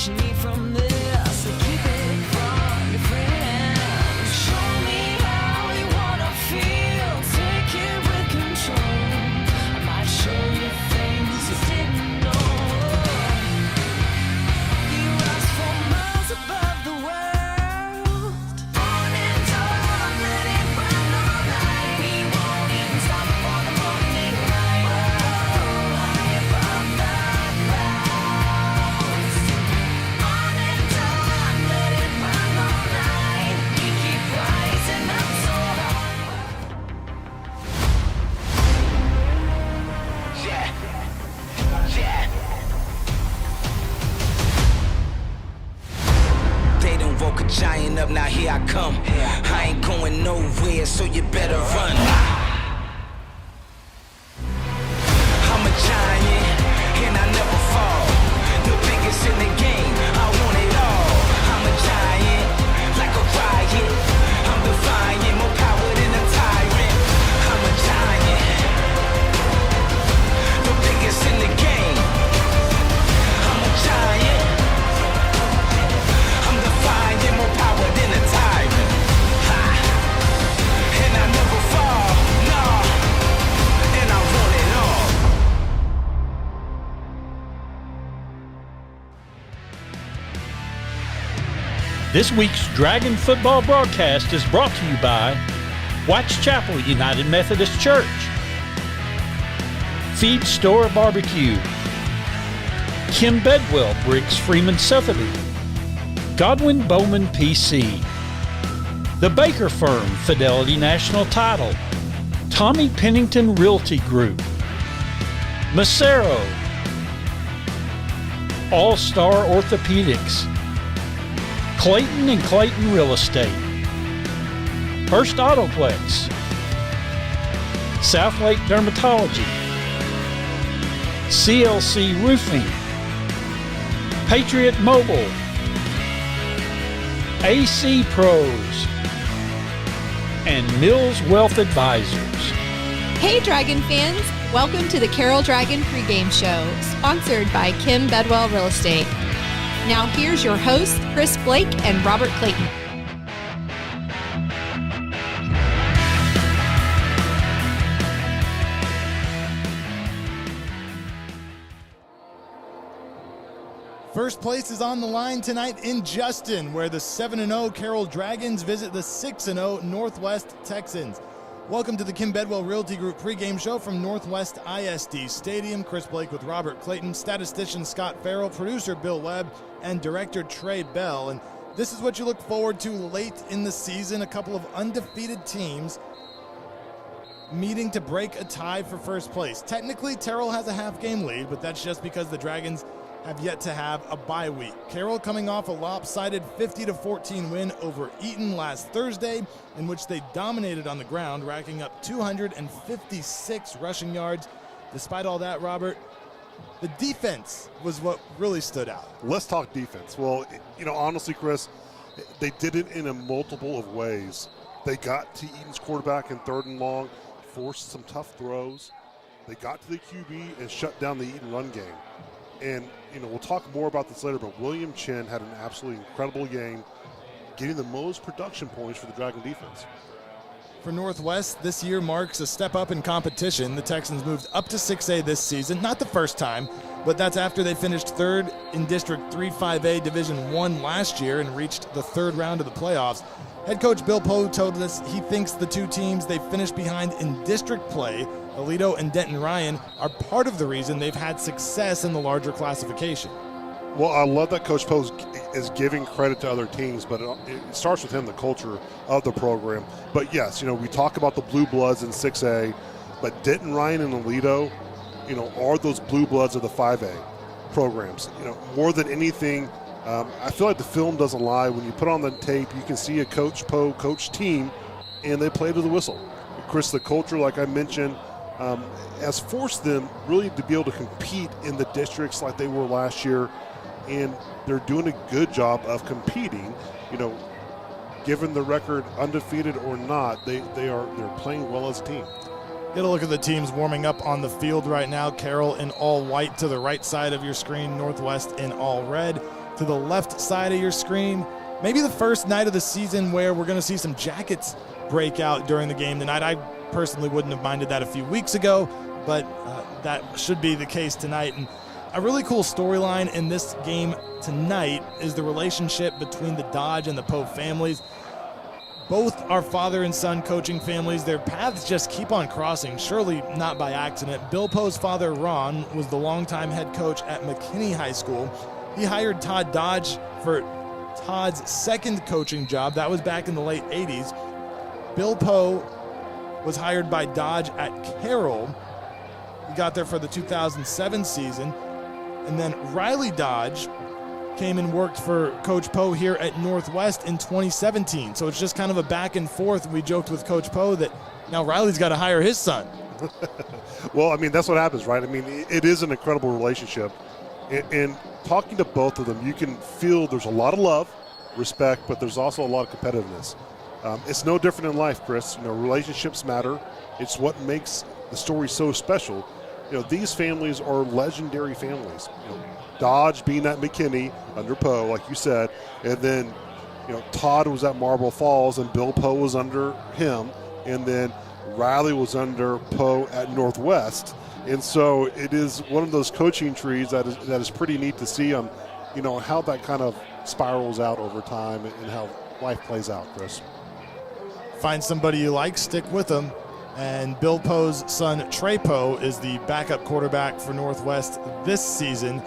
you need from this. So keep it from your friends. Show me how you wanna feel. Take it with control. I might show you things you didn't know. You rise for miles above the world. Morning dawn, let it burn all night. We won't even stop for the morning light. Oh, high above the clouds. Morning dawn, let it burn all night. We keep rising up so high. They done woke a giant up, now here I come. I ain't going nowhere, so you better run. I'm a giant, and I never fall. The biggest in the game, I want it all. I'm a giant, like a riot. I'm defiant, more power than a tyrant. I'm a giant, the biggest in the game. I'm a giant. I'm defiant, more power than a tyrant. Ha. And I never fall, no. And I want it all. This week's Dragon football broadcast is brought to you by White's Chapel United Methodist Church, Feed Store Barbecue, Kim Bedwell Briggs Freeman Sotheby, Godwin Bowman PC, The Baker Firm Fidelity National Title, Tommy Pennington Realty Group, Macero, All-Star Orthopedics, Clayton and Clayton Real Estate, First Autoplex, Southlake Dermatology, CLC Roofing, Patriot Mobile, AC Pros, and Mills Wealth Advisors. Hey Dragon fans, welcome to the Carroll Dragon Pregame Show, sponsored by Kim Bedwell Real Estate. Now here's your hosts, Chris Blake and Robert Clayton. First place is on the line tonight in Justin, where the 7-0 Carroll Dragons visit the 6-0 Northwest Texans. Welcome to the Kim Bedwell Realty Group pregame show from Northwest ISD Stadium. Chris Blake with Robert Clayton, statistician Scott Farrell, producer Bill Webb, and director Trey Bell. And this is what you look forward to late in the season. A couple of undefeated teams meeting to break a tie for first place. Technically, Terrell has a half-game lead, but that's just because the Dragons have yet to have a bye week. Carroll coming off a lopsided 50-14 win over Eaton last Thursday, in which they dominated on the ground, racking up 256 rushing yards. Despite all that, Robert, the defense was what really stood out. Let's talk defense. Well, honestly, Chris, they did it in a multiple of ways. They got to Eaton's quarterback in 3rd and long, forced some tough throws. They got to the QB and shut down the Eaton run game. And, we'll talk more about this later, but William Chin had an absolutely incredible game, getting the most production points for the Dragon defense. For Northwest, this year marks a step up in competition. The Texans moved up to 6A this season, not the first time, but that's after they finished 3rd in District 3-5A Division 1 last year and reached the 3rd round of the playoffs. Head coach Bill Poe told us he thinks the two teams they finished behind in district play, Aledo and Denton Ryan, are part of the reason they've had success in the larger classification. Well, I love that Coach Poe is giving credit to other teams, but it starts with him, the culture of the program. But yes, we talk about the Blue Bloods in 6A, but Denton Ryan and Aledo, are those Blue Bloods of the 5A programs. More than anything, I feel like the film doesn't lie. When you put on the tape, you can see a Coach Poe coach team, and they play to the whistle. Chris, the culture, like I mentioned, has forced them really to be able to compete in the districts like they were last year, and they're doing a good job of competing. Given the record, undefeated or not, they're playing well as a team. Get a look at the teams warming up on the field right now. Carroll in all white to the right side of your screen, Northwest in all red. to the left side of your screen. Maybe the first night of the season where we're going to see some jackets break out during the game tonight. I personally wouldn't have minded that a few weeks ago, but that should be the case tonight. And a really cool storyline in this game tonight is the relationship between the Dodge and the Poe families. Both are father and son coaching families. Their paths just keep on crossing, surely not by accident. Bill Poe's father, Ron, was the longtime head coach at McKinney High School. He hired Todd Dodge for Todd's second coaching job. That was back in the late 80s. Bill Poe was hired by Dodge at Carroll. He got there for the 2007 season. And then Riley Dodge came and worked for Coach Poe here at Northwest in 2017. So it's just kind of a back and forth. We joked with Coach Poe that now Riley's got to hire his son. Well, I mean, that's what happens, right? I mean, it is an incredible relationship. And talking to both of them, you can feel there's a lot of love, respect, but there's also a lot of competitiveness. It's no different in life, Chris. Relationships matter. It's what makes the story so special. These families are legendary families. Dodge being at McKinney under Poe, like you said, and then, Todd was at Marble Falls and Bill Poe was under him, and then Riley was under Poe at Northwest. And so it is one of those coaching trees that is pretty neat to see on, how that kind of spirals out over time and how life plays out, Chris. Find somebody you like, stick with them. And Bill Poe's son, Trey Poe, is the backup quarterback for Northwest this season.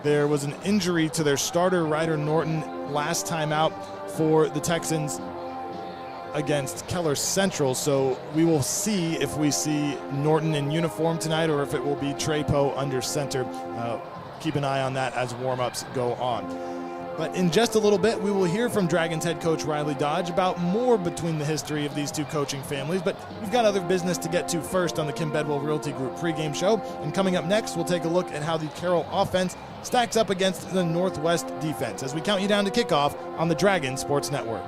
There was an injury to their starter, Ryder Norton, last time out for the Texans against Keller Central. So we will see if we see Norton in uniform tonight or if it will be Trey Poe under center. Keep an eye on that as warm-ups go on. But in just a little bit, we will hear from Dragons head coach Riley Dodge about more between the history of these two coaching families. But we've got other business to get to first on the Kim Bedwell Realty Group pregame show. And coming up next, we'll take a look at how the Carroll offense stacks up against the Northwest defense as we count you down to kickoff on the Dragon Sports Network.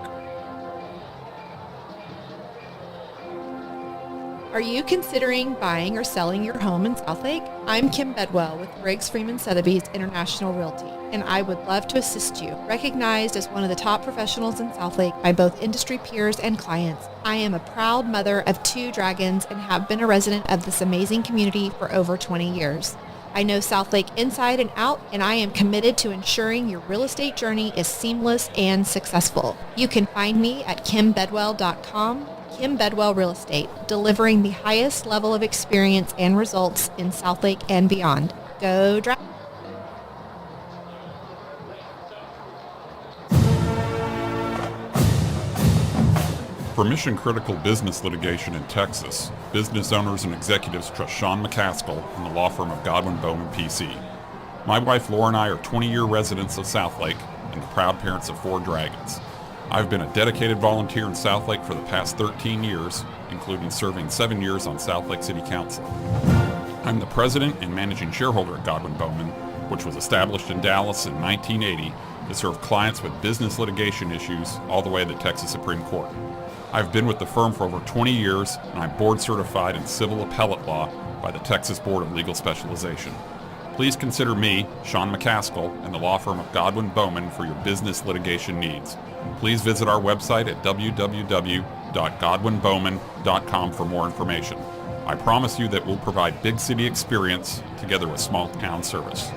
Are you considering buying or selling your home in Southlake? I'm Kim Bedwell with Briggs Freeman Sotheby's International Realty, and I would love to assist you. Recognized as one of the top professionals in Southlake by both industry peers and clients, I am a proud mother of 2 dragons and have been a resident of this amazing community for over 20 years. I know Southlake inside and out, and I am committed to ensuring your real estate journey is seamless and successful. You can find me at kimbedwell.com. Kim Bedwell Real Estate, delivering the highest level of experience and results in Southlake and beyond. Go Dragons! For mission-critical business litigation in Texas, business owners and executives trust Sean McCaskill and the law firm of Godwin Bowman PC. My wife Laura and I are 20-year residents of Southlake and the proud parents of 4 dragons. I've been a dedicated volunteer in Southlake for the past 13 years, including serving 7 years on Southlake City Council. I'm the president and managing shareholder at Godwin Bowman, which was established in Dallas in 1980 to serve clients with business litigation issues all the way to the Texas Supreme Court. I've been with the firm for over 20 years, and I'm board certified in civil appellate law by the Texas Board of Legal Specialization. Please consider me, Sean McCaskill, and the law firm of Godwin Bowman for your business litigation needs. Please visit our website at www.godwinbowman.com for more information. I promise you that we'll provide big city experience together with small town service.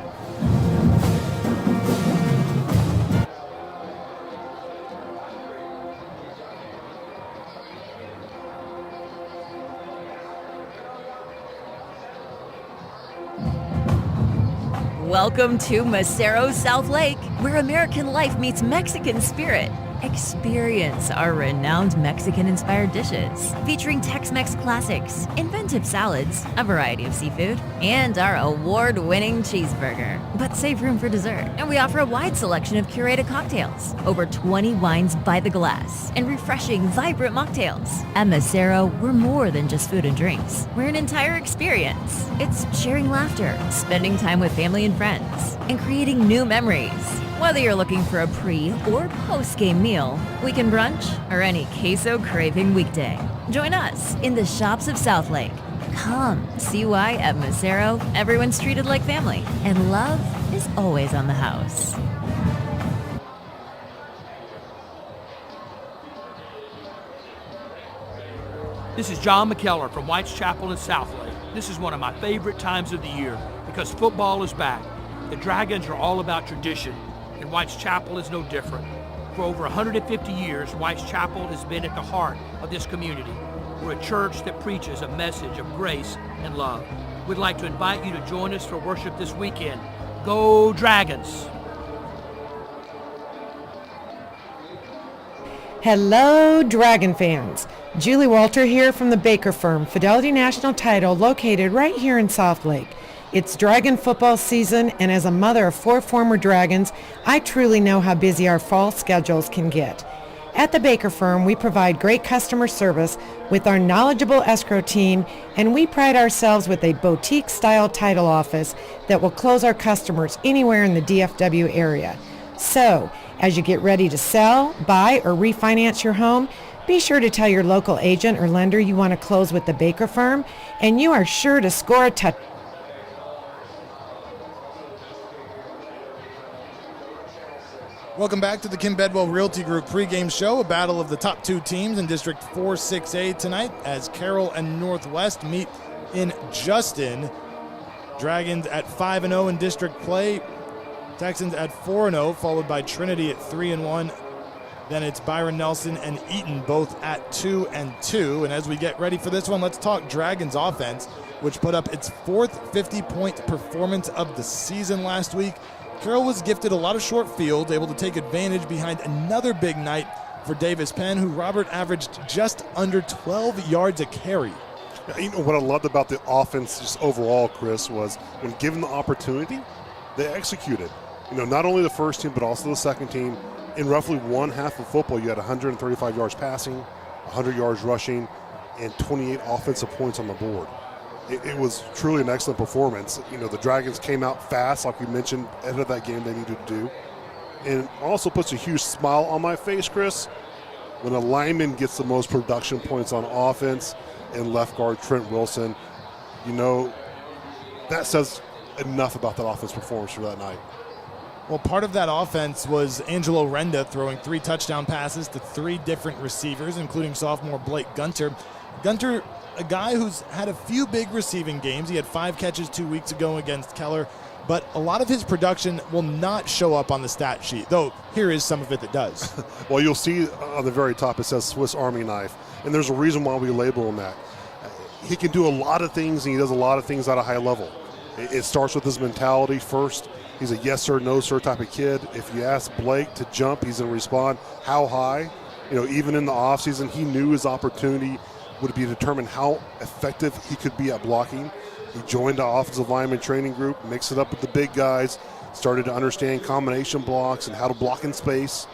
Welcome to Macero Southlake, where American life meets Mexican spirit. Experience our renowned Mexican-inspired dishes, featuring Tex-Mex classics, inventive salads, a variety of seafood, and our award-winning cheeseburger. But save room for dessert, and we offer a wide selection of curated cocktails, over 20 wines by the glass, and refreshing, vibrant mocktails. At Macero, we're more than just food and drinks. We're an entire experience. It's sharing laughter, spending time with family and friends, and creating new memories. Whether you're looking for a pre- or post-game meal, weekend brunch, or any queso-craving weekday, join us in the shops of Southlake. Come see why at Macero, everyone's treated like family, and love is always on the house. This is John McKellar from White's Chapel in Southlake. This is one of my favorite times of the year because football is back. The Dragons are all about tradition, and White's Chapel is no different. For over 150 years, White's Chapel has been at the heart of this community. We're a church that preaches a message of grace and love. We'd like to invite you to join us for worship this weekend. Go Dragons! Hello, Dragon fans. Julie Walter here from the Baker Firm, Fidelity National Title, located right here in Southlake. It's Dragon football season, and as a mother of 4 former Dragons, I truly know how busy our fall schedules can get. At the Baker Firm, we provide great customer service with our knowledgeable escrow team, and we pride ourselves with a boutique-style title office that will close our customers anywhere in the DFW area. So, as you get ready to sell, buy, or refinance your home, be sure to tell your local agent or lender you want to close with the Baker Firm, and you are sure to score a touchdown. Welcome back to the Kim Bedwell Realty Group pregame show, a battle of the top 2 teams in District 4-6A tonight as Carroll and Northwest meet in Justin. Dragons at 5-0 in district play. Texans at 4-0, followed by Trinity at 3-1. Then it's Byron Nelson and Eaton both at 2-2. And as we get ready for this one, let's talk Dragons offense, which put up its 4th 50-point performance of the season last week. Carroll was gifted a lot of short fields, able to take advantage behind another big night for Davis Penn, who Robert averaged just under 12 yards a carry. You know what I loved about the offense just overall, Chris, was when given the opportunity, they executed. You know, not only the first team, but also the second team. In roughly one half of football, you had 135 yards passing, 100 yards rushing, and 28 offensive points on the board. It was truly an excellent performance. You know, the Dragons came out fast, like we mentioned, ahead of that game they needed to do. And also puts a huge smile on my face, Chris, when a lineman gets the most production points on offense and left guard Trent Wilson. You know, that says enough about that offense performance for that night. Well, part of that offense was Angelo Renda throwing 3 touchdown passes to 3 different receivers, including sophomore Blake Gunter. Gunter, a guy who's had a few big receiving games. He had 5 catches 2 weeks ago against Keller, but a lot of his production will not show up on the stat sheet, though here is some of it that does. Well, you'll see on the very top it says Swiss Army knife, and there's a reason why we label him that. He can do a lot of things, and he does a lot of things at a high level. It starts with his mentality first. He's a yes sir, no sir type of kid. If you ask Blake to jump, he's going to respond. How high? You know, even in the offseason, he knew his opportunity would be to determine how effective he could be at blocking. He joined the offensive lineman training group, mixed it up with the big guys, started to understand combination blocks and how to block in space.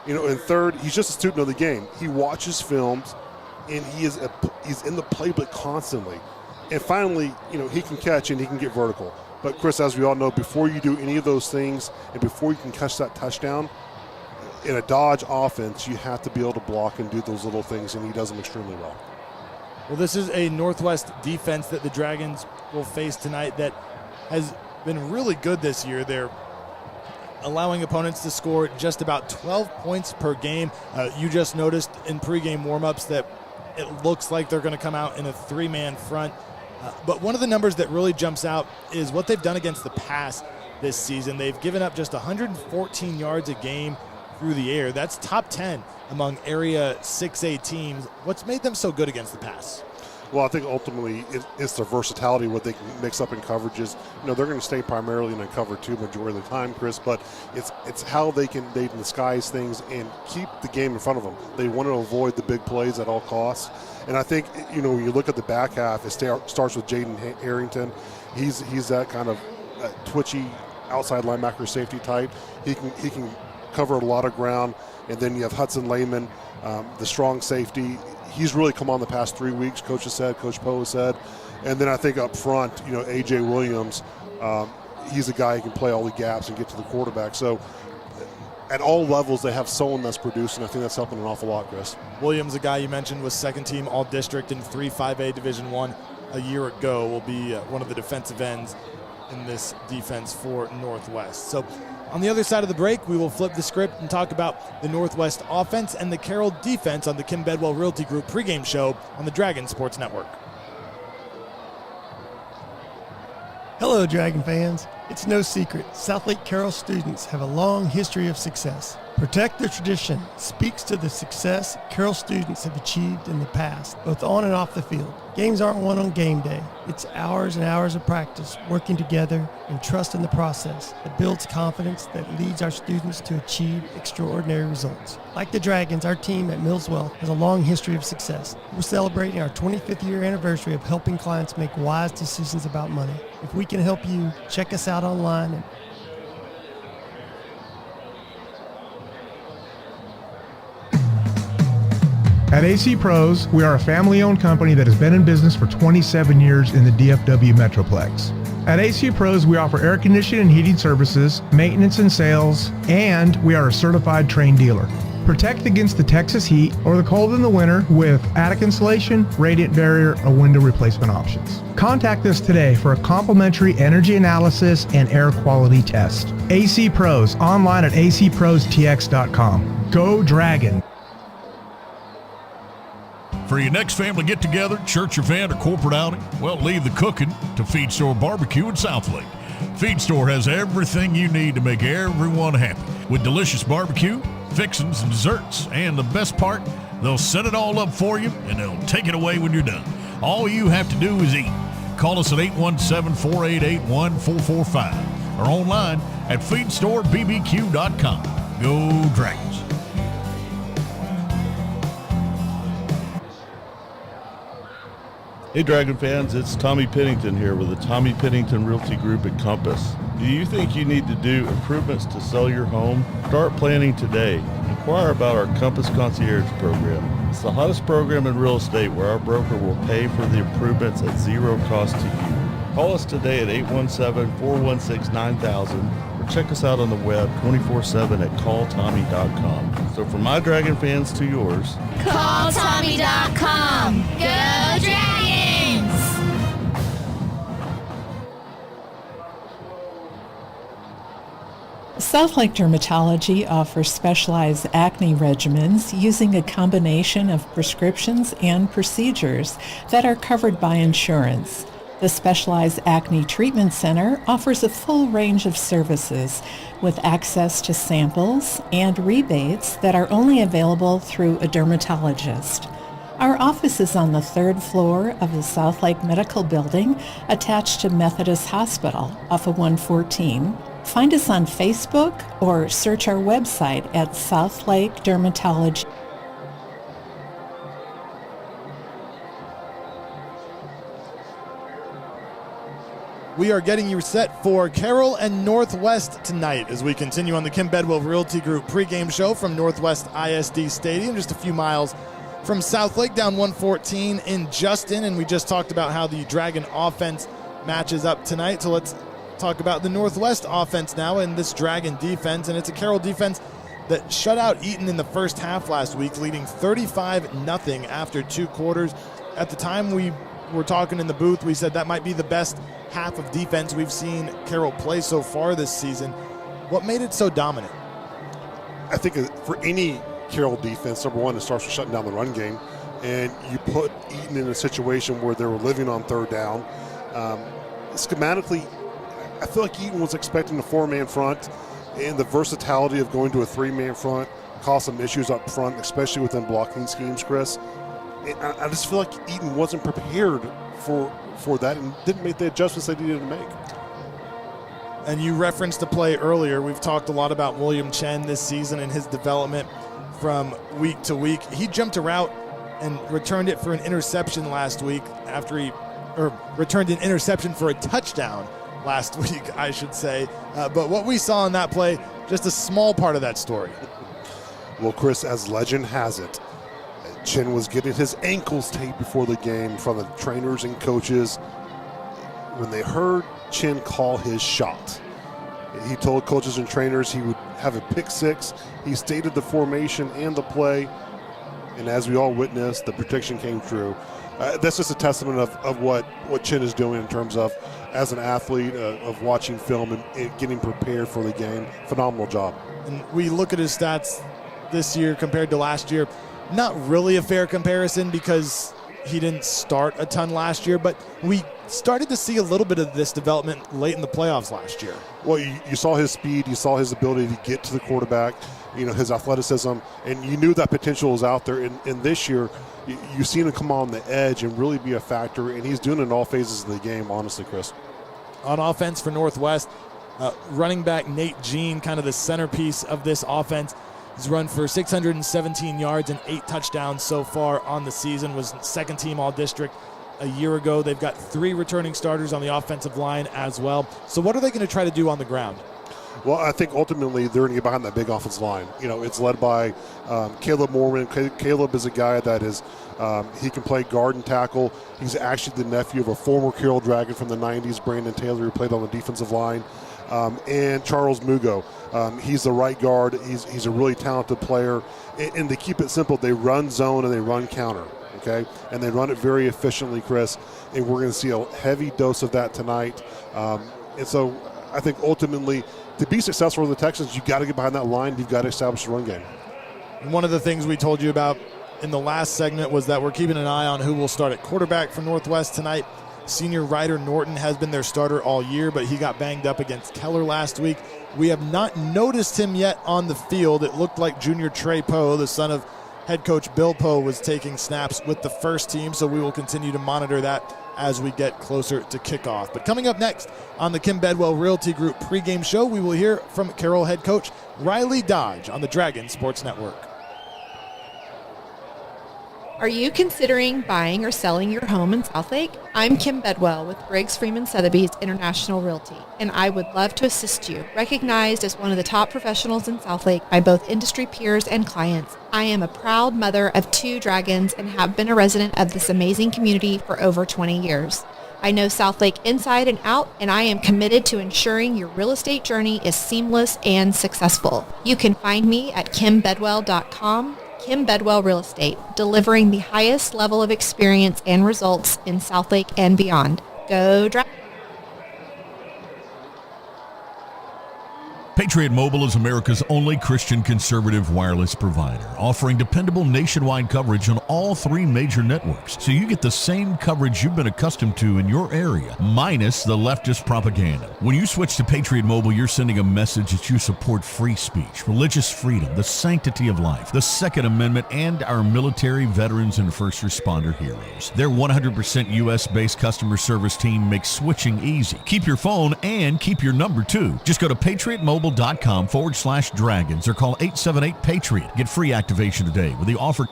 You know, and third, he's just a student of the game. He watches films, and he's in the playbook constantly. And finally, you know, he can catch and he can get vertical. But Chris, as we all know, before you do any of those things and before you can catch that touchdown, in a Dodge offense, you have to be able to block and do those little things, and he does them extremely well. Well, this is a Northwest defense that the Dragons will face tonight that has been really good this year. They're allowing opponents to score just about 12 points per game. You just noticed in pregame warmups that it looks like they're going to come out in a 3-man front. But one of the numbers that really jumps out is what they've done against the pass this season. They've given up just 114 yards a game through the air. That's top 10 among Area 6A teams. What's made them so good against the pass? Well, I think ultimately it's their versatility, what they can mix up in coverages. You know, they're going to stay primarily in a cover 2 majority of the time, Chris, but it's how they can disguise things and keep the game in front of them. They want to avoid the big plays at all costs. And I think, you know, when you look at the back half, it starts with Jaden Harrington. He's that kind of twitchy outside linebacker safety type. He can cover a lot of ground. And then you have Hudson Lehman, the strong safety. He's really come on the past 3 weeks, Coach has said, Coach Poe has said. And then I think up front, you know, A.J. Williams, he's a guy who can play all the gaps and get to the quarterback. So at all levels, they have someone that's producing. I think that's helping an awful lot, Chris. Williams, a guy you mentioned, was second team All-District in 3-5A Division I a year ago, will be one of the defensive ends in this defense for Northwest. So On the other side of the break, we will flip the script and talk about the Northwest offense and the Carroll defense on the Kim Bedwell Realty Group pregame show on the Dragon Sports Network. Hello, Dragon fans. It's no secret, Southlake Carroll students have a long history of success. Protect the Tradition speaks to the success Carroll students have achieved in the past, both on and off the field. Games aren't won on game day. It's hours and hours of practice, working together, and trust in the process that builds confidence that leads our students to achieve extraordinary results. Like the Dragons, our team at Millswell has a long history of success. We're celebrating our 25th year anniversary of helping clients make wise decisions about money. If we can help you, check us out online. At AC Pros, we are a family-owned company that has been in business for 27 years in the DFW Metroplex. At AC Pros, we offer air conditioning and heating services, maintenance and sales, and we are a certified Trane dealer. Protect against the Texas heat or the cold in the winter with attic insulation, radiant barrier, or window replacement options. Contact us today for a complimentary energy analysis and air quality test. AC Pros, online at acprostx.com. Go Dragon! For your next family get-together, church event, or corporate outing, well, leave the cooking to Feed Store Barbecue in Southlake. Feed Store has everything you need to make everyone happy, with delicious barbecue, fixings, and desserts. And the best part, they'll set it all up for you, and they'll take it away when you're done. All you have to do is eat. Call us at 817-488-1445 or online at feedstorebbq.com. Go Dragons! Hey Dragon fans, it's Tommy Pennington here with the Tommy Pennington Realty Group at Compass. Do you think you need to do improvements to sell your home? Start planning today. Inquire about our Compass Concierge program. It's the hottest program in real estate where our broker will pay for the improvements at zero cost to you. Call us today at 817-416-9000 or check us out on the web 24/7 at calltommy.com. So from my Dragon fans to yours, calltommy.com. Go Dragons! Southlake Dermatology offers specialized acne regimens using a combination of prescriptions and procedures that are covered by insurance. The Specialized Acne Treatment Center offers a full range of services with access to samples and rebates that are only available through a dermatologist. Our office is on the 3rd floor of the Southlake Medical Building attached to Methodist Hospital off of 114. Find us on Facebook or search our website at Southlake Dermatology. We are getting you set for Carroll and Northwest tonight as we continue on the Kim Bedwell Realty Group pregame show from Northwest ISD Stadium, just a few miles from Southlake, down 114 in Justin. And we just talked about how the Dragon offense matches up tonight. So let's talk about the Northwest offense now and this Dragon defense. And it's a Carroll defense that shut out Eaton in the first half last week, leading 35-0 after 2 quarters. At the time we were talking in the booth, we said that might be the best half of defense we've seen Carroll play so far this season. What made it so dominant? I think for any Carroll defense, number one, it starts with shutting down the run game. And you put Eaton in a situation where they were living on 3rd down. Schematically, I feel like Eaton was expecting a 4-man front, and the versatility of going to a 3-man front caused some issues up front, especially within blocking schemes, Chris. And I just feel like Eaton wasn't prepared for that and didn't make the adjustments they needed to make. And you referenced the play earlier. We've talked a lot about William Chen this season and his development from week to week. He jumped a route and returned it for an interception last week returned an interception for a touchdown last week, I should say. But what we saw in that play, just a small part of that story. Well, Chris, as legend has it, Chen was getting his ankles taped before the game from the trainers and coaches. When they heard Chen call his shot, he told coaches and trainers he would have a pick 6. He stated the formation and the play, and as we all witnessed, the prediction came true. That's just a testament of what Chen is doing in terms of as an athlete of watching film and getting prepared for the game. Phenomenal job. And we look at his stats this year compared to last year. Not really a fair comparison because he didn't start a ton last year, but we started to see a little bit of this development late in the playoffs last year. Well, you saw his speed, you saw his ability to get to the quarterback, his athleticism, and you knew that potential was out there. And this year, you've seen him come on the edge and really be a factor, and he's doing it in all phases of the game, honestly, Chris. On offense for Northwest, running back Nate Jean, kind of the centerpiece of this offense. He's run for 617 yards and 8 touchdowns so far on the season, was second team all-district a year ago. They've got 3 returning starters on the offensive line as well. So what are they going to try to do on the ground? Well, I think ultimately they're going to get behind that big offensive line. It's led by Caleb Mormon. Caleb is a guy that is he can play guard and tackle. He's actually the nephew of a former Carroll Dragon from the 90s, Brandon Taylor, who played on the defensive line. And Charles Mugo. He's the right guard. He's a really talented player. And to keep it simple, they run zone and they run counter, okay? And they run it very efficiently, Chris. And we're going to see a heavy dose of that tonight. And so I think ultimately, to be successful with the Texans, you've got to get behind that line. You've got to establish the run game. One of the things we told you about in the last segment was that we're keeping an eye on who will start at quarterback for Northwest tonight. Senior Ryder Norton has been their starter all year, but he got banged up against Keller last week. We have not noticed him yet on the field. It looked like junior Trey Poe, the son of head coach Bill Poe, was taking snaps with the first team, so we will continue to monitor that as we get closer to kickoff. But coming up next on the Kim Bedwell Realty Group pregame show, we will hear from Carroll head coach Riley Dodge on the Dragon Sports Network. Are you considering buying or selling your home in Southlake? I'm Kim Bedwell with Briggs Freeman Sotheby's International Realty, and I would love to assist you. Recognized as one of the top professionals in Southlake by both industry peers and clients, I am a proud mother of 2 dragons and have been a resident of this amazing community for over 20 years. I know Southlake inside and out, and I am committed to ensuring your real estate journey is seamless and successful. You can find me at kimbedwell.com. Kim Bedwell Real Estate, delivering the highest level of experience and results in Southlake and beyond. Go Dragons! Patriot Mobile is America's only Christian conservative wireless provider, offering dependable nationwide coverage on all 3 major networks, so you get the same coverage you've been accustomed to in your area, minus the leftist propaganda. When you switch to Patriot Mobile, you're sending a message that you support free speech, religious freedom, the sanctity of life, the Second Amendment, and our military, veterans, and first responder heroes. Their 100% U.S.-based customer service team makes switching easy. Keep your phone and keep your number, too. Just go to patriotmobile.com/dragons or call 878-PATRIOT. Get free activation today with the offer.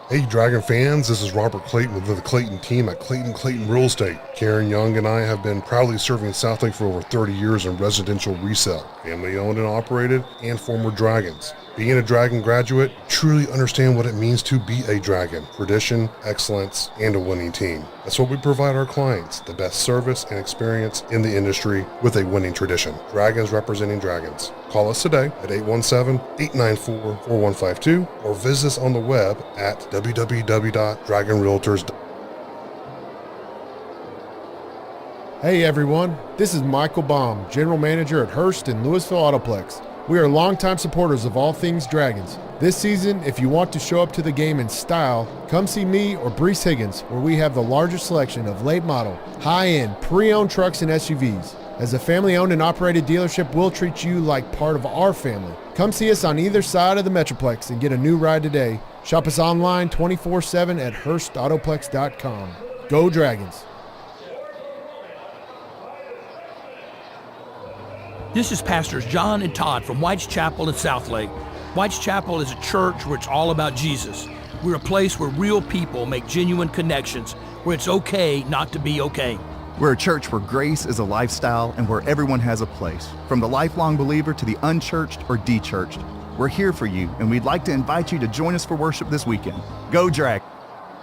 Hey, Dragon fans, this is Robert Clayton with the Clayton team at Clayton Real Estate. Karen Young and I have been proudly serving Southlake for over 30 years in residential resale, family owned and operated, and former Dragons. Being a Dragon graduate, truly understand what it means to be a Dragon. Tradition, excellence, and a winning team. That's what we provide our clients, the best service and experience in the industry with a winning tradition. Dragons representing Dragons. Call us today at 817-894-4152 or visit us on the web at www.dragonrealtors.com. Hey everyone, this is Michael Baum, General Manager at Hearst and Louisville Autoplex. We are longtime supporters of all things Dragons. This season, if you want to show up to the game in style, come see me or Brees Higgins, where we have the largest selection of late model, high-end, pre-owned trucks and SUVs. As a family-owned and operated dealership, we'll treat you like part of our family. Come see us on either side of the Metroplex and get a new ride today. Shop us online 24/7 at HurstAutoplex.com. Go Dragons! This is Pastors John and Todd from White's Chapel in Southlake. White's Chapel is a church where it's all about Jesus. We're a place where real people make genuine connections, where it's okay not to be okay. We're a church where grace is a lifestyle and where everyone has a place, from the lifelong believer to the unchurched or de-churched. We're here for you, and we'd like to invite you to join us for worship this weekend. Go Drag!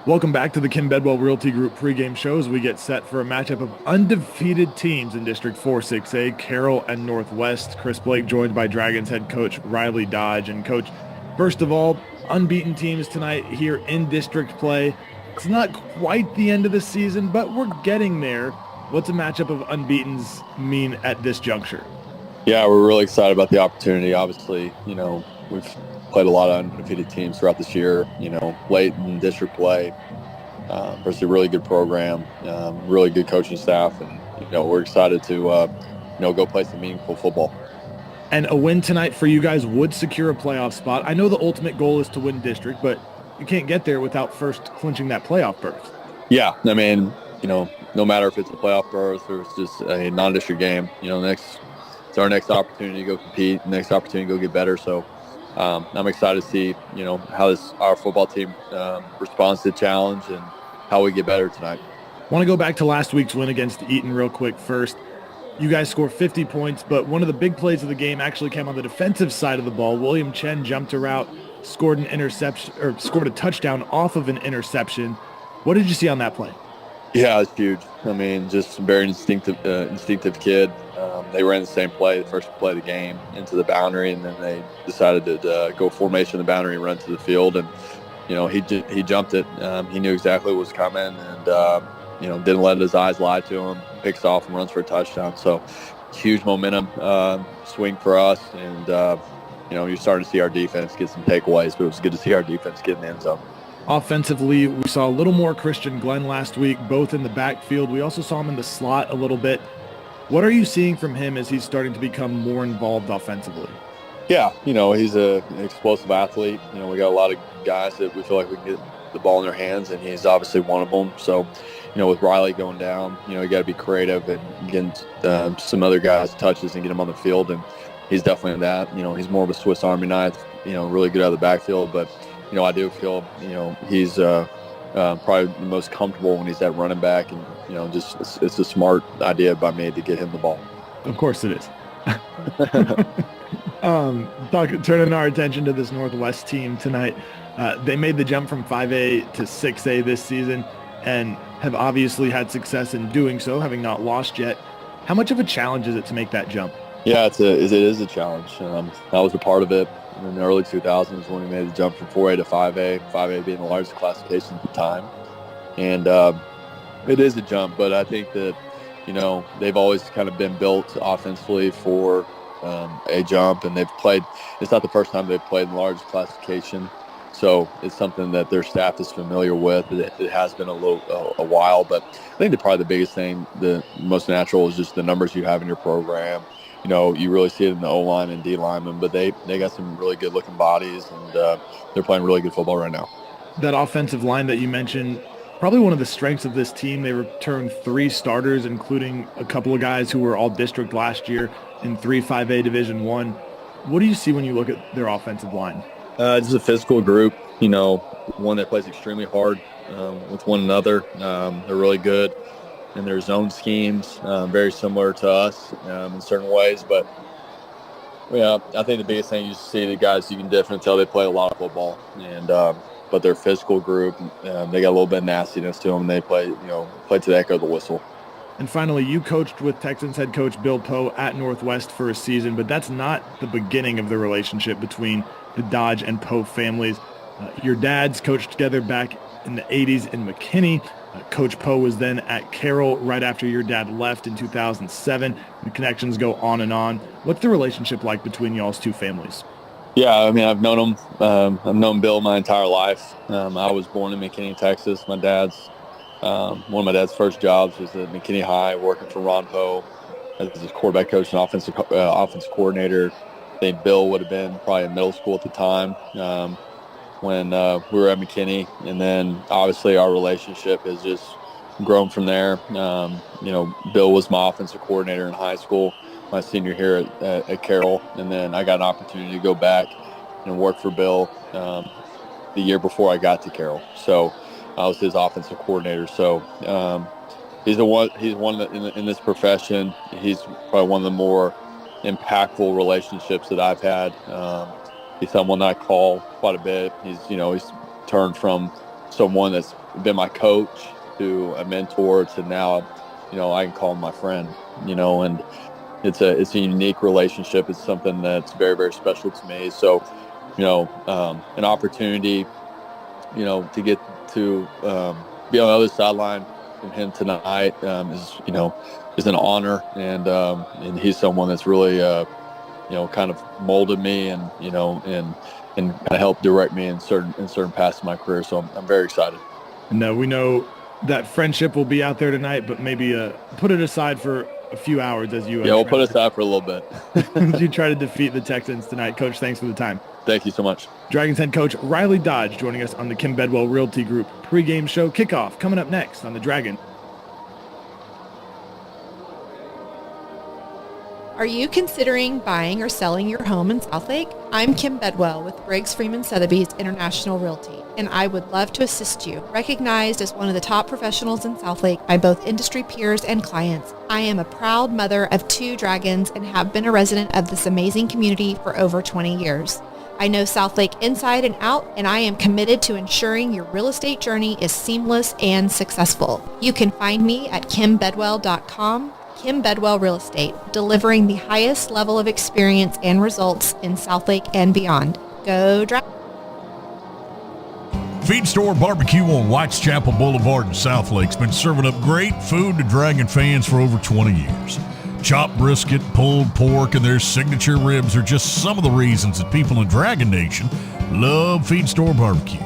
Welcome back to the Kim Bedwell Realty Group pregame show as we get set for a matchup of undefeated teams in District 4-6A, Carroll and Northwest. Chris Blake joined by Dragons head coach Riley Dodge. And coach, first of all, unbeaten teams tonight here in district play. It's not quite the end of the season, but we're getting there. What's a matchup of unbeatens mean at this juncture? Yeah, we're really excited about the opportunity. Obviously, we've played a lot of undefeated teams throughout this year, late in district play. Versus a really good program, really good coaching staff, and, we're excited to, go play some meaningful football. And a win tonight for you guys would secure a playoff spot. I know the ultimate goal is to win district, but you can't get there without first clinching that playoff berth. Yeah, I mean, no matter if it's a playoff berth or it's just a non-district game, it's our next opportunity to go compete, next opportunity to go get better. So I'm excited to see, how our football team responds to the challenge and how we get better tonight. I want to go back to last week's win against Eaton real quick first. You guys scored 50 points, but one of the big plays of the game actually came on the defensive side of the ball. William Chen jumped a route, scored an interception, or scored a touchdown off of an interception. What did you see on that play? Yeah, it's huge. I mean, just a very instinctive kid. They ran the same play, the first play of the game, into the boundary, and then they decided to go formation of the boundary and run to the field. And he jumped it. He knew exactly what was coming, and didn't let his eyes lie to him. Picks off and runs for a touchdown. So huge momentum swing for us, and you're starting to see our defense get some takeaways. But it was good to see our defense get in the end zone. Offensively, we saw a little more Christian Glenn last week, both in the backfield. We also saw him in the slot a little bit. What are you seeing from him as he's starting to become more involved offensively? Yeah, he's an explosive athlete. We got a lot of guys that we feel like we can get the ball in their hands, and he's obviously one of them. So, with Riley going down, you got to be creative and getting some other guys touches and get them on the field, and he's definitely that. He's more of a Swiss Army knife, really good out of the backfield, but I do feel, he's probably the most comfortable when he's at running back, and, it's a smart idea by me to get him the ball. Of course it is. Turning our attention to this Northwest team tonight, they made the jump from 5A to 6A this season and have obviously had success in doing so, having not lost yet. How much of a challenge is it to make that jump? Yeah, it is a challenge. I was a part of it in the early 2000s when we made the jump from 4A to 5A, 5A being the largest classification at the time. And it is a jump, but I think that, they've always kind of been built offensively for a jump, and they've played. It's not the first time they've played in the largest classification, so it's something that their staff is familiar with. It has been a while, but I think probably the biggest thing, the most natural, is just the numbers you have in your program. You really see it in the O-line and D-linemen, but they got some really good-looking bodies, and they're playing really good football right now. That offensive line that you mentioned, probably one of the strengths of this team. They returned 3 starters, including a couple of guys who were all district last year in 3 5A Division I. What do you see when you look at their offensive line? It's a physical group, one that plays extremely hard with one another. They're really good in their zone schemes, very similar to us in certain ways. But, yeah, I think the biggest thing you see the guys, you can definitely tell they play a lot of football. And but they're a physical group. They got a little bit of nastiness to them. They play to the echo of the whistle. And finally, you coached with Texans head coach Bill Poe at Northwest for a season, but that's not the beginning of the relationship between the Dodge and Poe families. Your dads coached together back in the 80s in McKinney. Coach Poe was then at Carroll right after your dad left in 2007. The connections go on and on. What's the relationship like between y'all's two families? Yeah, I mean, I've known him. I've known Bill my entire life. I was born in McKinney, Texas. One of my dad's first jobs was at McKinney High, working for Ron Poe as his quarterback coach and offensive coordinator. I think Bill would have been probably in middle school at the time when we were at McKinney. And then obviously our relationship has just grown from there. Bill was my offensive coordinator in high school, my senior year at Carroll. And then I got an opportunity to go back and work for Bill the year before I got to Carroll. So I was his offensive coordinator. So he's one that in this profession, he's probably one of the more impactful relationships that I've had. He's someone that I call quite a bit. He's turned from someone that's been my coach to a mentor to now, I can call him my friend, and it's a unique relationship. It's something that's very, very special to me. So, an opportunity to get to be on the other sideline from him tonight is an honor, and he's someone that's really kind of molded me and kind of helped direct me in certain paths of my career. So I'm very excited. And we know that friendship will be out there tonight, but maybe put it aside for a few hours as you. We'll put it aside for a little bit. As you try to defeat the Texans tonight. Coach, thanks for the time. Thank you so much. Dragons head coach Riley Dodge joining us on the Kim Bedwell Realty Group pregame show. Kickoff coming up next on the Dragon. Are you considering buying or selling your home in Southlake? I'm Kim Bedwell with Briggs Freeman Sotheby's International Realty, and I would love to assist you. Recognized as one of the top professionals in Southlake by both industry peers and clients, I am a proud mother of 2 dragons and have been a resident of this amazing community for over 20 years. I know Southlake inside and out, and I am committed to ensuring your real estate journey is seamless and successful. You can find me at kimbedwell.com. Kim Bedwell Real Estate, delivering the highest level of experience and results in Southlake and beyond. Go Dragons! Feed Store Barbecue on Whitechapel Boulevard in Southlake's been serving up great food to Dragon fans for over 20 years. Chopped brisket, pulled pork, and their signature ribs are just some of the reasons that people in Dragon Nation love Feed Store Barbecue.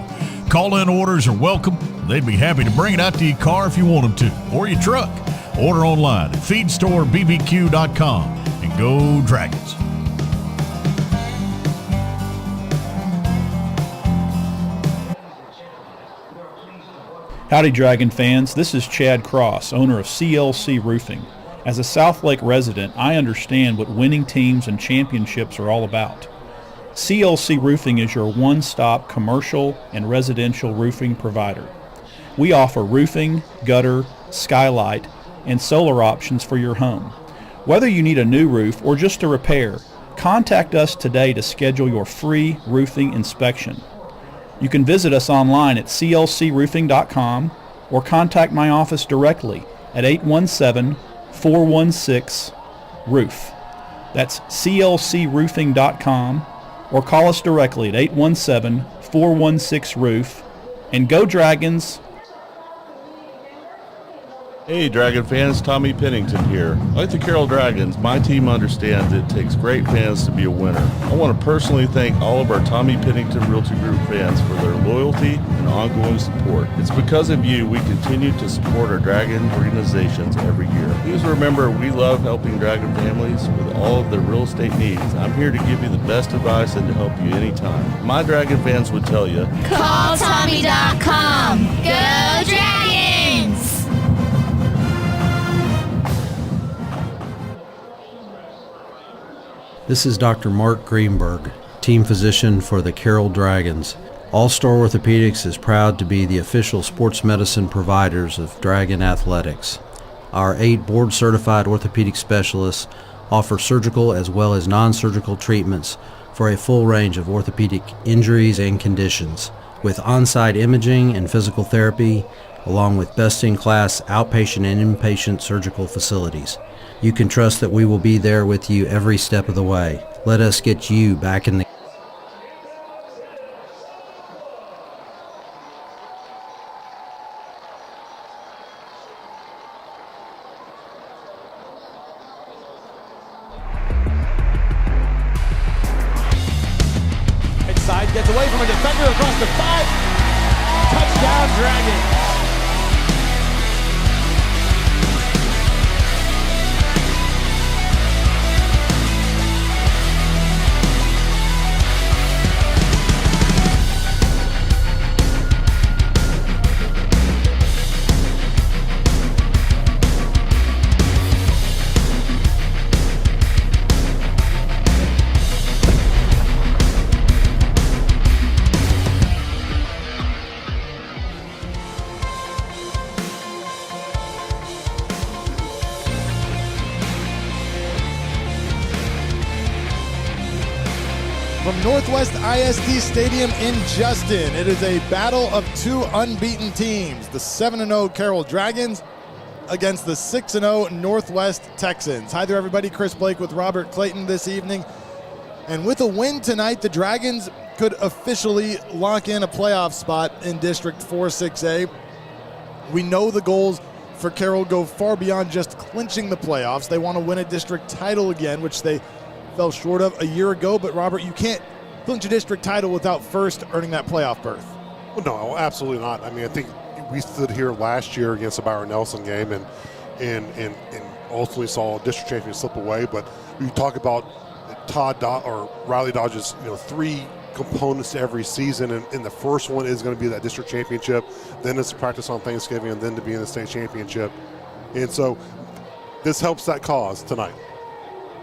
Call-in orders are welcome. They'd be happy to bring it out to your car if you want them to, or your truck. Order online at feedstorebbq.com and go Dragons. Howdy, Dragon fans. This is Chad Cross, owner of CLC Roofing. As a Southlake resident, I understand what winning teams and championships are all about. CLC Roofing is your one-stop commercial and residential roofing provider. We offer roofing, gutter, skylight, and solar options for your home. Whether you need a new roof or just a repair, contact us today to schedule your free roofing inspection. You can visit us online at clcroofing.com or contact my office directly at 817-416-ROOF. That's clcroofing.com or call us directly at 817-416-ROOF. And go Dragons! Hey Dragon fans, Tommy Pennington here. Like the Carroll Dragons, my team understands it takes great fans to be a winner. I want to personally thank all of our Tommy Pennington Realty Group fans for their loyalty and ongoing support. It's because of you we continue to support our Dragon organizations every year. Please remember we love helping Dragon families with all of their real estate needs. I'm here to give you the best advice and to help you anytime. My Dragon fans would tell you, Call Tommy.com. Go Dragons! This is Dr. Mark Greenberg, team physician for the Carroll Dragons. All-Star Orthopedics is proud to be the official sports medicine providers of Dragon Athletics. Our 8 board-certified orthopedic specialists offer surgical as well as non-surgical treatments for a full range of orthopedic injuries and conditions, with on-site imaging and physical therapy, along with best-in-class outpatient and inpatient surgical facilities. You can trust that we will be there with you every step of the way. Let us get you back in the Side gets away from a defender across the 5. Touchdown Dragons. From Northwest ISD Stadium in Justin, it is a battle of 2 unbeaten teams, the 7-0 Carroll Dragons against the 6-0 Northwest Texans. Hi there, everybody. Chris Blake with Robert Clayton this evening. And with a win tonight, the Dragons could officially lock in a playoff spot in District 4-6A. We know the goals for Carroll go far beyond just clinching the playoffs. They want to win a district title again, which they fell short of a year ago. But, Robert, you can't clinch a district title without first earning that playoff berth. Well, no, absolutely not. I mean, I think we stood here last year against the Byron Nelson game and ultimately saw a district champion slip away. But we talk about Riley Dodge's 3 components to every season, and the first one is going to be that district championship, then it's practice on Thanksgiving, and then to be in the state championship. And so this helps that cause tonight.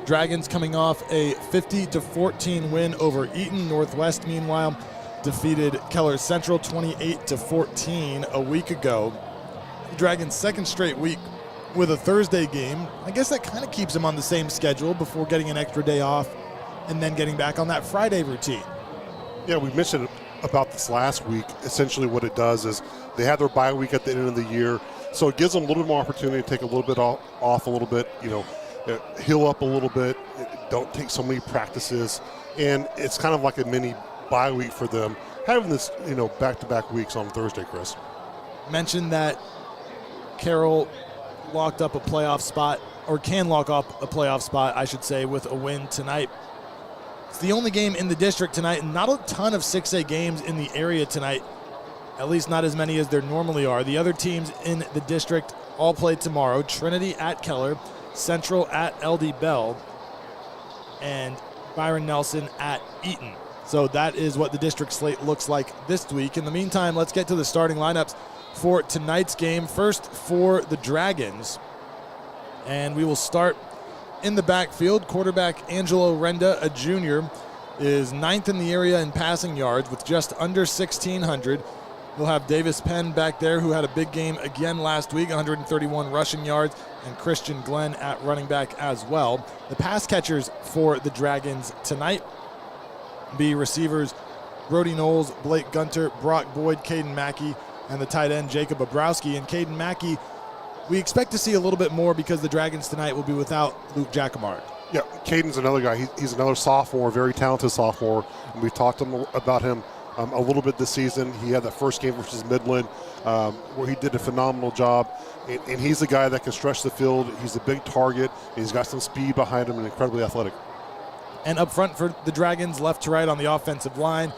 Dragons coming off a 50-14 win over Eaton. Northwest, meanwhile, defeated Keller Central 28-14 a week ago. Dragons' second straight week with a Thursday game. I guess that kind of keeps them on the same schedule before getting an extra day off and then getting back on that Friday routine. Yeah, we mentioned about this last week. Essentially what it does is they have their bye week at the end of the year, so it gives them a little bit more opportunity to take a little bit off a little bit, heal up a little bit, don't take so many practices, and it's kind of like a mini bye week for them, having this, back-to-back weeks on Thursday, Chris. Mentioned that Carroll locked up a playoff spot, or can lock up a playoff spot, I should say, with a win tonight. It's the only game in the district tonight, and not a ton of 6A games in the area tonight, at least not as many as there normally are. The other teams in the district all play tomorrow. Trinity at Keller, Central at LD Bell, and Byron Nelson at Eaton. So that is what the district slate looks like this week. In the meantime, let's get to the starting lineups for tonight's game. First for the Dragons, and we will start in the backfield. Quarterback Angelo Renda, a junior, is 9th in the area in passing yards with just under 1,600. You'll have Davis Penn back there, who had a big game again last week, 131 rushing yards, and Christian Glenn at running back as well. The pass catchers for the Dragons tonight be receivers Brody Knowles, Blake Gunter, Brock Boyd, Caden Mackey, and the tight end Jacob Bobrowski. And Caden Mackey, we expect to see a little bit more because the Dragons tonight will be without Luke Jacquemart. Yeah, Caden's another guy. He's another sophomore, very talented sophomore. And we've talked about him a little bit this season. He had that first game versus Midland where he did a phenomenal job. And he's the guy that can stretch the field. He's a big target. And he's got some speed behind him and incredibly athletic. And up front for the Dragons, left to right on the offensive line,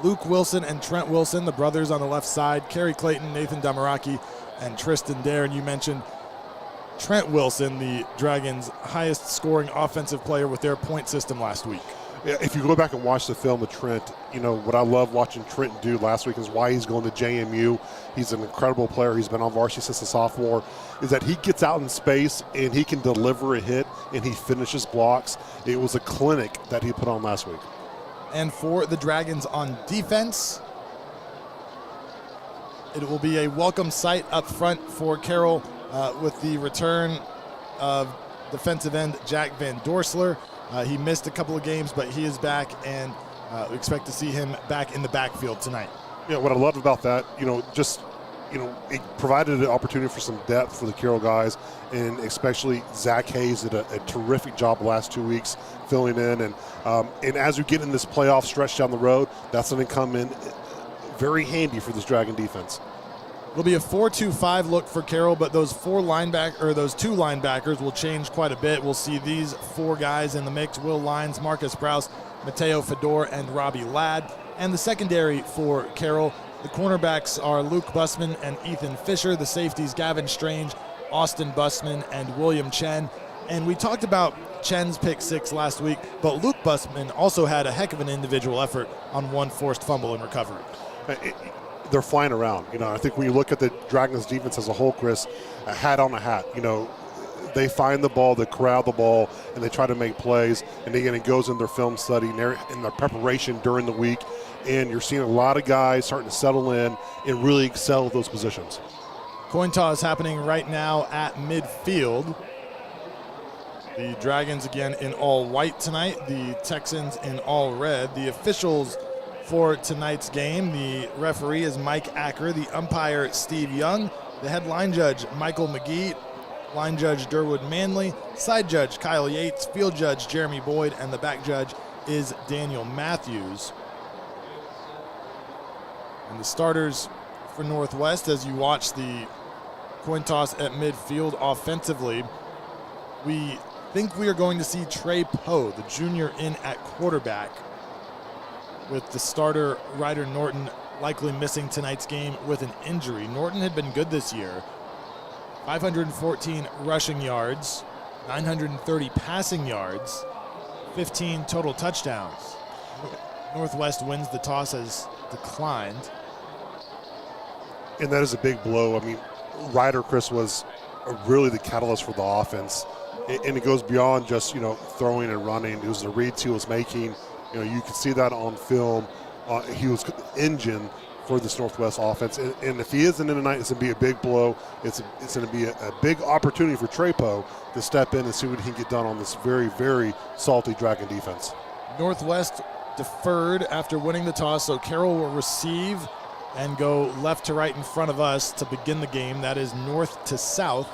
Luke Wilson and Trent Wilson, the brothers on the left side, Kerry Clayton, Nathan Damaraki, and Tristan Dare. And you mentioned Trent Wilson, the Dragons' highest scoring offensive player with their point system last week. Yeah, if you go back and watch the film of Trent, what I love watching Trent do last week is why he's going to JMU. He's an incredible player. He's been on varsity since a sophomore, is that he gets out in space and he can deliver a hit and he finishes blocks. It was a clinic that he put on last week. And for the Dragons on defense, it will be a welcome sight up front for Carroll with the return of defensive end Jack Van Dorsler. He missed a couple of games, but he is back, and we expect to see him back in the backfield tonight. Yeah, what I love about that, it provided an opportunity for some depth for the Carroll guys, and especially Zach Hayes did a terrific job the last 2 weeks filling in. And as we get in this playoff stretch down the road, that's going to come in very handy for this Dragon defense. It'll be a 4-2-5 look for Carroll, but those two linebackers will change quite a bit. We'll see these 4 guys in the mix: Will Lyons, Marcus Brous, Mateo Fedor, and Robbie Ladd. And the secondary for Carroll, the cornerbacks are Luke Busman and Ethan Fisher. The safeties, Gavin Strange, Austin Busman, and William Chen. And we talked about Chen's pick 6 last week, but Luke Busman also had a heck of an individual effort on one forced fumble and recovery. They're flying around. I think when you look at the Dragons defense as a whole, Chris, a hat on a hat, they find the ball, they corral the ball, and they try to make plays. And again, it goes in their film study and in their preparation during the week. And you're seeing a lot of guys starting to settle in and really excel at those positions. Coin toss happening right now at midfield. The Dragons again in all white tonight. The Texans in all red. The officials for tonight's game: the referee is Mike Acker, the umpire Steve Young, the head line judge Michael McGee, line judge Durwood Manley, side judge Kyle Yates, field judge Jeremy Boyd, and the back judge is Daniel Matthews. And the starters for Northwest, as you watch the coin toss at midfield offensively, we think we are going to see Trey Poe, the junior, in at quarterback, with the starter Ryder Norton likely missing tonight's game with an injury. Norton had been good this year. 514 rushing yards, 930 passing yards, 15 total touchdowns. Northwest wins the toss, has declined. And that is a big blow. I mean, Ryder, Chris, was really the catalyst for the offense. And it goes beyond just, throwing and running. It was the reads he was making. You could see that on film. He was the engine for this Northwest offense. And if he isn't in tonight, it's going to be a big blow. It's going to be a big opportunity for Trey Poe to step in and see what he can get done on this very, very salty Dragon defense. Northwest deferred after winning the toss, so Carroll will receive and go left to right in front of us to begin the game. That is north to south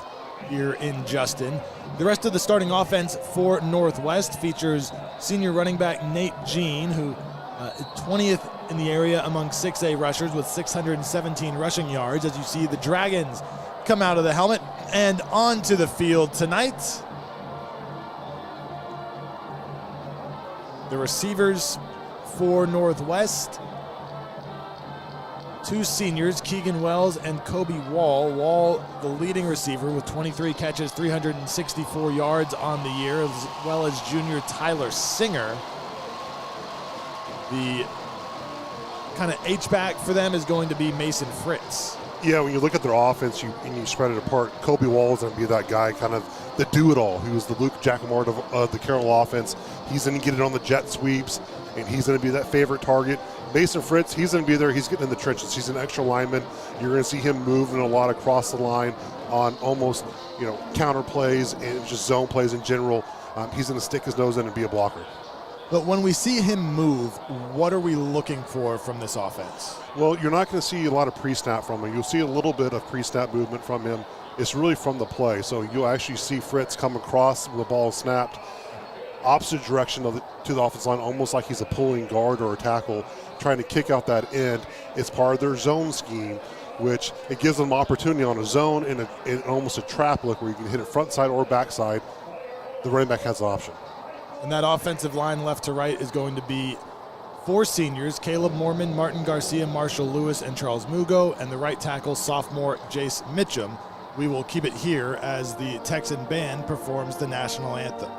here in Justin. The rest of the starting offense for Northwest features senior running back Nate Jean, who 20th in the area among 6A rushers with 617 rushing yards. As you see the Dragons come out of the helmet and onto the field tonight. The receivers for Northwest, two seniors, Keegan Wells and Kobe Wall. Wall, the leading receiver with 23 catches, 364 yards on the year, as well as junior Tyler Singer. The kind of H-back for them is going to be Mason Fritz. Yeah, when you look at their offense and you spread it apart, Kobe Wall is going to be that guy, kind of the do-it-all. He was the Luke Jackamart of the Carroll offense. He's going to get it on the jet sweeps, and he's going to be that favorite target. Mason Fritz, he's going to be there. He's getting in the trenches. He's an extra lineman. You're going to see him moving a lot across the line on almost, counter plays and just zone plays in general. He's going to stick his nose in and be a blocker. But when we see him move, what are we looking for from this offense? Well, you're not going to see a lot of pre-snap from him. You'll see a little bit of pre-snap movement from him. It's really from the play. So you'll actually see Fritz come across with the ball snapped, opposite direction to the offensive line, almost like he's a pulling guard or a tackle, trying to kick out that end. It's part of their zone scheme, which it gives them opportunity on a zone and almost a trap look where you can hit it front side or back side. The running back has an option. And that offensive line left to right is going to be four seniors, Caleb Mormon, Martin Garcia, Marshall Lewis, and Charles Mugo, and the right tackle, sophomore Jace Mitchum. We will keep it here as the Texan band performs the national anthem.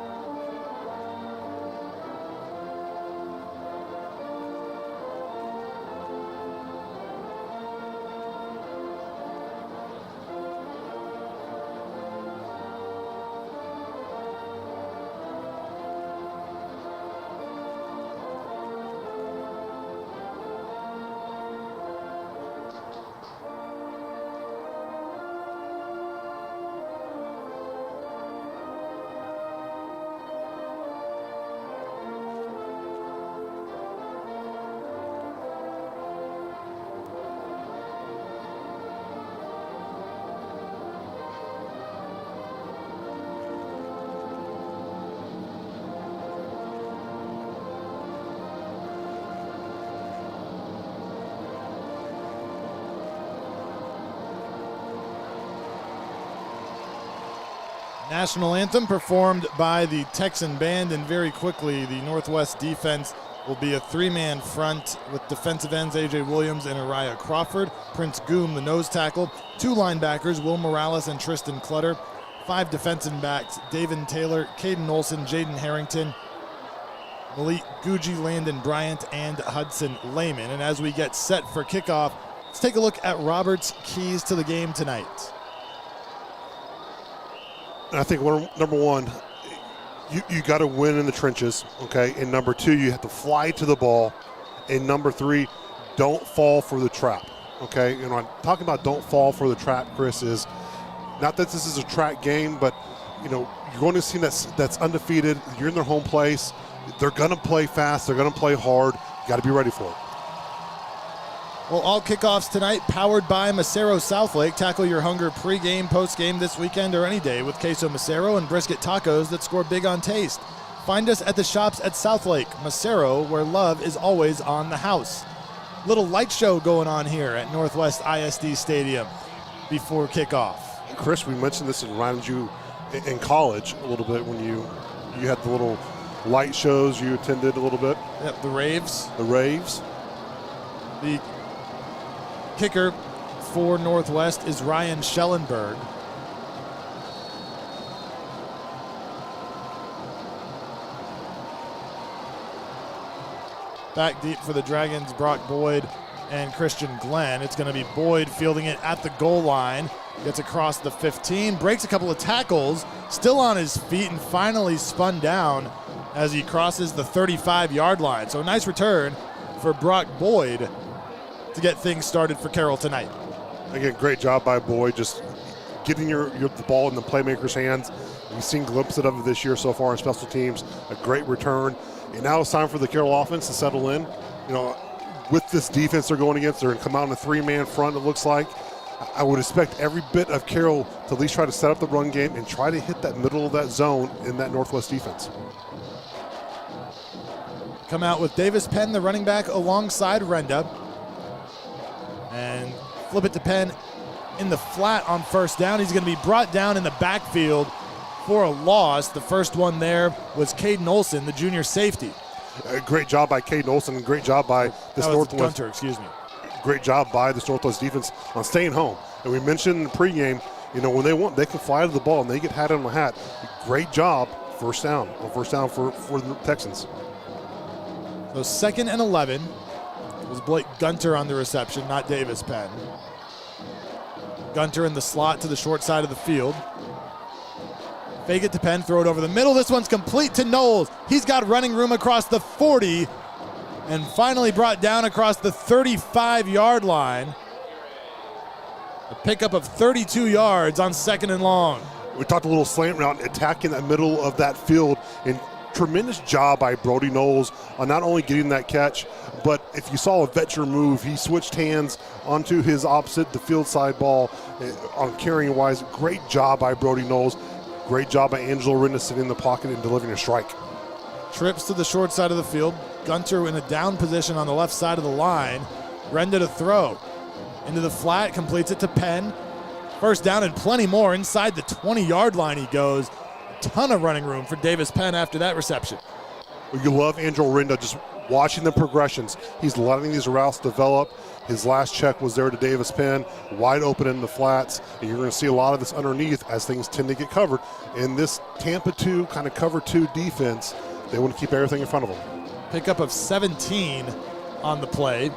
National anthem performed by the Texan band, and very quickly the Northwest defense will be a three-man front with defensive ends A.J. Williams and Uriah Crawford, Prince Goom, the nose tackle, two linebackers, Will Morales and Tristan Clutter, five defensive backs, David Taylor, Caden Olson, Jaden Harrington, Malik Gucci, Landon Bryant, and Hudson Lehman. And as we get set for kickoff, let's take a look at Robert's keys to the game tonight. I think number one, you got to win in the trenches, okay? And number two, you have to fly to the ball. And number three, don't fall for the trap, okay? And I'm talking about don't fall for the trap, Chris, is not that this is a track game, but, you're going to a team that's undefeated. You're in their home place. They're going to play fast. They're going to play hard. You got to be ready for it. Well, all kickoffs tonight powered by Macero Southlake. Tackle your hunger pregame, postgame this weekend or any day with queso Macero and brisket tacos that score big on taste. Find us at the shops at Southlake, Macero, where love is always on the house. little light show going on here at Northwest ISD Stadium before kickoff. Chris, we mentioned this around you in college a little bit when you had the little light shows you attended a little bit. Yep, the raves. The raves. The kicker for Northwest is Ryan Schellenberg. Back deep for the Dragons, Brock Boyd and Christian Glenn. It's going to be Boyd fielding it at the goal line. Gets across the 15, breaks a couple of tackles, still on his feet, and finally spun down as he crosses the 35-yard line. So a nice return for Brock Boyd to get things started for Carroll tonight. Again, great job by Boyd, just getting the ball in the playmaker's hands. We've seen glimpses of it this year so far in special teams. A great return. And now it's time for the Carroll offense to settle in. You know, with this defense they're going against, they're going to come out in a three-man front, it looks like. I would expect every bit of Carroll to at least try to set up the run game and try to hit that middle of that zone in that Northwest defense. Come out with Davis Penn, the running back, alongside Renda. And flip it to Penn in the flat on first down. He's going to be brought down in the backfield for a loss. The first one there was Caden Olson, the junior safety. Great job by Caden Olson, and great job by this Northwest. Gunter, excuse me. Great job by this Northwest defense on staying home. And we mentioned in the pregame, you know, when they want, they can fly to the ball and they get hat on the hat. Great job, first down for the Texans. So 2nd and 11. It was Blake Gunter on the reception, not Davis Penn. Gunter in the slot to the short side of the field. Fake it to Penn, throw it over the middle. This one's complete to Knowles. He's got running room across the 40 and finally brought down across the 35-yard line. A pickup of 32 yards on 2nd and long. We talked a little slant route, attacking the middle of that field, and tremendous job by Brody Knowles on not only getting that catch, but if you saw a veteran move, he switched hands onto his opposite, the field side ball on carrying wise. Great job by Brody Knowles. Great job by Angelo Renda sitting in the pocket and delivering a strike. Trips to the short side of the field. Gunter in a down position on the left side of the line. Renda to throw. Into the flat, completes it to Penn. First down and plenty more. Inside the 20-yard line he goes. Ton of running room for Davis Penn after that reception. You love Angelo Renda just watching the progressions. He's letting these routes develop. His last check was there to Davis Penn, wide open in the flats, and you're going to see a lot of this underneath as things tend to get covered. In this Tampa 2 kind of cover 2 defense, they want to keep everything in front of them. Pickup of 17 on the play.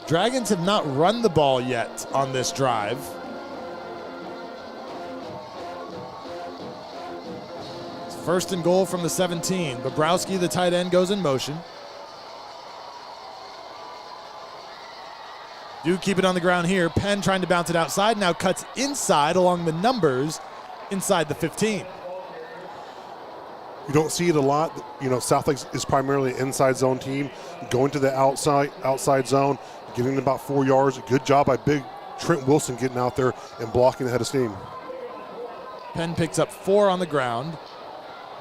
Dragons have not run the ball yet on this drive. It's 1st and goal from the 17. Bobrowski, the tight end, goes in motion. Do keep it on the ground here. Penn trying to bounce it outside, now cuts inside along the numbers inside the 15. You don't see it a lot. You know, Southlake is primarily an inside zone team. Going to the outside zone, getting about 4 yards. Good job by big Trent Wilson getting out there and blocking the head of steam. Penn picks up 4 on the ground.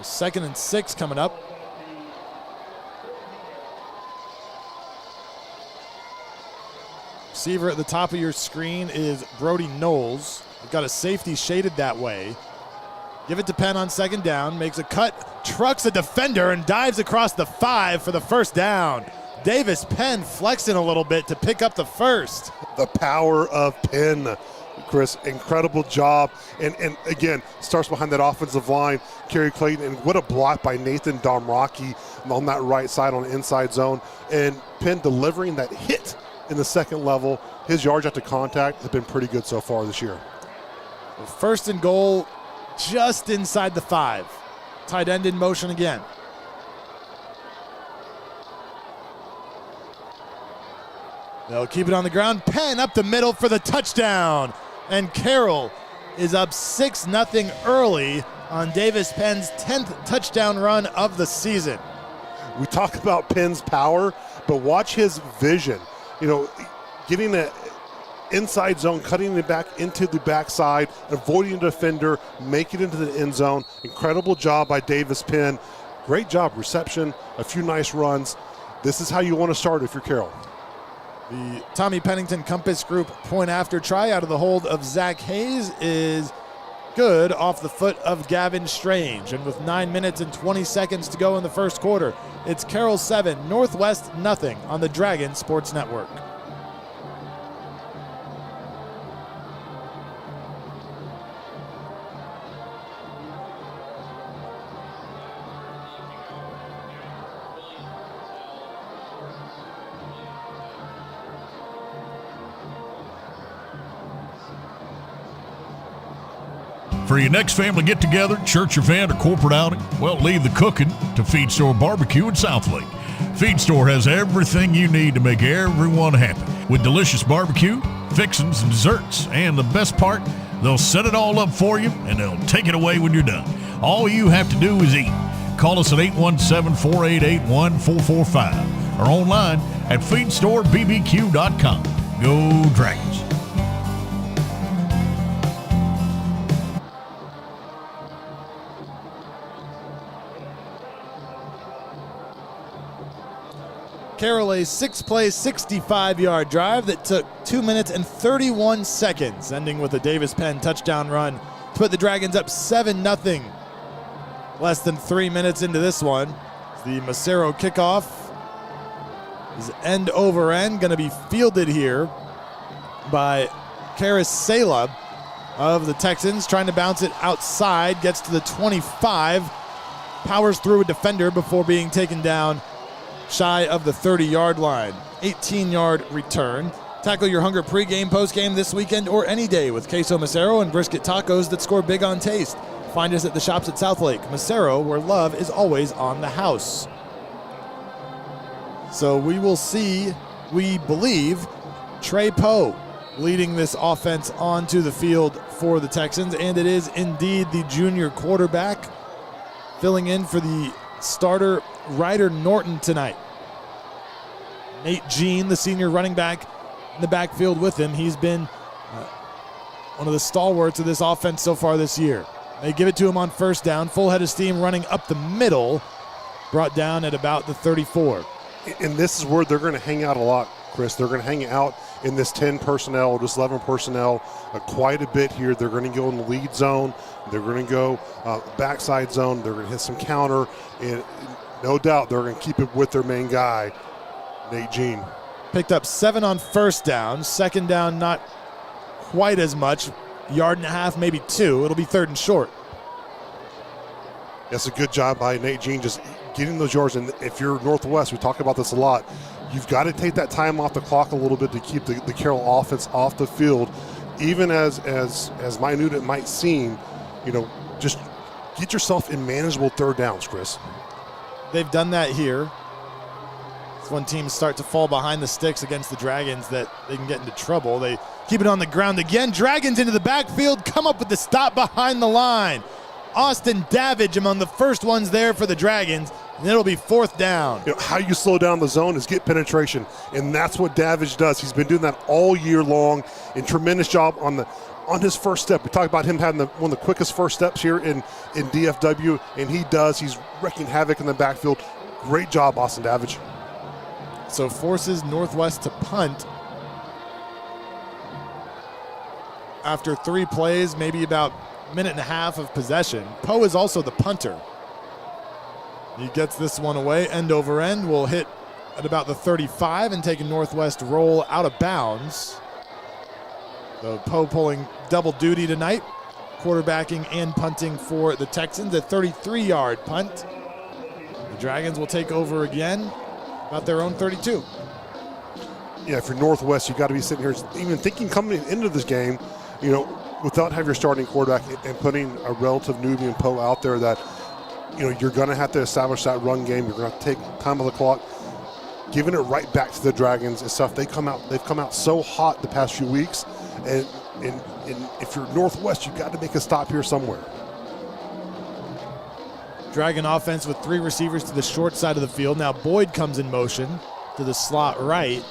2nd and 6 coming up. Receiver at the top of your screen is Brody Knowles. We've got a safety shaded that way. Give it to Penn on 2nd down. Makes a cut, trucks a defender, and dives across the 5 for the first down. Davis Penn flexing a little bit to pick up the first. The power of Penn, Chris, incredible job. And again, starts behind that offensive line, Kerry Clayton, and what a block by Nathan Domraki on that right side on the inside zone. And Penn delivering that hit in the 2nd level. His yards after contact have been pretty good so far this year. 1st and goal just inside the 5. Tight end in motion again. They'll keep it on the ground. Penn up the middle for the touchdown. And Carroll is up 6-0 early on Davis Penn's 10th touchdown run of the season. We talk about Penn's power, but watch his vision. You know, getting the inside zone, cutting it back into the backside, avoiding the defender, making it into the end zone. Incredible job by Davis Penn. Great job, reception, a few nice runs. this is how you want to start if you're Carroll. The Tommy Pennington Compass Group point after try out of the hold of Zach Hayes is good off the foot of Gavin Strange. And with 9 minutes and 20 seconds to go in the first quarter, it's Carroll 7, Northwest nothing on the Dragon Sports Network. For your next family get-together, church event, or corporate outing, well, leave the cooking to Feed Store Barbecue in Southlake. Feed Store has everything you need to make everyone happy, with delicious barbecue, fixings, and desserts. And the best part, they'll set it all up for you, and they'll take it away when you're done. All you have to do is eat. Call us at 817-488-1445 or online at feedstorebbq.com. Go Dragons. Carroll, a 6-play, 65-yard drive that took 2 minutes and 31 seconds, ending with a Davis Penn touchdown run to put the Dragons up 7-0. Less than 3 minutes into this one, the Macero kickoff is end over end, going to be fielded here by Karis Sela of the Texans, trying to bounce it outside, gets to the 25, powers through a defender before being taken down shy of the 30-yard line. 18-yard return. Tackle your hunger pregame, postgame this weekend or any day with queso Macero and brisket tacos that score big on taste. Find us at the shops at Southlake. Macero, where love is always on the house. So we will see, we believe, Trey Poe leading this offense onto the field for the Texans, and it is indeed the junior quarterback filling in for the starter Ryder Norton tonight. Nate Jean, the senior running back, in the backfield with him. He's been one of the stalwarts of this offense so far this year. They give it to him on first down. Full head of steam running up the middle. Brought down at about the 34. And this is where they're going to hang out a lot, Chris. They're going to hang out in this 10 personnel, this 11 personnel quite a bit here. They're going to go in the lead zone. They're going to go backside zone. They're going to hit some counter. And no doubt they're going to keep it with their main guy, Nate Jean. Picked up 7 on first down. Second down, not quite as much. Yard and a half, maybe 2. It'll be third and short. That's a good job by Nate Jean, just getting those yards. And if you're Northwest, we talk about this a lot, you've got to take that time off the clock a little bit to keep the Carroll offense off the field. Even as minute it might seem, just get yourself in manageable third downs, Chris. They've done that here. It's when teams start to fall behind the sticks against the Dragons that they can get into trouble. They keep it on the ground again. Dragons into the backfield, come up with the stop behind the line. Austin Davidge among the first ones there for the Dragons, and it'll be fourth down. How you slow down the zone is get penetration, and that's what Davidge does. He's been doing that all year long, and tremendous job on his first step. We talk about him having one of the quickest first steps here in DFW, and he does. He's wreaking havoc in the backfield. Great job, Austin Davidge. So forces Northwest to punt after 3 plays, maybe about a minute and a half of possession. Poe is also the punter. He gets this one away. End over end will hit at about the 35 and take a Northwest roll out of bounds. So Poe pulling double duty tonight, quarterbacking and punting for the Texans. A 33-yard punt. The Dragons will take over again about their own 32. Yeah, if you're Northwest, you got to be sitting here even thinking coming into this game, without having your starting quarterback and putting a relative newbie in Poe out there that, you're going to have to establish that run game. You're going to have to take time on the clock. Giving it right back to the Dragons and stuff. They've come out so hot the past few weeks. And if you're Northwest, you've got to make a stop here somewhere. Dragon offense with 3 receivers to the short side of the field. Now Boyd comes in motion to the slot right.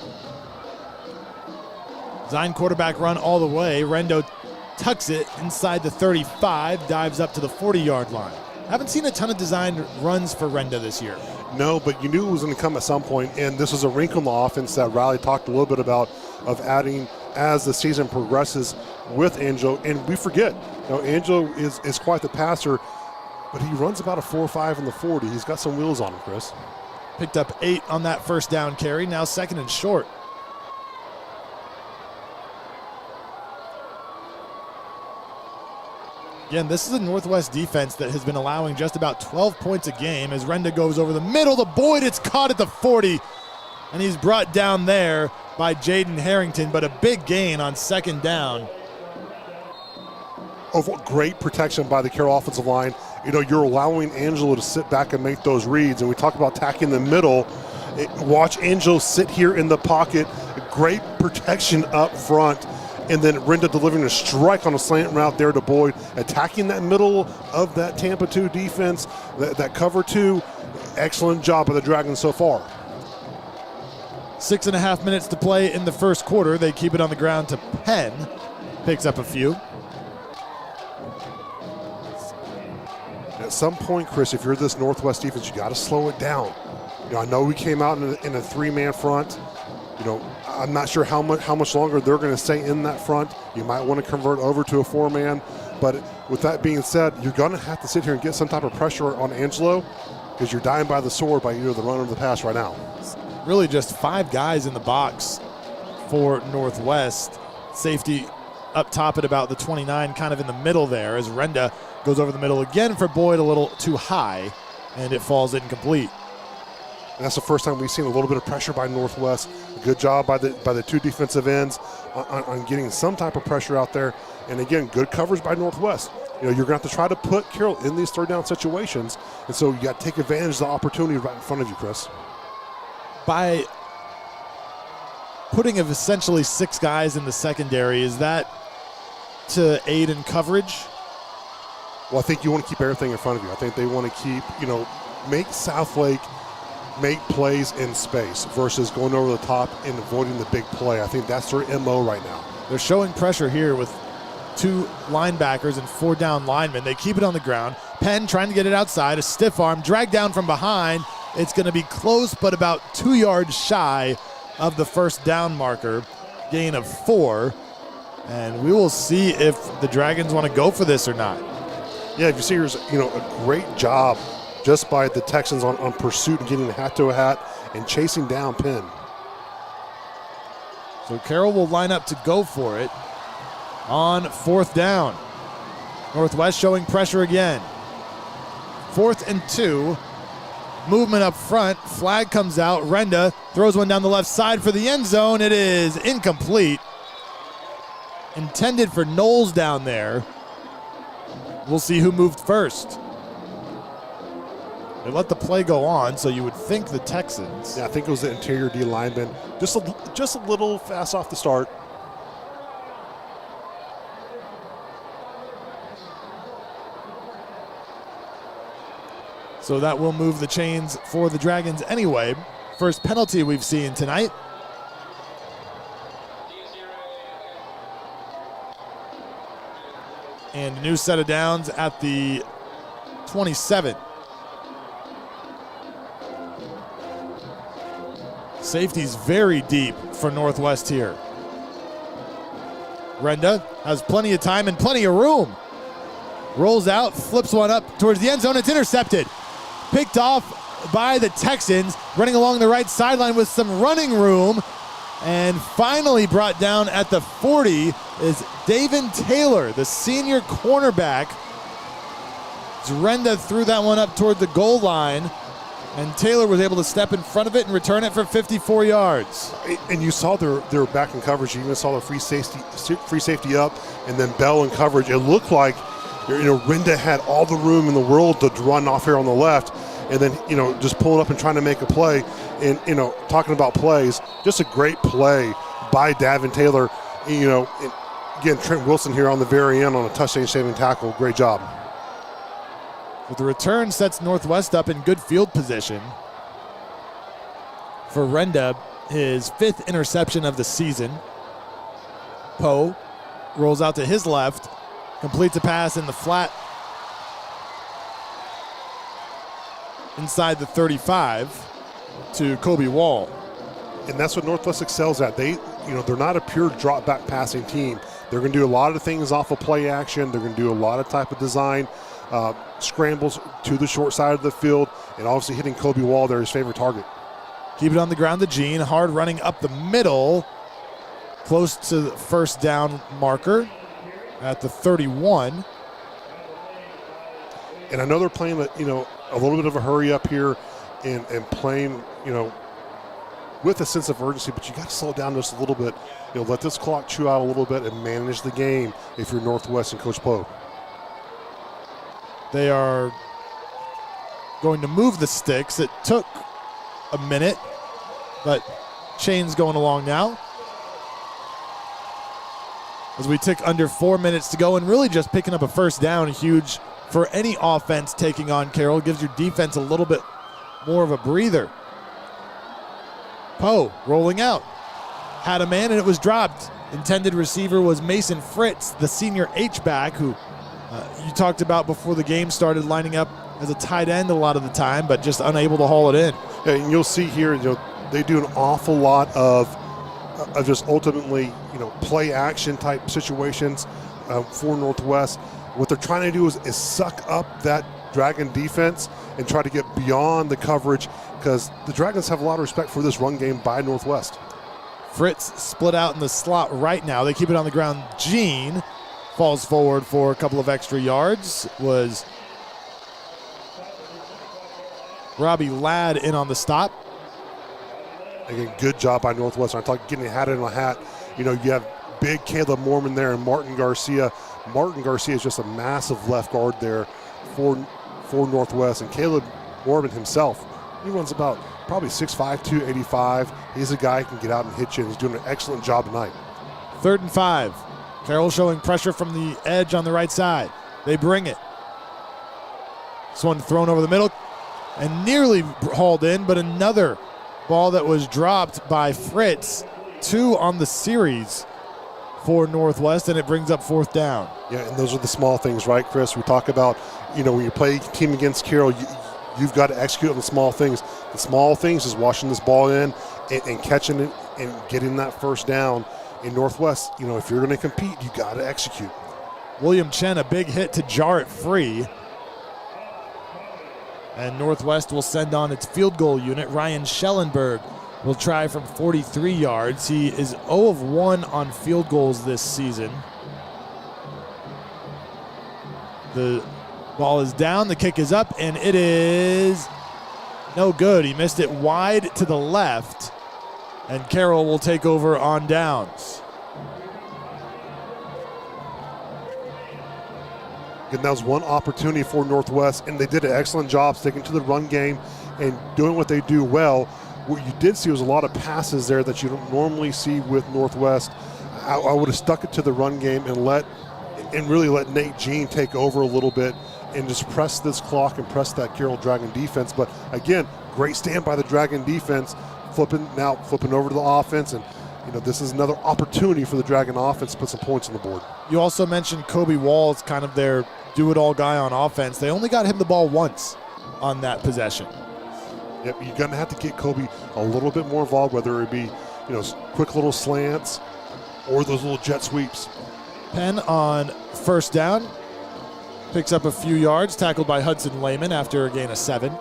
Design quarterback run all the way. Rendo tucks it inside the 35, dives up to the 40-yard line. Haven't seen a ton of designed runs for Renda this year. No, but you knew it was going to come at some point, and this was a wrinkle in the offense that Riley talked a little bit about, of adding as the season progresses with Angelo. And we forget, Angelo is quite the passer, but he runs about a 4.5 in the 40. He's got some wheels on him, Chris. Picked up 8 on that first down carry, now second and short. Again, this is a Northwest defense that has been allowing just about 12 points a game as Renda goes over the middle to Boyd. It's caught at the 40, and he's brought down there by Jaden Harrington, but a big gain on second down. Great protection by the Carroll offensive line. You're allowing Angelo to sit back and make those reads, and we talk about attacking the middle. Watch Angelo sit here in the pocket. Great protection up front. And then Renda delivering a strike on a slant route there to Boyd, attacking that middle of that Tampa 2 defense, that cover 2. Excellent job by the Dragons so far. 6.5 minutes to play in the first quarter. They keep it on the ground to Penn. Picks up a few. At some point, Chris, if you're this Northwest defense, you got to slow it down. I know we came out in a 3-man front. I'm not sure how much longer they're going to stay in that front. You might want to convert over to a 4-man. But with that being said, you're going to have to sit here and get some type of pressure on Angelo because you're dying by the sword by either the run or the pass right now. Really just 5 guys in the box for Northwest. Safety up top at about the 29, kind of in the middle there as Renda goes over the middle again for Boyd, a little too high, and it falls incomplete. And that's the first time we've seen a little bit of pressure by Northwest. Good job by the 2 defensive ends on getting some type of pressure out there. And again, good coverage by Northwest. You're going to have to try to put Carroll in these third down situations. And so you got to take advantage of the opportunity right in front of you, Chris. By putting of essentially 6 guys in the secondary, is that to aid in coverage? Well, I think you want to keep everything in front of you. I think they want to keep, make Southlake make plays in space versus going over the top and avoiding the big play. I think that's their MO right now. They're showing pressure here with 2 linebackers and 4 down linemen. They keep it on the ground. Penn trying to get it outside, a stiff arm, dragged down from behind. It's going to be close, but about 2 yards shy of the first down marker. Gain of 4. And we will see if the Dragons want to go for this or not. Yeah, if you see, here's a great job just by the Texans on pursuit and getting a hat to a hat and chasing down Penn. So Carroll will line up to go for it on 4th down. Northwest showing pressure again. 4th and 2. Movement up front. Flag comes out. Renda throws one down the left side for the end zone. It is incomplete. Intended for Knowles down there. We'll see who moved first. They let the play go on, so you would think the Texans. Yeah, I think it was the interior D lineman. Just a little fast off the start. So that will move the chains for the Dragons anyway. First penalty we've seen tonight. And a new set of downs at the 27. Safety's very deep for Northwest here. Renda has plenty of time and plenty of room. Rolls out, flips one up towards the end zone. It's intercepted. Picked off by the Texans, running along the right sideline with some running room. And finally brought down at the 40 is Davin Taylor, the senior cornerback. Renda threw that one up toward the goal line, and Taylor was able to step in front of it and return it for 54 yards. And you saw their back in coverage. You even saw the free safety up, and then Bell in coverage. It looked like Renda had all the room in the world to run off here on the left, and then just pulling up and trying to make a play. And talking about plays, just a great play by Davin Taylor. Again, Trent Wilson here on the very end on a touchdown-saving tackle. Great job. But the return sets Northwest up in good field position. For Renda, his 5th interception of the season. Poe rolls out to his left, completes a pass in the flat inside the 35 to Kobe Wall. And that's what Northwest excels at. They're not a pure drop back passing team. They're going to do a lot of things off of play action. They're going to do a lot of type of design, scrambles to the short side of the field, and obviously hitting Kobe Wall there, his favorite target. Keep it on the ground to Gene. Hard running up the middle, close to the first down marker at the 31. And I know they're playing a little bit of a hurry up here and playing, with a sense of urgency, but you got to slow down just a little bit. Let this clock chew out a little bit and manage the game if you're Northwest and Coach Poe. They are going to move the sticks. It took a minute, but chain's going along now. As we tick under 4 minutes to go, and really just picking up a first down, huge for any offense taking on Carroll. Gives your defense a little bit more of a breather. Poe rolling out. Had a man and it was dropped. Intended receiver was Mason Fritz, the senior H-back, who you talked about before the game started, lining up as a tight end a lot of the time, but just unable to haul it in. Yeah, and you'll see here, they do an awful lot of just ultimately, play action type situations for Northwest. What they're trying to do is suck up that Dragon defense and try to get beyond the coverage, because the Dragons have a lot of respect for this run game by Northwest. Fritz split out in the slot right now. They keep it on the ground. Gene falls forward for a couple of extra yards. Was Robbie Ladd in on the stop. Again, good job by Northwest. I'm talking getting a hat in a hat. You have big Caleb Mormon there and Martin Garcia. Martin Garcia is just a massive left guard there for Northwest. And Caleb Mormon himself, he runs about probably 6'5", 285. He's a guy who can get out and hit you, and he's doing an excellent job tonight. 3rd and 5. Carroll showing pressure from the edge on the right side. They bring it. This one thrown over the middle and nearly hauled in, but another ball that was dropped by Fritz. 2 on the series for Northwest, and it brings up 4th down. Yeah, and those are the small things, right, Chris? We talk about, when you play a team against Carroll, you've got to execute on the small things. The small things is washing this ball in and catching it and getting that first down. In Northwest, if you're going to compete, you got to execute. William Chen, a big hit to jar it free. And Northwest will send on its field goal unit. Ryan Schellenberg will try from 43 yards. He is 0 of 1 on field goals this season. The ball is down, the kick is up, and it is no good. He missed it wide to the left, and Carroll will take over on downs. And that was one opportunity for Northwest, and they did an excellent job sticking to the run game and doing what they do well. What you did see was a lot of passes there that you don't normally see with Northwest. I would have stuck it to the run game and really let Nate Jean take over a little bit and just press this clock and press that Carroll Dragon defense. But again, great stand by the Dragon defense, flipping over to the offense, and this is another opportunity for the Dragon offense to put some points on the board. You also mentioned Kobe Wall as kind of their do-it-all guy on offense. They only got him the ball once on that possession. Yep, you're going to have to get Kobe a little bit more involved, whether it be quick little slants or those little jet sweeps. Penn on 1st down. Picks up a few yards, tackled by Hudson Lehman after a gain of 7.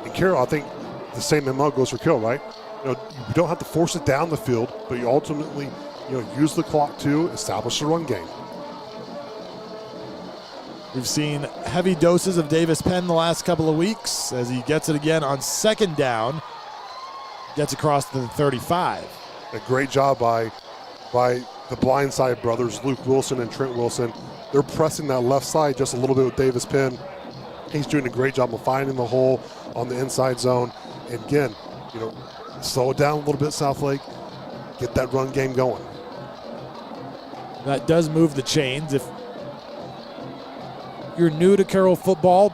And Carroll, I think the same MO goes for Carroll, right? You don't have to force it down the field, but you ultimately, use the clock to establish the run game. We've seen heavy doses of Davis Penn the last couple of weeks as he gets it again on 2nd down. Gets across to the 35. A great job by the blindside brothers, Luke Wilson and Trent Wilson. They're pressing that left side just a little bit with Davis Penn. He's doing a great job of finding the hole on the inside zone. And again, slow it down a little bit, Southlake. Get that run game going. That does move the chains. If you're new to Carroll football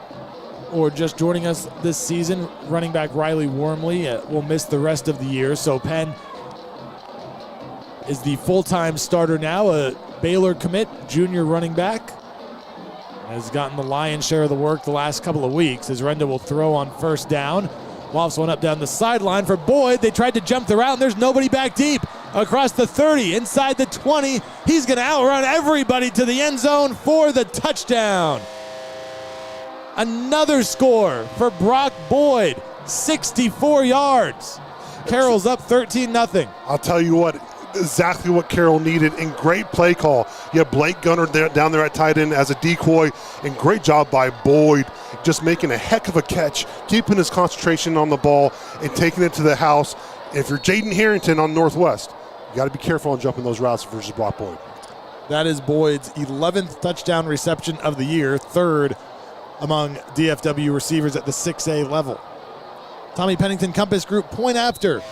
or just joining us this season, running back Riley Wormley will miss the rest of the year. So Penn is the full-time starter now, a Baylor commit, junior running back. has gotten the lion's share of the work the last couple of weeks, as Renda will throw on first down. Lofts one up down the sideline for Boyd. They tried to jump the route, and there's nobody back deep. Across the 30, inside the 20. He's going to outrun everybody to the end zone for the touchdown. Another score for Brock Boyd, 64 yards. Carroll's up 13-0. I'll tell you what, exactly what Carroll needed, and great play call. You have Blake Gunner down there at tight end as a decoy, and great job by Boyd, just making a heck of a catch, keeping his concentration on the ball and taking it to the house. If you're Jaden Harrington on Northwest, you got to be careful on jumping those routes versus Brock Boyd. That is Boyd's 11th touchdown reception of the year, third among DFW receivers at the 6A level. Tommy Pennington Compass Group point after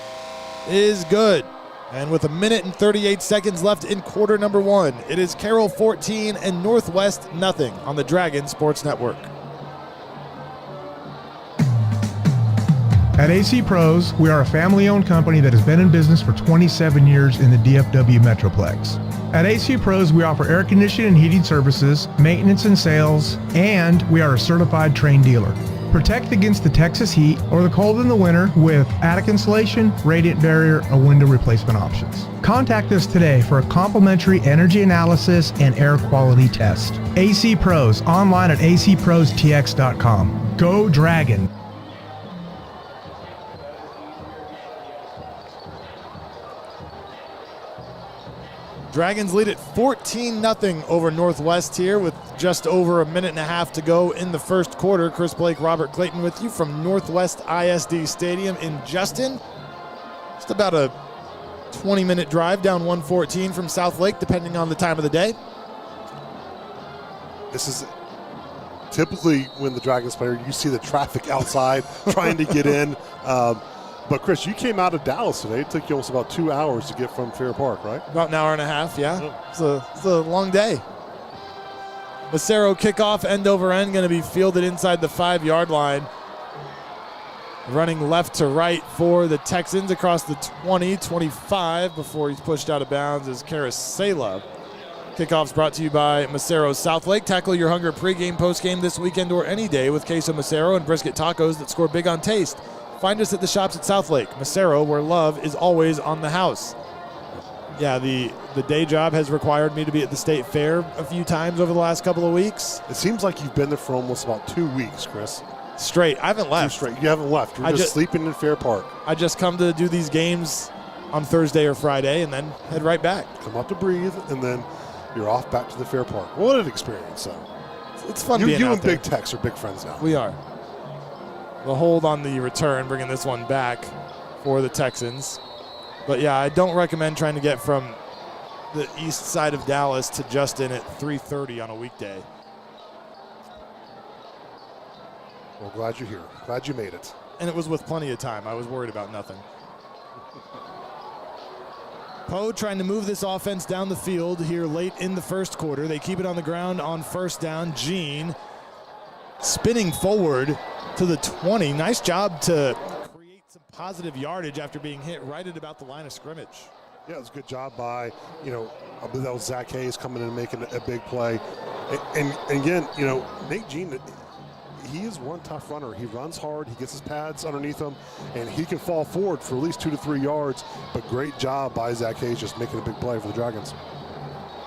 is good. And with 1 minute and 38 seconds left in quarter number 1, it is Carroll 14 and Northwest nothing on the Dragon Sports Network. At AC Pros, we are a family-owned company that has been in business for 27 years in the DFW Metroplex. At AC Pros, we offer air conditioning and heating services, maintenance and sales, and we are a certified trained dealer. Protect against the Texas heat or the cold in the winter with attic insulation, radiant barrier, or window replacement options. Contact us today for a complimentary energy analysis and air quality test. AC Pros, online at acprostx.com. Go Dragon! Dragons lead at 14-0 over Northwest here with just over 1.5 minutes to go in the first quarter. Chris Blake, Robert Clayton with you from Northwest ISD Stadium in Justin. Just about a 20-minute drive down 114 from Southlake, depending on the time of the day. This is typically when the Dragons play, you see the traffic outside trying to get in. But, Chris, you came out of Dallas today. It took you almost about 2 hours to get from Fair Park, right? About an hour and a half, yeah. It's a long day. Macero kickoff, end over end, going to be fielded inside the 5-yard line. Running left to right for the Texans across the 20, 25 before he's pushed out of bounds is Carroll. Kickoff's brought to you by Macero Southlake. Tackle your hunger pregame, postgame this weekend or any day with queso Macero and brisket tacos that score big on taste. Find us at the shops at Southlake. Macero, where love is always on the house. Yeah, the day job has required me to be at the state fair a few times over the last couple of weeks. It seems like you've been there for almost about 2 weeks, Chris. Straight. I haven't left. Straight. You haven't left. You're just sleeping in Fair Park. I just come to do these games on Thursday or Friday and then head right back. Come out to breathe, and then you're off back to the Fair Park. What an experience, though. It's fun being out there. You and Big Tex are big friends now. We are. The hold on the return, bringing this one back for the Texans. But, yeah, I don't recommend trying to get from the east side of Dallas to Justin at 3:30 on a weekday. Well, glad you're here. Glad you made it. And it was with plenty of time. I was worried about nothing. Poe trying to move this offense down the field here late in the first quarter. They keep it on the ground on first down. Gene spinning forward to the 20. Nice job to create some positive yardage after being hit right at about the line of scrimmage. Yeah, it was a good job by, I believe that was Zach Hayes coming in and making a big play. And again, Nate Jean, he is one tough runner. He runs hard, he gets his pads underneath him, and he can fall forward for at least 2 to 3 yards. But great job by Zach Hayes just making a big play for the Dragons.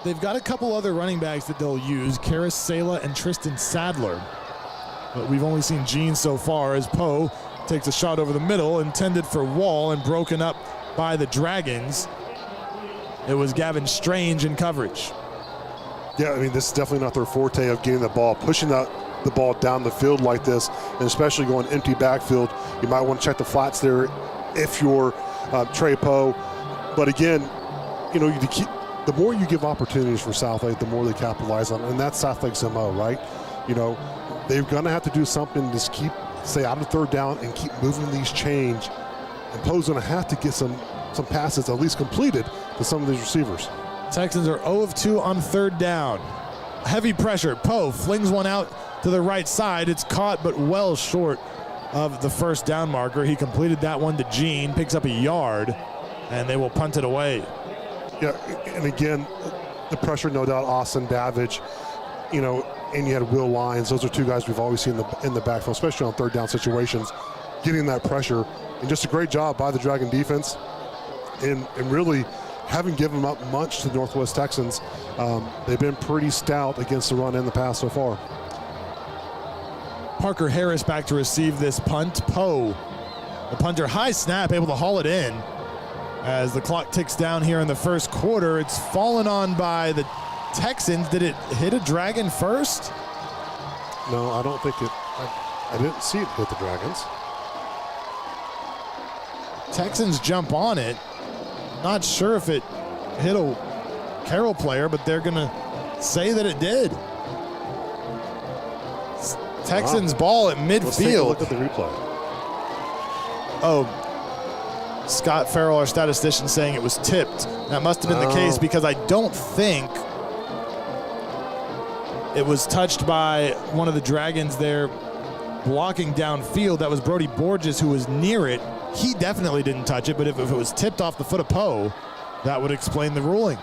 They've got a couple other running backs that they'll use, Karis Sala and Tristan Sadler. But we've only seen Gene so far as Poe takes a shot over the middle, intended for Wall and broken up by the Dragons. It was Gavin Strange in coverage. Yeah, I mean, this is definitely not their forte of getting the ball, pushing the ball down the field like this, and especially going empty backfield. You might want to check the flats there if you're Trey Poe. But again, the more you give opportunities for Southlake, the more they capitalize on it, and that's Southlake's MO, right? They're going to have to do something to stay out of third down and keep moving these chains. And Poe's going to have to get some passes at least completed to some of these receivers. Texans are 0 of 2 on third down. Heavy pressure. Poe flings one out to the right side. It's caught, but well short of the first down marker. He completed that one to Gene, picks up a yard, and they will punt it away. Yeah, and again, the pressure, no doubt, Austin Davidge. and you had Will Lyons. Those are two guys we've always seen in the backfield, especially on third down situations, getting that pressure. And just a great job by the Dragon defense. And really haven't given up much to the Northwest Texans. They've been pretty stout against the run and the pass so far. Parker Harris back to receive this punt. Poe, the punter, high snap, able to haul it in. As the clock ticks down here in the first quarter, it's fallen on by the Texans. Did it hit a Dragon first? No, I don't think it. I didn't see it hit the Dragons. Texans jump on it. Not sure if it hit a Carroll player, but they're going to say that it did. Texans ball at midfield. Let's take a look at the replay. Oh, Scott Farrell, our statistician, saying it was tipped. That must have been the case because I don't think it was touched by one of the Dragons there blocking downfield. That was Brody Borges who was near it. He definitely didn't touch it, but if it was tipped off the foot of Poe, that would explain the ruling.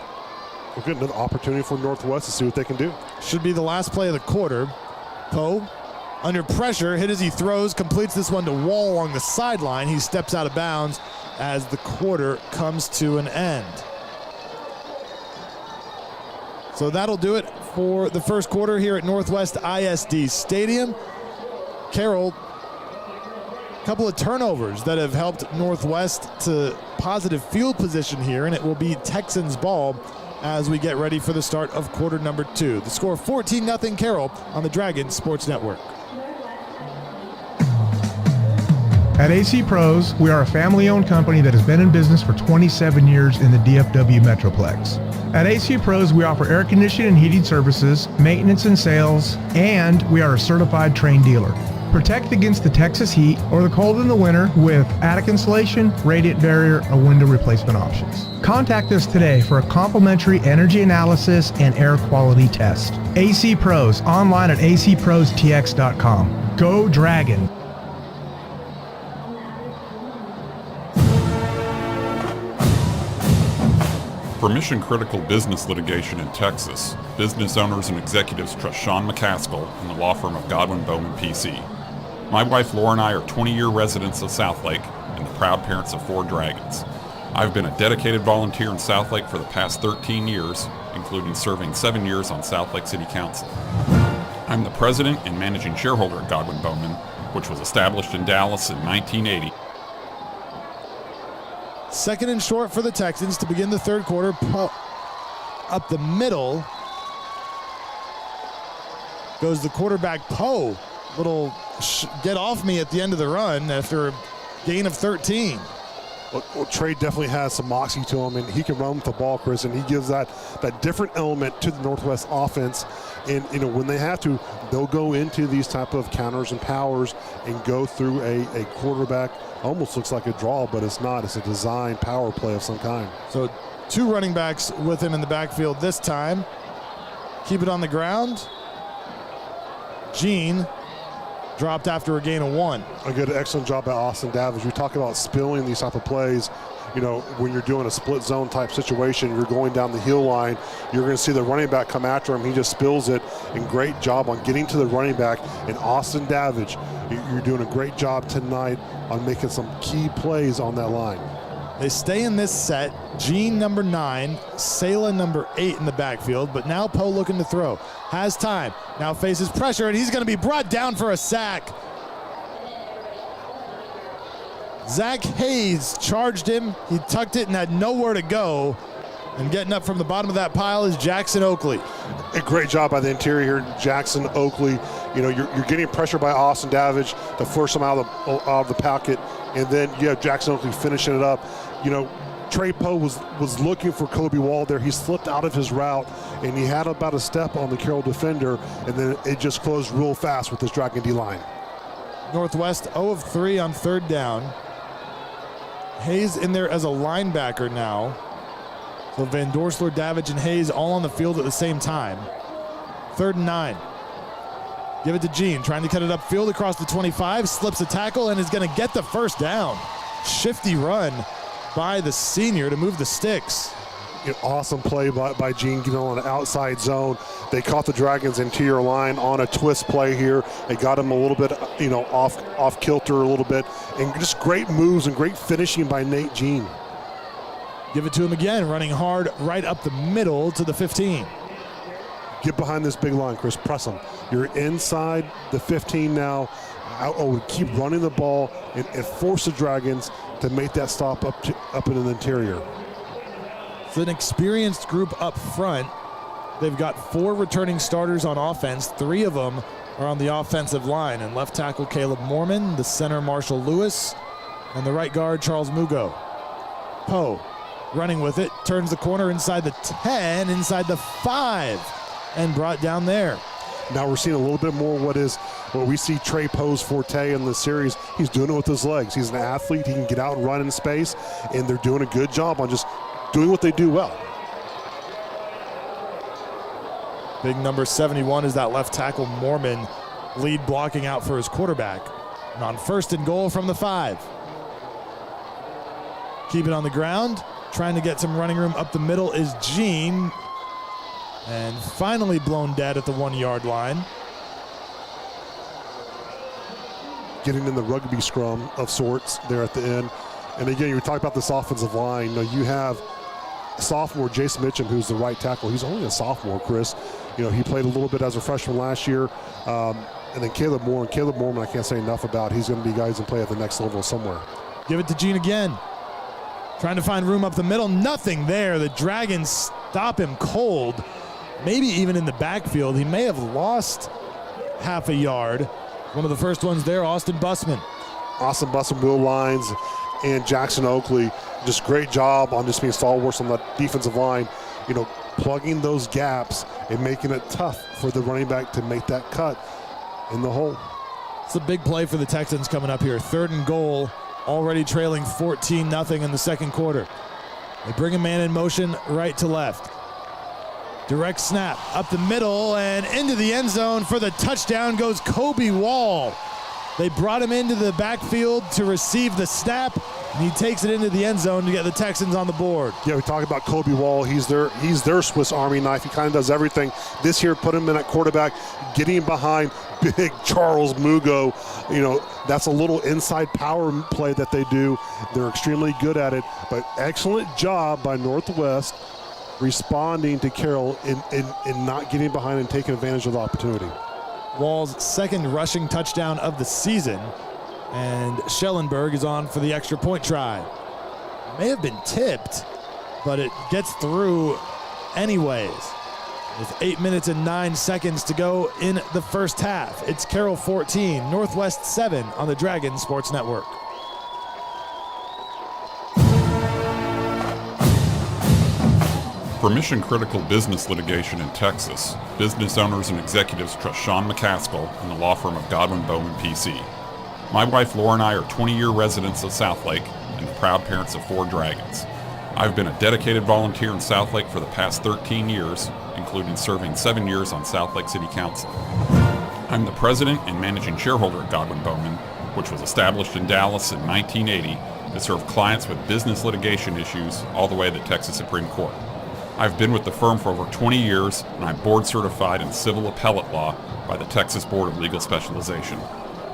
We're getting an opportunity for Northwest to see what they can do. Should be the last play of the quarter. Poe, under pressure, hit as he throws, completes this one to Wall along the sideline. He steps out of bounds as the quarter comes to an end. So that'll do it for the first quarter here at Northwest ISD Stadium. Carroll, a couple of turnovers that have helped Northwest to positive field position here, and it will be Texans ball as we get ready for the start of quarter number 2. The score 14-0 Carroll on the Dragon Sports Network. At AC Pros, we are a family-owned company that has been in business for 27 years in the DFW Metroplex. At AC Pros, we offer air conditioning and heating services, maintenance and sales, and we are a certified trained dealer. Protect against the Texas heat or the cold in the winter with attic insulation, radiant barrier, or window replacement options. Contact us today for a complimentary energy analysis and air quality test. AC Pros, online at acprostx.com. Go Dragon! For mission-critical business litigation in Texas, business owners and executives trust Sean McCaskill and the law firm of Godwin Bowman PC. My wife Laura and I are 20-year residents of Southlake and the proud parents of 4 Dragons. I've been a dedicated volunteer in Southlake for the past 13 years, including serving 7 years on Southlake City Council. I'm the president and managing shareholder at Godwin Bowman, which was established in Dallas in 1980. Second and short for the Texans to begin the third quarter. Up the middle goes the quarterback Poe. Little get off me at the end of the run after a gain of 13. Well, Trey definitely has some moxie to him, and he can run with the ball, Chris, and he gives that different element to the Northwest offense. And, when they have to, they'll go into these type of counters and powers and go through a quarterback. Almost looks like a draw, but it's not. It's a design power play of some kind. So 2 running backs with him in the backfield this time. Keep it on the ground. Gene dropped after a gain of 1. A good, excellent job by Austin Davies. We talk about spilling these type of plays. When you're doing a split zone type situation, you're going down the heel line, you're going to see the running back come after him. He just spills it, and great job on getting to the running back. And Austin Davies, you're doing a great job tonight on making some key plays on that line. They stay in this set. Gene, number 9, Sela, number 8 in the backfield, but now Poe looking to throw. Has time, now faces pressure, and he's going to be brought down for a sack. Zach Hayes charged him. He tucked it and had nowhere to go. And getting up from the bottom of that pile is Jackson Oakley. A great job by the interior here, Jackson Oakley. You're getting pressure by Austin Davies to force him out of the pocket, and then you have Jackson Oakley finishing it up. Trey Poe was looking for Kobe Wall there. He slipped out of his route, and he had about a step on the Carroll defender, and then it just closed real fast with this Dragon D line. Northwest 0 of 3 on third down. Hayes in there as a linebacker now. So Van Dorsler, Davidge, and Hayes all on the field at the same time. 3rd and 9. Give it to Gene, trying to cut it upfield across the 25, slips a tackle, and is going to get the first down. Shifty run by the senior to move the sticks. Awesome play by Gene Gill on an outside zone. They caught the Dragons' interior line on a twist play here. They got him a little bit, off kilter a little bit, and just great moves and great finishing by Nate Gene. Give it to him again, running hard right up the middle to the 15. Get behind this big line, Chris. Press them. You're inside the 15 now. Keep running the ball and force the Dragons to make that stop up in the interior. It's an experienced group up front. They've got 4 returning starters on offense. 3 of them are on the offensive line. And left tackle Caleb Mormon, the center Marshall Lewis, and the right guard Charles Mugo. Poe running with it, turns the corner inside the 10, inside the 5, and brought down there. Now we're seeing a little bit more what we see Trey Poe's forte in the series. He's doing it with his legs. He's an athlete. He can get out and run in space, and they're doing a good job on just doing what they do well. Big number 71 is that left tackle Mormon, lead blocking out for his quarterback. And on 1st and goal from the 5. Keep it on the ground. Trying to get some running room up the middle is Gene. And finally blown dead at the 1-yard line. Getting in the rugby scrum of sorts there at the end. And again, you were talking about this offensive line. You have sophomore Jason Mitchum, who's the right tackle. He's only a sophomore, Chris. He played a little bit as a freshman last year. And then Caleb Mormon, I can't say enough about. He's going to be guys who play at the next level somewhere. Give it to Gene again. Trying to find room up the middle. Nothing there. The Dragons stop him cold. Maybe even in the backfield. He may have lost half a yard. One of the first ones there, Austin Bussman. Austin Bussman, Will Lines, and Jackson Oakley. Just great job on just being stalwarts on the defensive line. Plugging those gaps and making it tough for the running back to make that cut in the hole. It's a big play for the Texans coming up here. 3rd and goal, already trailing 14-0 in the second quarter. They bring a man in motion right to left. Direct snap up the middle and into the end zone for the touchdown goes Kobe Wall. They brought him into the backfield to receive the snap, and he takes it into the end zone to get the Texans on the board. Yeah, we talk about Kobe Wall. He's their Swiss Army knife. He kind of does everything. This here put him in at quarterback, getting behind big Charles Mugo. That's a little inside power play that they do. They're extremely good at it, but excellent job by Northwest responding to Carroll in not getting behind and taking advantage of the opportunity. Wall's 2nd rushing touchdown of the season, and Schellenberg is on for the extra point try. May have been tipped, but it gets through anyways. With 8 minutes and 9 seconds to go in the first half, it's Carroll 14, Northwest 7 on the Dragon Sports Network. For mission-critical business litigation in Texas, business owners and executives trust Sean McCaskill and the law firm of Godwin Bowman PC. My wife Laura and I are 20-year residents of Southlake and the proud parents of 4 Dragons. I've been a dedicated volunteer in Southlake for the past 13 years, including serving 7 years on Southlake City Council. I'm the president and managing shareholder at Godwin Bowman, which was established in Dallas in 1980 to serve clients with business litigation issues all the way to the Texas Supreme Court. I've been with the firm for over 20 years, and I'm board certified in civil appellate law by the Texas Board of Legal Specialization.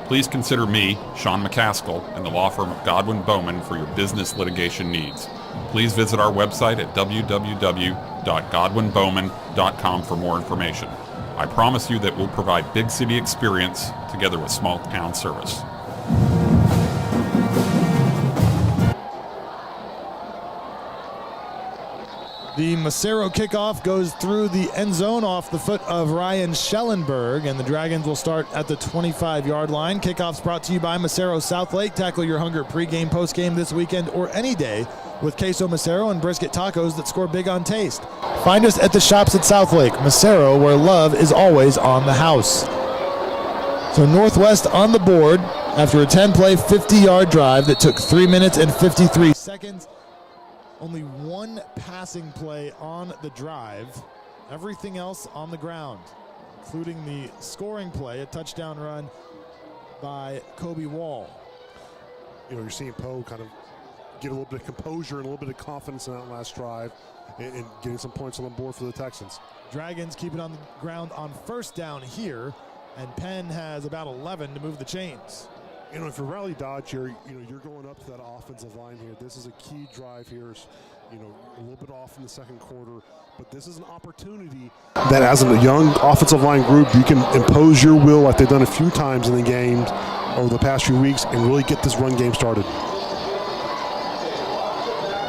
Please consider me, Sean McCaskill, and the law firm of Godwin Bowman for your business litigation needs. Please visit our website at www.godwinbowman.com for more information. I promise you that we'll provide big city experience together with small town service. The Massaro kickoff goes through the end zone off the foot of Ryan Schellenberg, and the Dragons will start at the 25-yard line. Kickoff's brought to you by Massaro Southlake. Tackle your hunger pregame, postgame this weekend, or any day with queso Massaro and brisket tacos that score big on taste. Find us at the shops at Southlake. Massaro, where love is always on the house. So Northwest on the board after a 10-play, 50-yard drive that took 3 minutes and 53 seconds. Only one passing play on the drive. Everything else on the ground, including the scoring play, a touchdown run by Kobe Wall. You're seeing Poe kind of get a little bit of composure and a little bit of confidence in that last drive and getting some points on the board for the Texans. Dragons keep it on the ground on first down here, and Penn has about 11 to move the chains. You know, if you're Riley Dodge here, you're going up to that offensive line here. This is a key drive here. A little bit off in the second quarter, but this is an opportunity that as a young offensive line group, you can impose your will like they've done a few times in the games over the past few weeks and really get this run game started.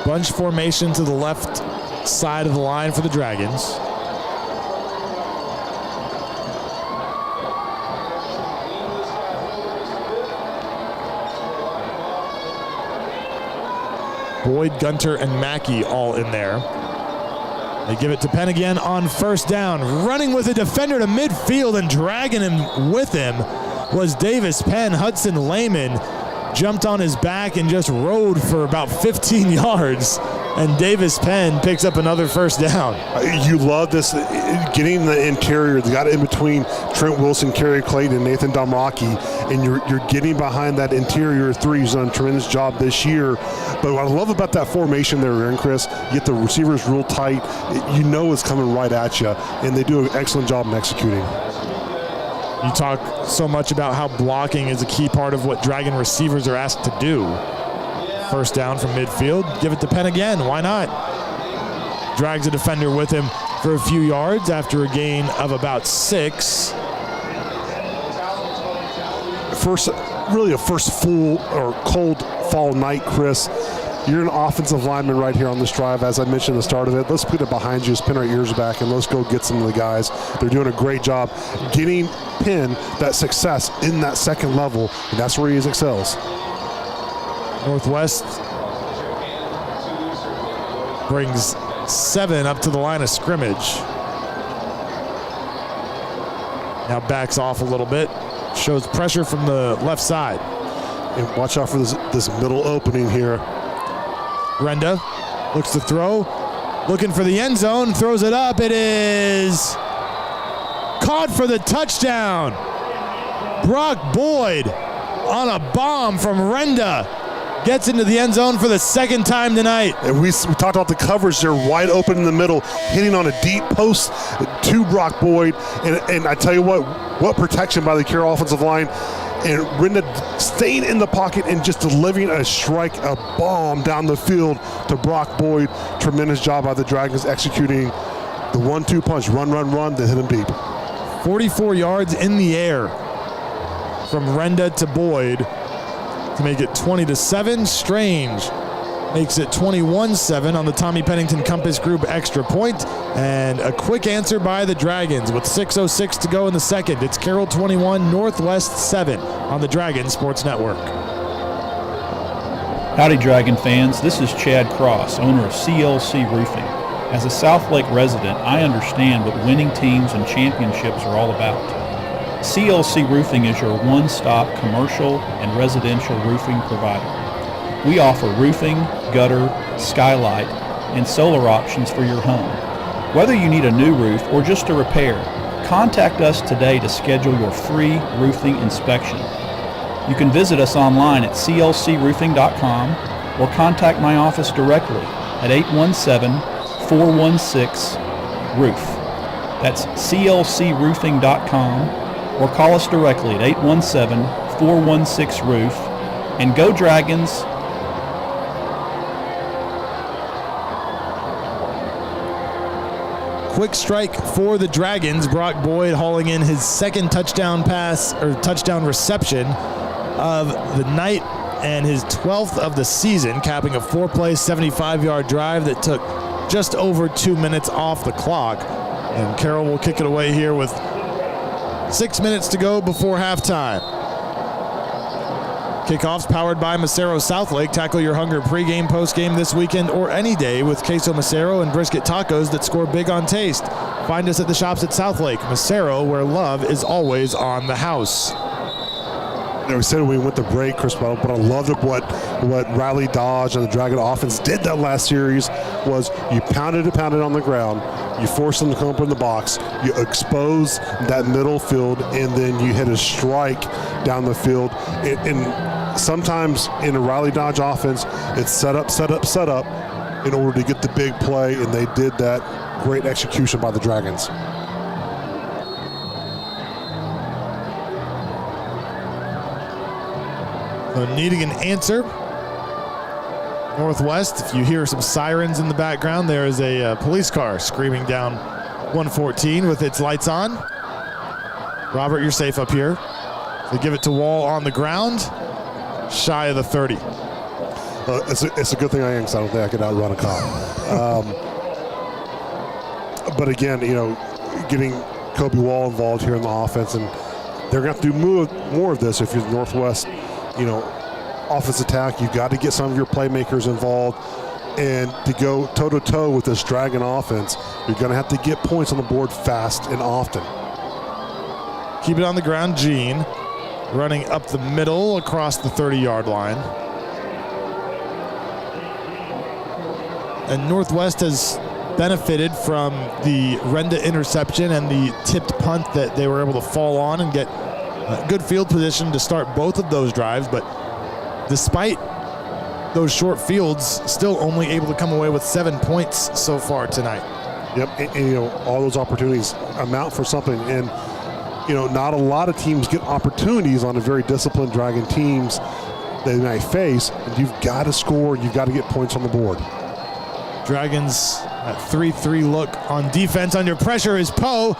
Bunch formation to the left side of the line for the Dragons. Boyd, Gunter, and Mackey all in there. They give it to Penn again on first down. Running with a defender to midfield and dragging him with him was Davis Penn. Hudson Lehman jumped on his back and just rode for about 15 yards. And Davis Penn picks up another first down. You love this, getting the interior. They got it in between Trent Wilson, Kerry Clayton, and Nathan Domraki, and you're getting behind that interior three. He's done a tremendous job this year. But what I love about that formation there, Aaron Chris, you get the receivers real tight. You know it's coming right at you, and they do an excellent job in executing. You talk so much about how blocking is a key part of what Dragon receivers are asked to do. First down from midfield. Give it to Penn again. Why not? Drags a defender with him for a few yards after a gain of about 6. Really a first full or cold fall night, Chris. You're an offensive lineman right here on this drive. As I mentioned at the start of it, let's put it behind you, spin our ears back, and let's go get some of the guys. They're doing a great job getting Penn that success in that second level, and that's where he excels. Northwest brings 7 up to the line of scrimmage. Now backs off a little bit. Shows pressure from the left side. And watch out for this middle opening here. Renda looks to throw. Looking for the end zone. Throws it up. It is caught for the touchdown. Brock Boyd on a bomb from Renda. Gets into the end zone for the second time tonight. And we talked about the coverage. They're wide open in the middle, hitting on a deep post to Brock Boyd. And I tell you what protection by the Carroll offensive line. And Renda staying in the pocket and just delivering a strike, a bomb down the field to Brock Boyd. Tremendous job by the Dragons executing the 1-2 punch. Run, then hit him deep. 44 yards in the air from Renda to Boyd to make it 20-7. Strange makes it 21-7 on the Tommy Pennington Compass Group extra point. And a quick answer by the Dragons with 6:06 to go in the second. It's Carroll 21, Northwest 7 on the Dragon Sports Network. Howdy, Dragon fans. This is Chad Cross, owner of CLC Roofing. As a Southlake resident, I understand what winning teams and championships are all about. CLC Roofing is your one-stop commercial and residential roofing provider. We offer roofing, gutter, skylight, and solar options for your home. Whether you need a new roof or just a repair, contact us today to schedule your free roofing inspection. You can visit us online at clcroofing.com or contact my office directly at 817-416-ROOF. That's clcroofing.com or call us directly at 817-416-ROOF. And go Dragons! Quick strike for the Dragons. Brock Boyd hauling in his second touchdown pass or touchdown reception of the night and his 12th of the season, capping a 4-play, 75-yard drive that took just over 2 minutes off the clock. And Carroll will kick it away here with 6 minutes to go before halftime. Kickoffs powered by Macero Southlake. Tackle your hunger pregame, postgame this weekend or any day with queso Macero and brisket tacos that score big on taste. Find us at the shops at Southlake. Macero, where love is always on the house. We said when we went to break, Chris, but I loved what Riley Dodge and the Dragon offense did that last series was you pounded on the ground, you forced them to come up in the box, you expose that middle field, and then you hit a strike down the field. And sometimes in a Riley Dodge offense, it's set up in order to get the big play, and they did that. Great execution by the Dragons. So needing an answer. Northwest, if you hear some sirens in the background, there is a police car screaming down 114 with its lights on. Robert, you're safe up here. They give it to Wall on the ground, shy of the 30. It's a good thing I am, because I don't think I could outrun a cop. But again, getting Kobe Wall involved here in the offense, and they're going to have to do more of this if you're the Northwest, offense attack. You've got to get some of your playmakers involved, and to go toe-to-toe with this Dragon offense, you're going to have to get points on the board fast and often. Keep it on the ground, Gene, running up the middle across the 30-yard line. And Northwest has benefited from the Renda interception and the tipped punt that they were able to fall on and get good field position to start both of those drives. But despite those short fields, still only able to come away with 7 points so far tonight. Yep, and all those opportunities amount for something. And not a lot of teams get opportunities on a very disciplined Dragon teams they may face. And you've got to score. You've got to get points on the board. Dragons at 3-3 look on defense. Under pressure is Poe,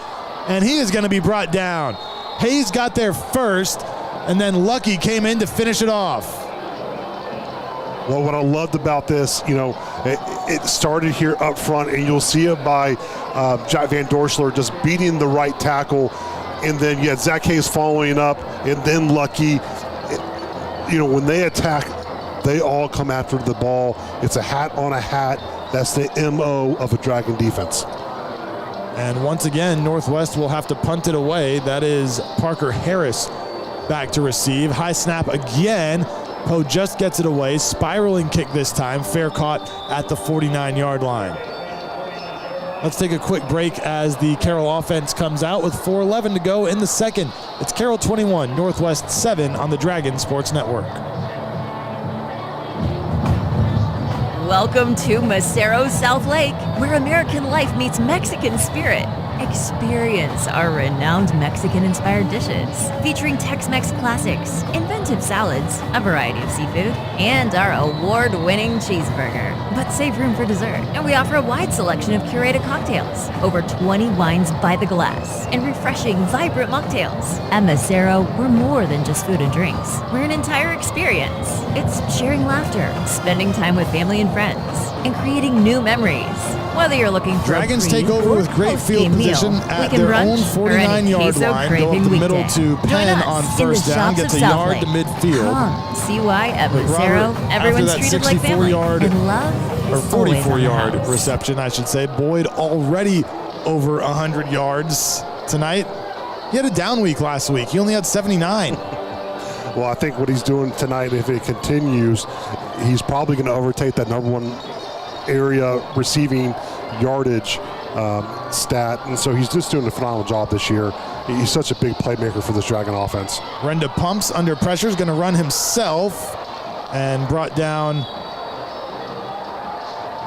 and he is going to be brought down. Hayes got there first, and then Lucky came in to finish it off. Well, what I loved about this, it started here up front, and you'll see it by Jack Van Dorsler just beating the right tackle, and then you had Zach Hayes following up, and then Lucky. When they attack, they all come after the ball. It's a hat on a hat. That's the MO of a Dragon defense. And once again, Northwest will have to punt it away. That is Parker Harris back to receive. High snap again. Poe just gets it away. Spiraling kick this time. Fair caught at the 49-yard line. Let's take a quick break as the Carroll offense comes out with 4:11 to go in the second. It's Carroll 21, Northwest 7 on the Dragon Sports Network. Welcome to Macero, Southlake, where American life meets Mexican spirit. Experience our renowned Mexican-inspired dishes, featuring Tex-Mex classics, inventive salads, a variety of seafood, and our award-winning cheeseburger. But save room for dessert, and we offer a wide selection of curated cocktails, over 20 wines by the glass, and refreshing, vibrant mocktails. At Macero, we're more than just food and drinks. We're an entire experience. It's sharing laughter, spending time with family and friends, and creating new memories. Whether you're looking for Dragons take over with great field position at their own 49-yard line. Go up the middle to Penn on first down, gets a yard to midfield. Come see why at Macero, everyone's treated like family, and love or is always on the 44-yard house. reception, I should say. Boyd already over 100 yards tonight. He had a down week last week. He only had 79. Well, I think what he's doing tonight, if it continues, he's probably going to overtake that number one area receiving yardage stat, and so he's just doing a phenomenal job this year. He's such a big playmaker for this Dragon offense. Renda pumps under pressure, is going to run himself, and brought down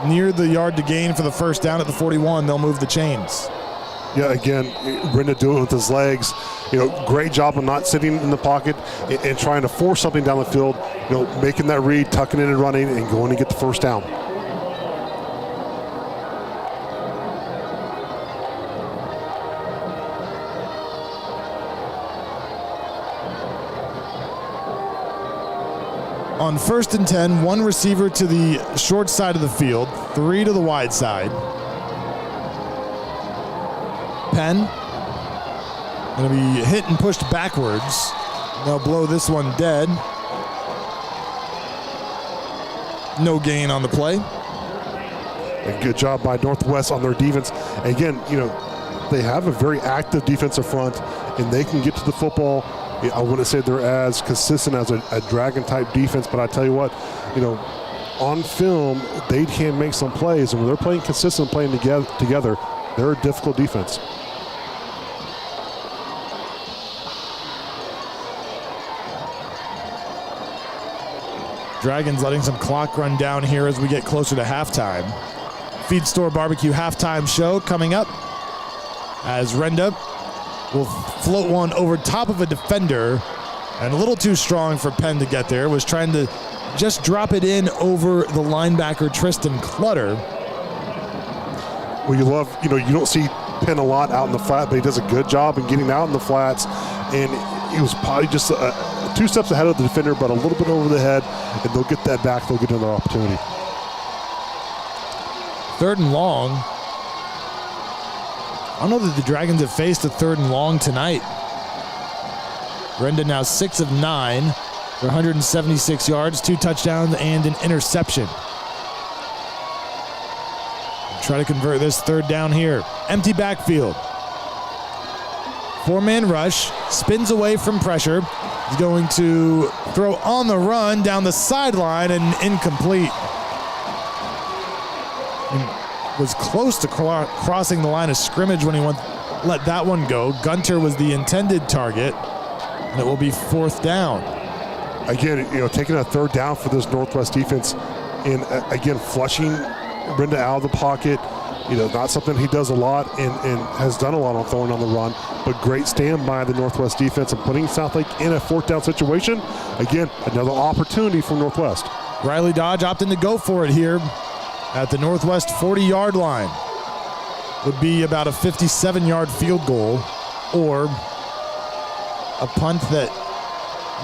near the yard to gain for the first down at the 41. They'll move the chains. Yeah, again, Renda doing it with his legs. Great job of not sitting in the pocket and trying to force something down the field. Making that read, tucking in and running, and going to get the first down. On 1st and 10, one receiver to the short side of the field, 3 to the wide side. Penn going to be hit and pushed backwards. They'll blow this one dead. No gain on the play. A good job by Northwest on their defense. Again, they have a very active defensive front, and they can get to the football. I wouldn't say they're as consistent as a Dragon-type defense, but I tell you what, on film, they can make some plays, and when they're playing consistent, playing together, they're a difficult defense. Dragons letting some clock run down here as we get closer to halftime. Feed Store Barbecue halftime show coming up as Renda will float one over top of a defender, and a little too strong for Penn to get there. Was trying to just drop it in over the linebacker Tristan Clutter. Well, you love, you don't see Penn a lot out in the flat, but he does a good job in getting out in the flats, and he was probably just 2 steps ahead of the defender, but a little bit over the head, and they'll get that back. They'll get another opportunity. 3rd and long. I don't know that the Dragons have faced a 3rd and long tonight. Renda now 6 of 9 for 176 yards, 2 touchdowns, and an interception. Try to convert this 3rd down here. Empty backfield. 4-man rush. Spins away from pressure. He's going to throw on the run down the sideline and incomplete. Was close to crossing the line of scrimmage when he let that one go. Gunter was the intended target, and it will be 4th down. Again, taking a 3rd down for this Northwest defense, and again, flushing Renda out of the pocket. Not something he does a lot and has done a lot on throwing on the run, but great stand by the Northwest defense and putting Southlake in a 4th down situation. Again, another opportunity for Northwest. Riley Dodge opting to go for it here at the Northwest 40-yard line. Would be about a 57-yard field goal or a punt that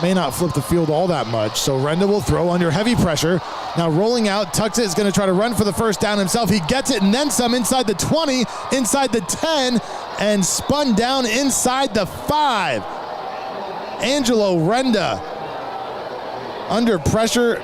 may not flip the field all that much. So Renda will throw under heavy pressure. Now rolling out, tucks it, is going to try to run for the 1st down himself. He gets it and then some inside the 20, inside the 10, and spun down inside the 5. Angelo Renda under pressure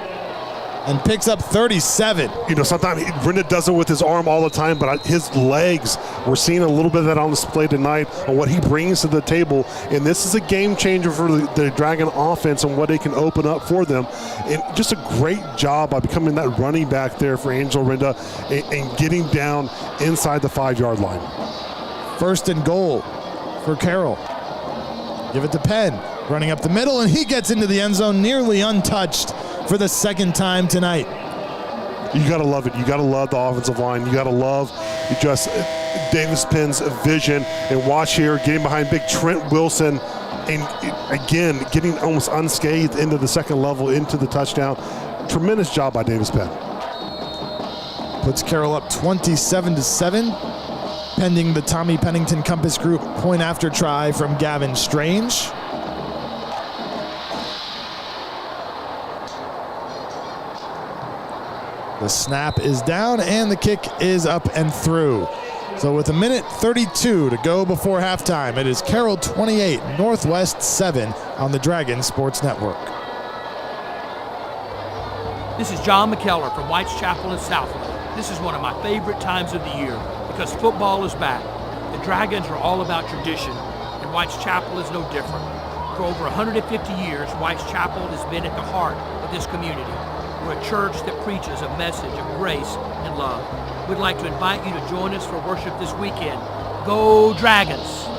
and picks up 37. Sometimes Renda does it with his arm all the time, but his legs, we're seeing a little bit of that on display tonight on what he brings to the table. And this is a game changer for the Dragon offense and what they can open up for them. And just a great job by becoming that running back there for Angelo Renda and getting down inside the 5-yard line. 1st and goal for Carroll. Give it to Penn. Running up the middle, and he gets into the end zone nearly untouched for the 2nd time tonight. You got to love it. You got to love the offensive line. You got to love just Davis Penn's vision. And watch here, getting behind big Trent Wilson, and again, getting almost unscathed into the 2nd level, into the touchdown. Tremendous job by Davis Penn. Puts Carroll up 27-7, pending the Tommy Pennington Compass Group point after try from Gavin Strange. The snap is down and the kick is up and through. So with 1:32 to go before halftime, it is Carroll 28, Northwest 7 on the Dragon Sports Network. This is John McKellar from White's Chapel in Southlake. This is one of my favorite times of the year because football is back. The Dragons are all about tradition, and White's Chapel is no different. For over 150 years, White's Chapel has been at the heart of this community. We're a church that preaches a message of grace and love. We'd like to invite you to join us for worship this weekend. Go Dragons!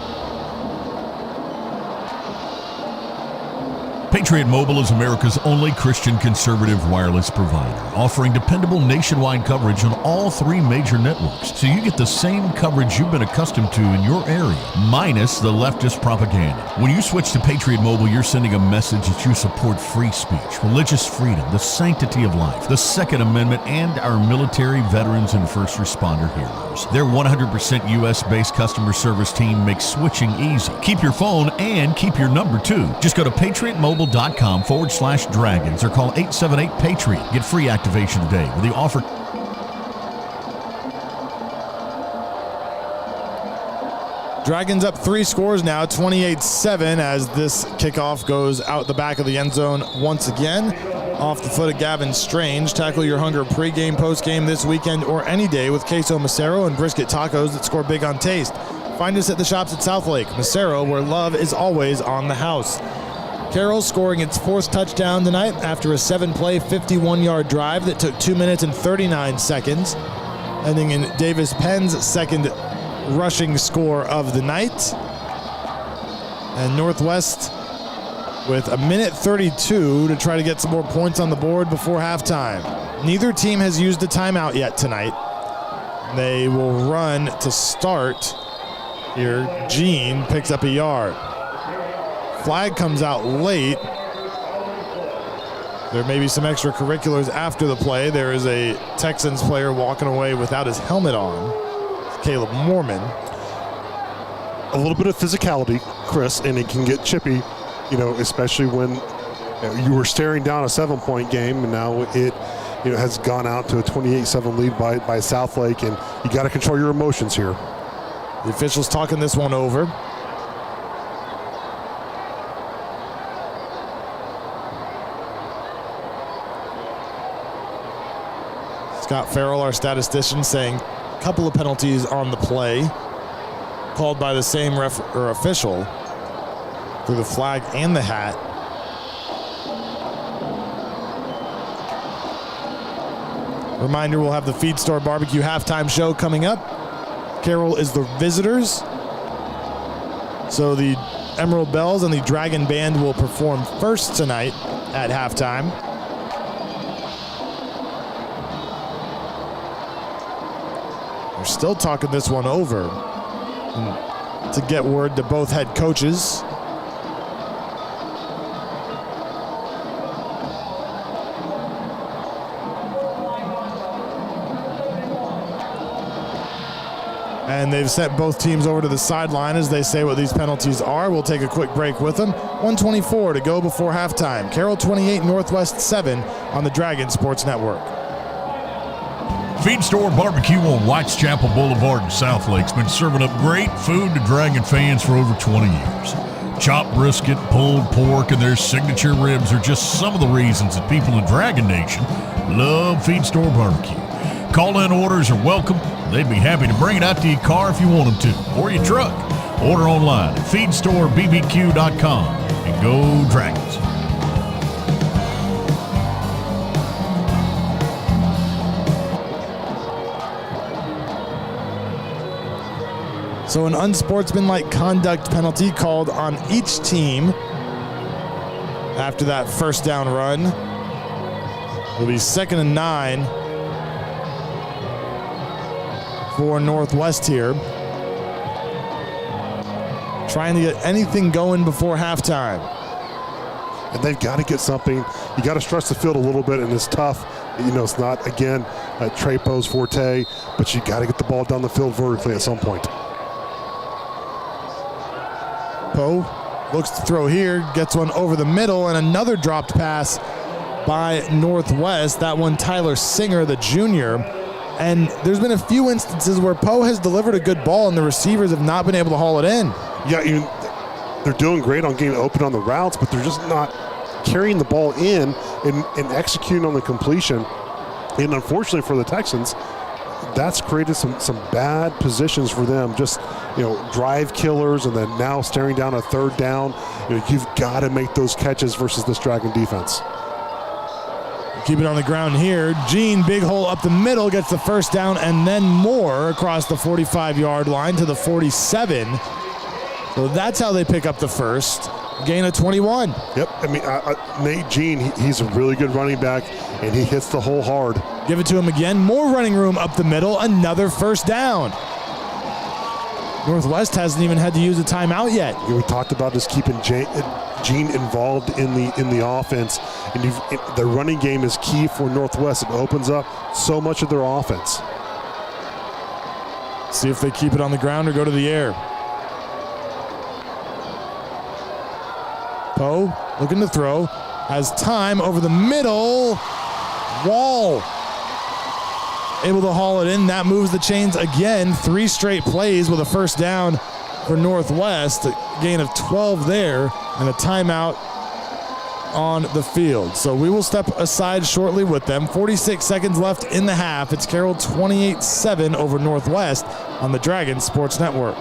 Patriot Mobile is America's only Christian conservative wireless provider, offering dependable nationwide coverage on all 3 major networks, so you get the same coverage you've been accustomed to in your area, minus the leftist propaganda. When you switch to Patriot Mobile, you're sending a message that you support free speech, religious freedom, the sanctity of life, the Second Amendment, and our military, veterans, and first responder heroes. Their 100% U.S.-based customer service team makes switching easy. Keep your phone and keep your number, too. Just go to patriotmobile.com/dragons or call 878-PATRIOT. Get free activation today with the offer. Dragons up 3 scores now, 28-7, as this kickoff goes out the back of the end zone once again. Off the foot of Gavin Strange. Tackle your hunger pregame, postgame this weekend or any day with queso Macero and brisket tacos that score big on taste. Find us at the shops at Southlake. Macero, where love is always on the house. Carroll scoring its 4th touchdown tonight after a 7-play, 51-yard drive that took 2 minutes and 39 seconds, ending in Davis Penn's 2nd rushing score of the night. And Northwest with a minute 32 to try to get some more points on the board before halftime. Neither team has used a timeout yet tonight. They will run to start here. Gene picks up a yard. Flag comes out late. There may be some extracurriculars after the play. There is a Texans player walking away without his helmet on. It's Caleb Mormon. A little bit of physicality, Chris, and it can get chippy, especially when you were staring down a 7-point game, and now it has gone out to a 28-7 lead by Southlake, and you got to control your emotions here. The officials talking this one over. Scott Farrell, our statistician, saying a couple of penalties on the play called by the same official through the flag and the hat. Reminder, we'll have the Feed Store Barbecue halftime show coming up. Carroll is the visitors. So the Emerald Bells and the Dragon Band will perform first tonight at halftime. We're still talking this one over to get word to both head coaches. And they've sent both teams over to the sideline as they say what these penalties are. We'll take a quick break with them. 1:24 to go before halftime. Carroll 28, Northwest 7 on the Dragon Sports Network. Feed Store Barbecue on Whitechapel Boulevard in Southlake's been serving up great food to Dragon fans for over 20 years. Chopped brisket, pulled pork, and their signature ribs are just some of the reasons that people in Dragon Nation love Feed Store Barbecue. Call-in orders are welcome. They'd be happy to bring it out to your car if you want them to, or your truck. Order online at feedstorebbq.com and go Dragons. So an unsportsmanlike conduct penalty called on each team after that first down run. It'll be 2nd and 9 for Northwest here. Trying to get anything going before halftime. And they've got to get something. You got to stretch the field a little bit, and it's tough. It's not, again, Trey Poe's forte, but you got to get the ball down the field vertically at some point. Poe looks to throw here, gets one over the middle, and another dropped pass by Northwest. That one, Tyler Singer, the junior. And there's been a few instances where Poe has delivered a good ball and the receivers have not been able to haul it in. Yeah, they're doing great on getting open on the routes, but they're just not carrying the ball in and executing on the completion. And unfortunately for the Texans, that's created some bad positions for them. Just, drive killers, and then now staring down a third down. You've got to make those catches versus this Dragon defense. Keep it on the ground here. Gene, big hole up the middle, gets the first down, and then more across the 45-yard line to the 47. So that's how they pick up the first. Gain of 21. Yep. Nate Gene, he's a really good running back, and he hits the hole hard. Give it to him again. More running room up the middle. Another first down. Northwest hasn't even had to use a timeout yet. We talked about just keeping Gene involved in the offense, and the running game is key for Northwest. It opens up so much of their offense. See if they keep it on the ground or go to the air. Poe looking to throw, has time over the middle. Wall able to haul it in. That moves the chains again. 3 straight plays with a first down for Northwest. A gain of 12 there and a timeout on the field. So we will step aside shortly with them. 46 seconds left in the half. It's Carroll 28-7 over Northwest on the Dragon Sports Network.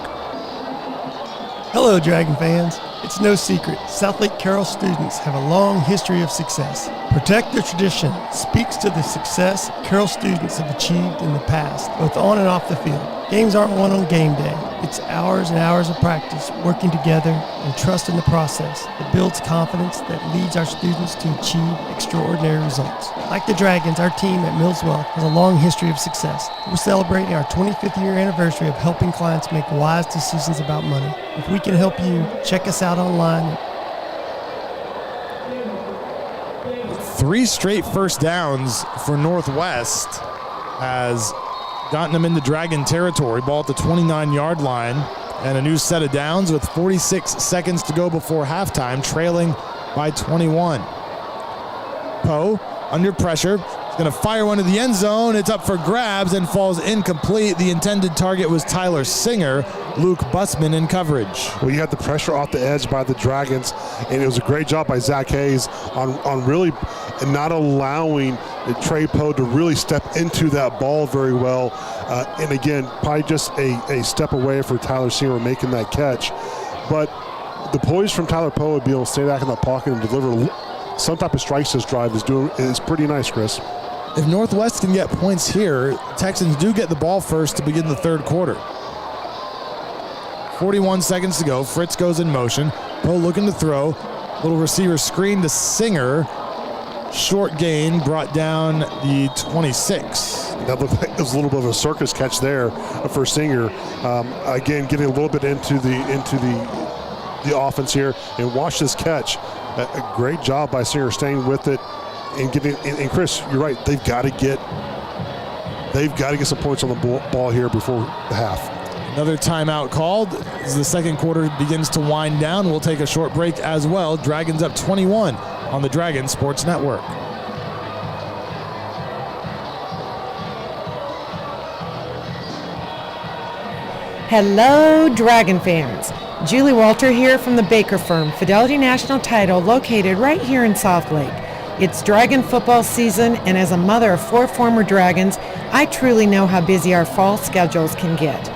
Hello, Dragon fans. It's no secret, Southlake Carroll students have a long history of success. Protect their tradition speaks to the success Carroll students have achieved in the past, both on and off the field. Games aren't won on game day. It's hours and hours of practice, working together, and trust in the process that builds confidence that leads our students to achieve extraordinary results. Like the Dragons, our team at Millswell has a long history of success. We're celebrating our 25th year anniversary of helping clients make wise decisions about money. If we can help you, check us out online. 3 straight first downs for Northwest has gotten them into Dragon territory. Ball at the 29-yard line, and a new set of downs with 46 seconds to go before halftime, trailing by 21. Poe, under pressure, is going to fire one to the end zone. It's up for grabs and falls incomplete. The intended target was Tyler Singer. Luke Bussman in coverage. Well, you had the pressure off the edge by the Dragons, and it was a great job by Zach Hayes on really not allowing Trey Poe to really step into that ball very well. And again, probably just a step away for Tyler Singer making that catch. But the poise from Tyler Poe would be able to stay back in the pocket and deliver some type of strikes this drive is pretty nice, Chris. If Northwest can get points here, Texans do get the ball first to begin the third quarter. 41 seconds to go. Fritz goes in motion. Poe looking to throw. Little receiver screen to Singer. Short gain brought down the 26. That looked like it was a little bit of a circus catch there for Singer. Again, getting a little bit into the offense here, and watch this catch. A great job by Singer staying with it and getting. And Chris, you're right. They've got to get some points on the ball here before the half. Another timeout called as the second quarter begins to wind down. We'll take a short break as well. Dragons up 21 on the Dragon Sports Network. Hello, Dragon fans. Julie Walter here from the Baker Firm, Fidelity National Title, located right here in Southlake. It's Dragon football season, and as a mother of 4 former Dragons, I truly know how busy our fall schedules can get.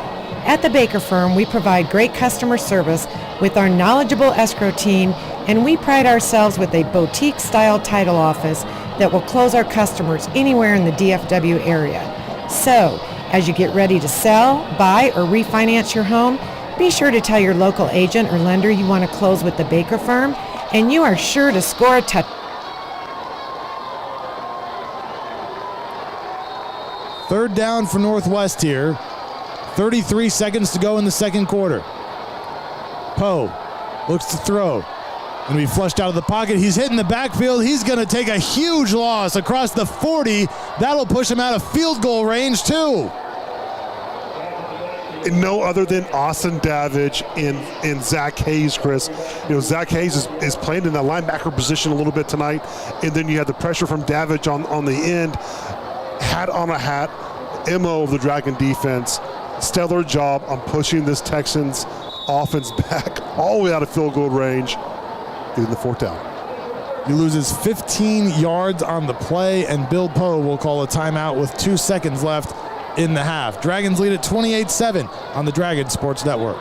At the Baker Firm, we provide great customer service with our knowledgeable escrow team, and we pride ourselves with a boutique-style title office that will close our customers anywhere in the DFW area. So, as you get ready to sell, buy, or refinance your home, be sure to tell your local agent or lender you want to close with the Baker Firm, and you are sure to score a touch. Third down for Northwest here. 33 seconds to go in the second quarter. Poe looks to throw. Going to be flushed out of the pocket. He's hitting the backfield. He's going to take a huge loss across the 40. That'll push him out of field goal range too. And no other than Austin Davidge and Zach Hayes, Chris. You know, Zach Hayes is playing in the linebacker position a little bit tonight. And then you had the pressure from Davidge on the end. Hat on a hat. MO of the Dragon defense. Stellar job on pushing this Texans offense back all the way out of field goal range, getting the fourth down. He loses 15 yards on the play, and Bill Poe will call a timeout with 2 seconds left in the half. Dragons lead at 28-7 on the Dragon Sports Network.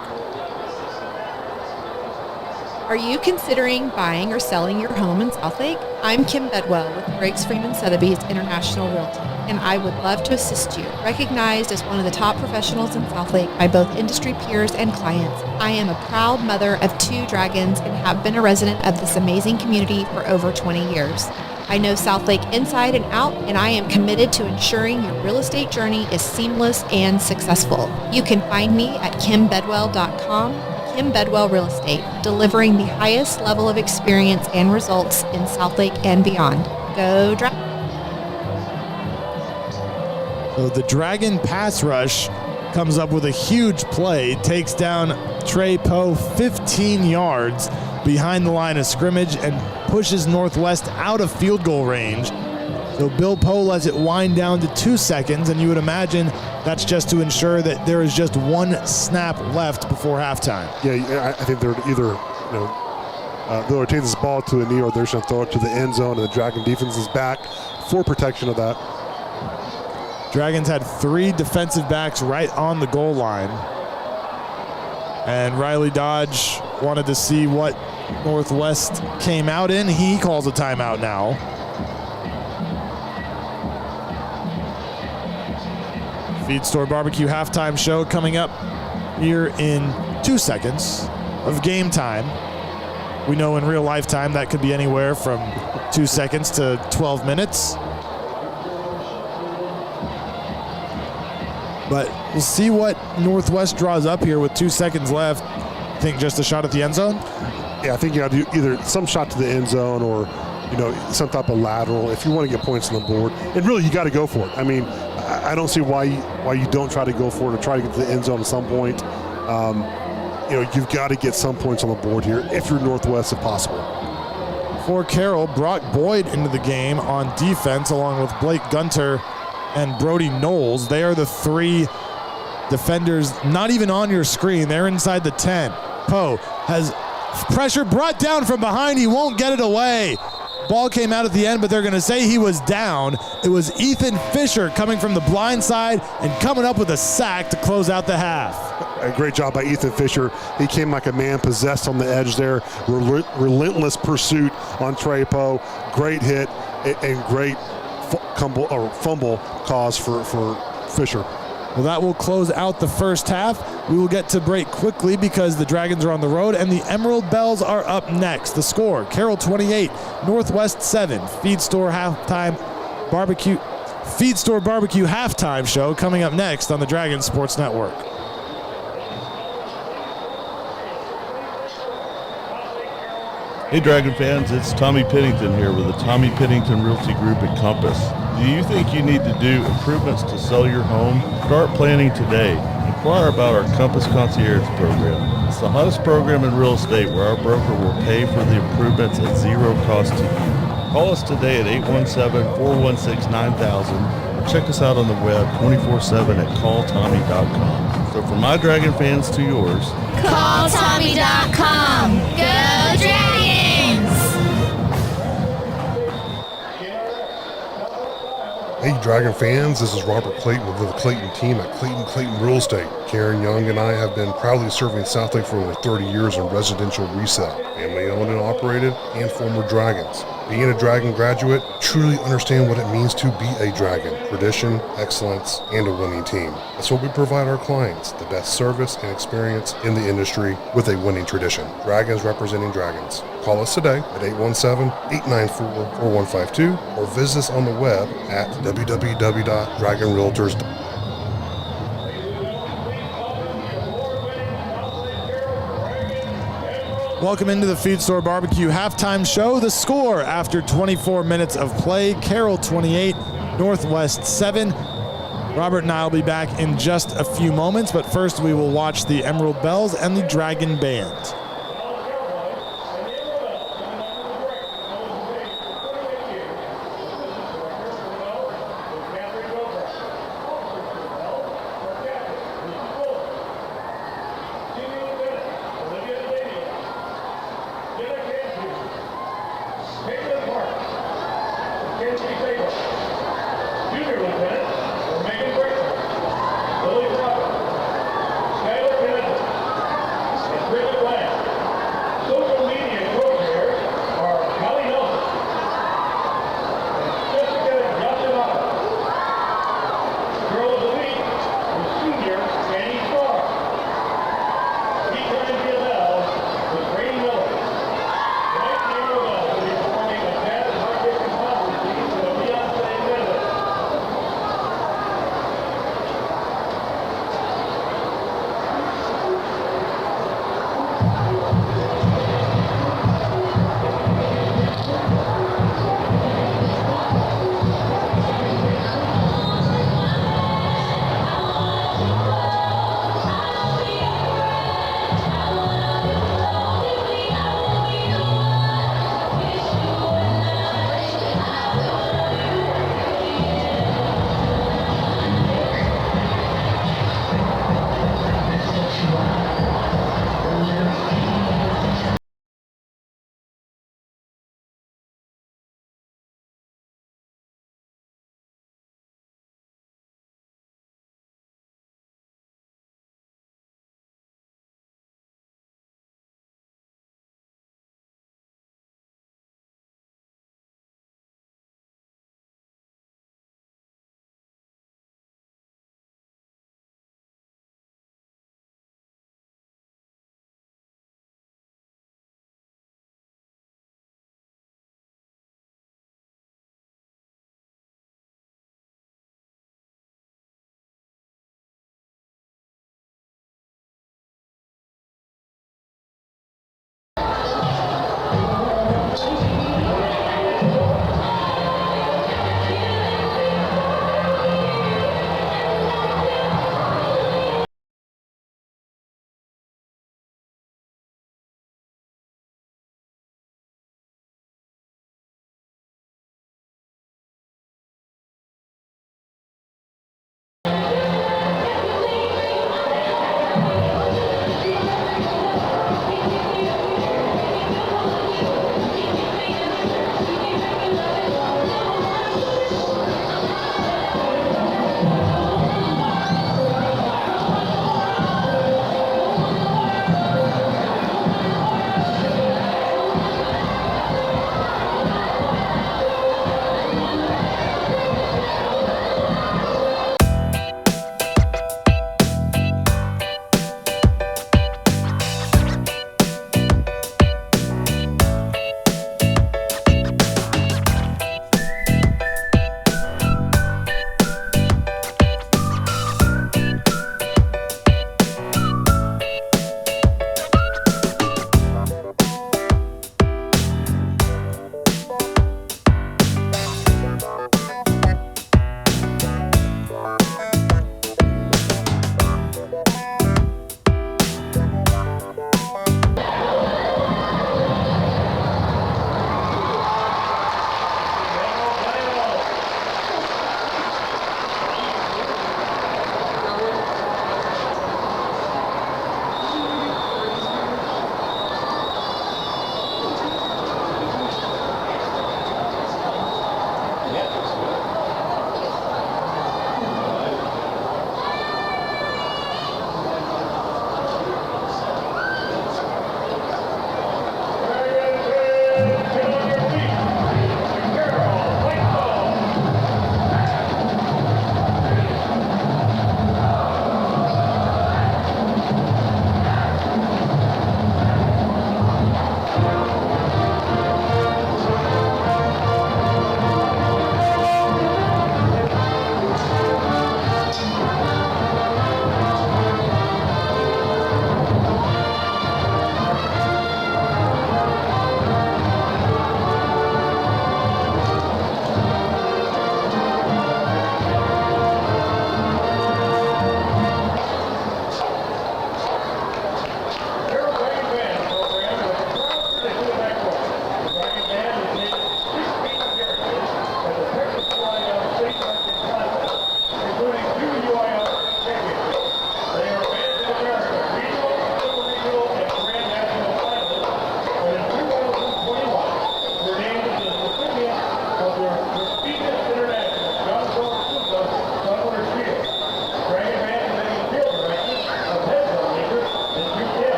Are you considering buying or selling your home in Southlake? I'm Kim Bedwell with Briggs Freeman Sotheby's International Realty, and I would love to assist you. Recognized as one of the top professionals in Southlake by both industry peers and clients, I am a proud mother of 2 Dragons and have been a resident of this amazing community for over 20 years. I know Southlake inside and out, and I am committed to ensuring your real estate journey is seamless and successful. You can find me at kimbedwell.com. Kim Bedwell Real Estate, delivering the highest level of experience and results in Southlake and beyond. Go Dragons! So the Dragon pass rush comes up with a huge play, takes down Trey Poe 15 yards behind the line of scrimmage and pushes Northwest out of field goal range. So Bill Poe lets it wind down to 2 seconds, and you would imagine that's just to ensure that there is just 1 snap left before halftime. Yeah, I think they're either, they'll take this ball to a knee or they're just going to throw it to the end zone, and the Dragon defense is back for protection of that. Dragons had 3 defensive backs right on the goal line. And Riley Dodge wanted to see what Northwest came out in. He calls a timeout now. Feed Store Barbecue halftime show coming up here in 2 seconds of game time. We know in real life time that could be anywhere from 2 seconds to 12 minutes. But we'll see what Northwest draws up here with 2 seconds left. I think just a shot at the end zone? Yeah, I think you got to do either some shot to the end zone or, some type of lateral if you want to get points on the board. And really, you got to go for it. I mean, I don't see why you don't try to go for it or try to get to the end zone at some point. You've got to get some points on the board here if you're Northwest if possible. For Carroll, Brock Boyd into the game on defense along with Blake Gunter and Brody Knowles. They are the three defenders not even on your screen. They're inside the 10. Poe has pressure brought down from behind. He won't get it away. Ball came out at the end, but they're going to say he was down. It was Ethan Fisher coming from the blind side and coming up with a sack to close out the half. A great job by Ethan Fisher. He came like a man possessed on the edge there. Relentless pursuit on Trey Poe. Great hit and great fumble cause for Fisher. Well, that will close out the first half. We will get to break quickly because the Dragons are on the road and the Emerald Bells are up next. The score, Carroll 28, Northwest 7. Feed Store Barbecue halftime show coming up next on the Dragons Sports Network. Hey Dragon fans, it's Tommy Pennington here with the Tommy Pennington Realty Group at Compass. Do you think you need to do improvements to sell your home? Start planning today. Inquire about our Compass Concierge program. It's the hottest program in real estate where our broker will pay for the improvements at zero cost to you. Call us today at 817-416-9000 or check us out on the web 24/7 at calltommy.com. So from my Dragon fans to yours, calltommy.com. Go Dragons! Hey Dragon fans, this is Robert Clayton with the Clayton team at Clayton Real Estate. Karen Young and I have been proudly serving Southlake for over 30 years in residential resale, family owned and operated, and former Dragons. Being a Dragon graduate, truly understand what it means to be a Dragon. Tradition, excellence, and a winning team. That's what we provide our clients, the best service and experience in the industry with a winning tradition. Dragons representing Dragons. Call us today at 817-894-4152 or visit us on the web at www.dragonrealtors.com. Welcome into the Feed Store Barbecue halftime show. The score after 24 minutes of play, Carroll 28, Northwest 7. Robert and I will be back in just a few moments, but first we will watch the Emerald Bells and the Dragon Band. Lily Brother, Skylar Kennedy, and Bridget Bland.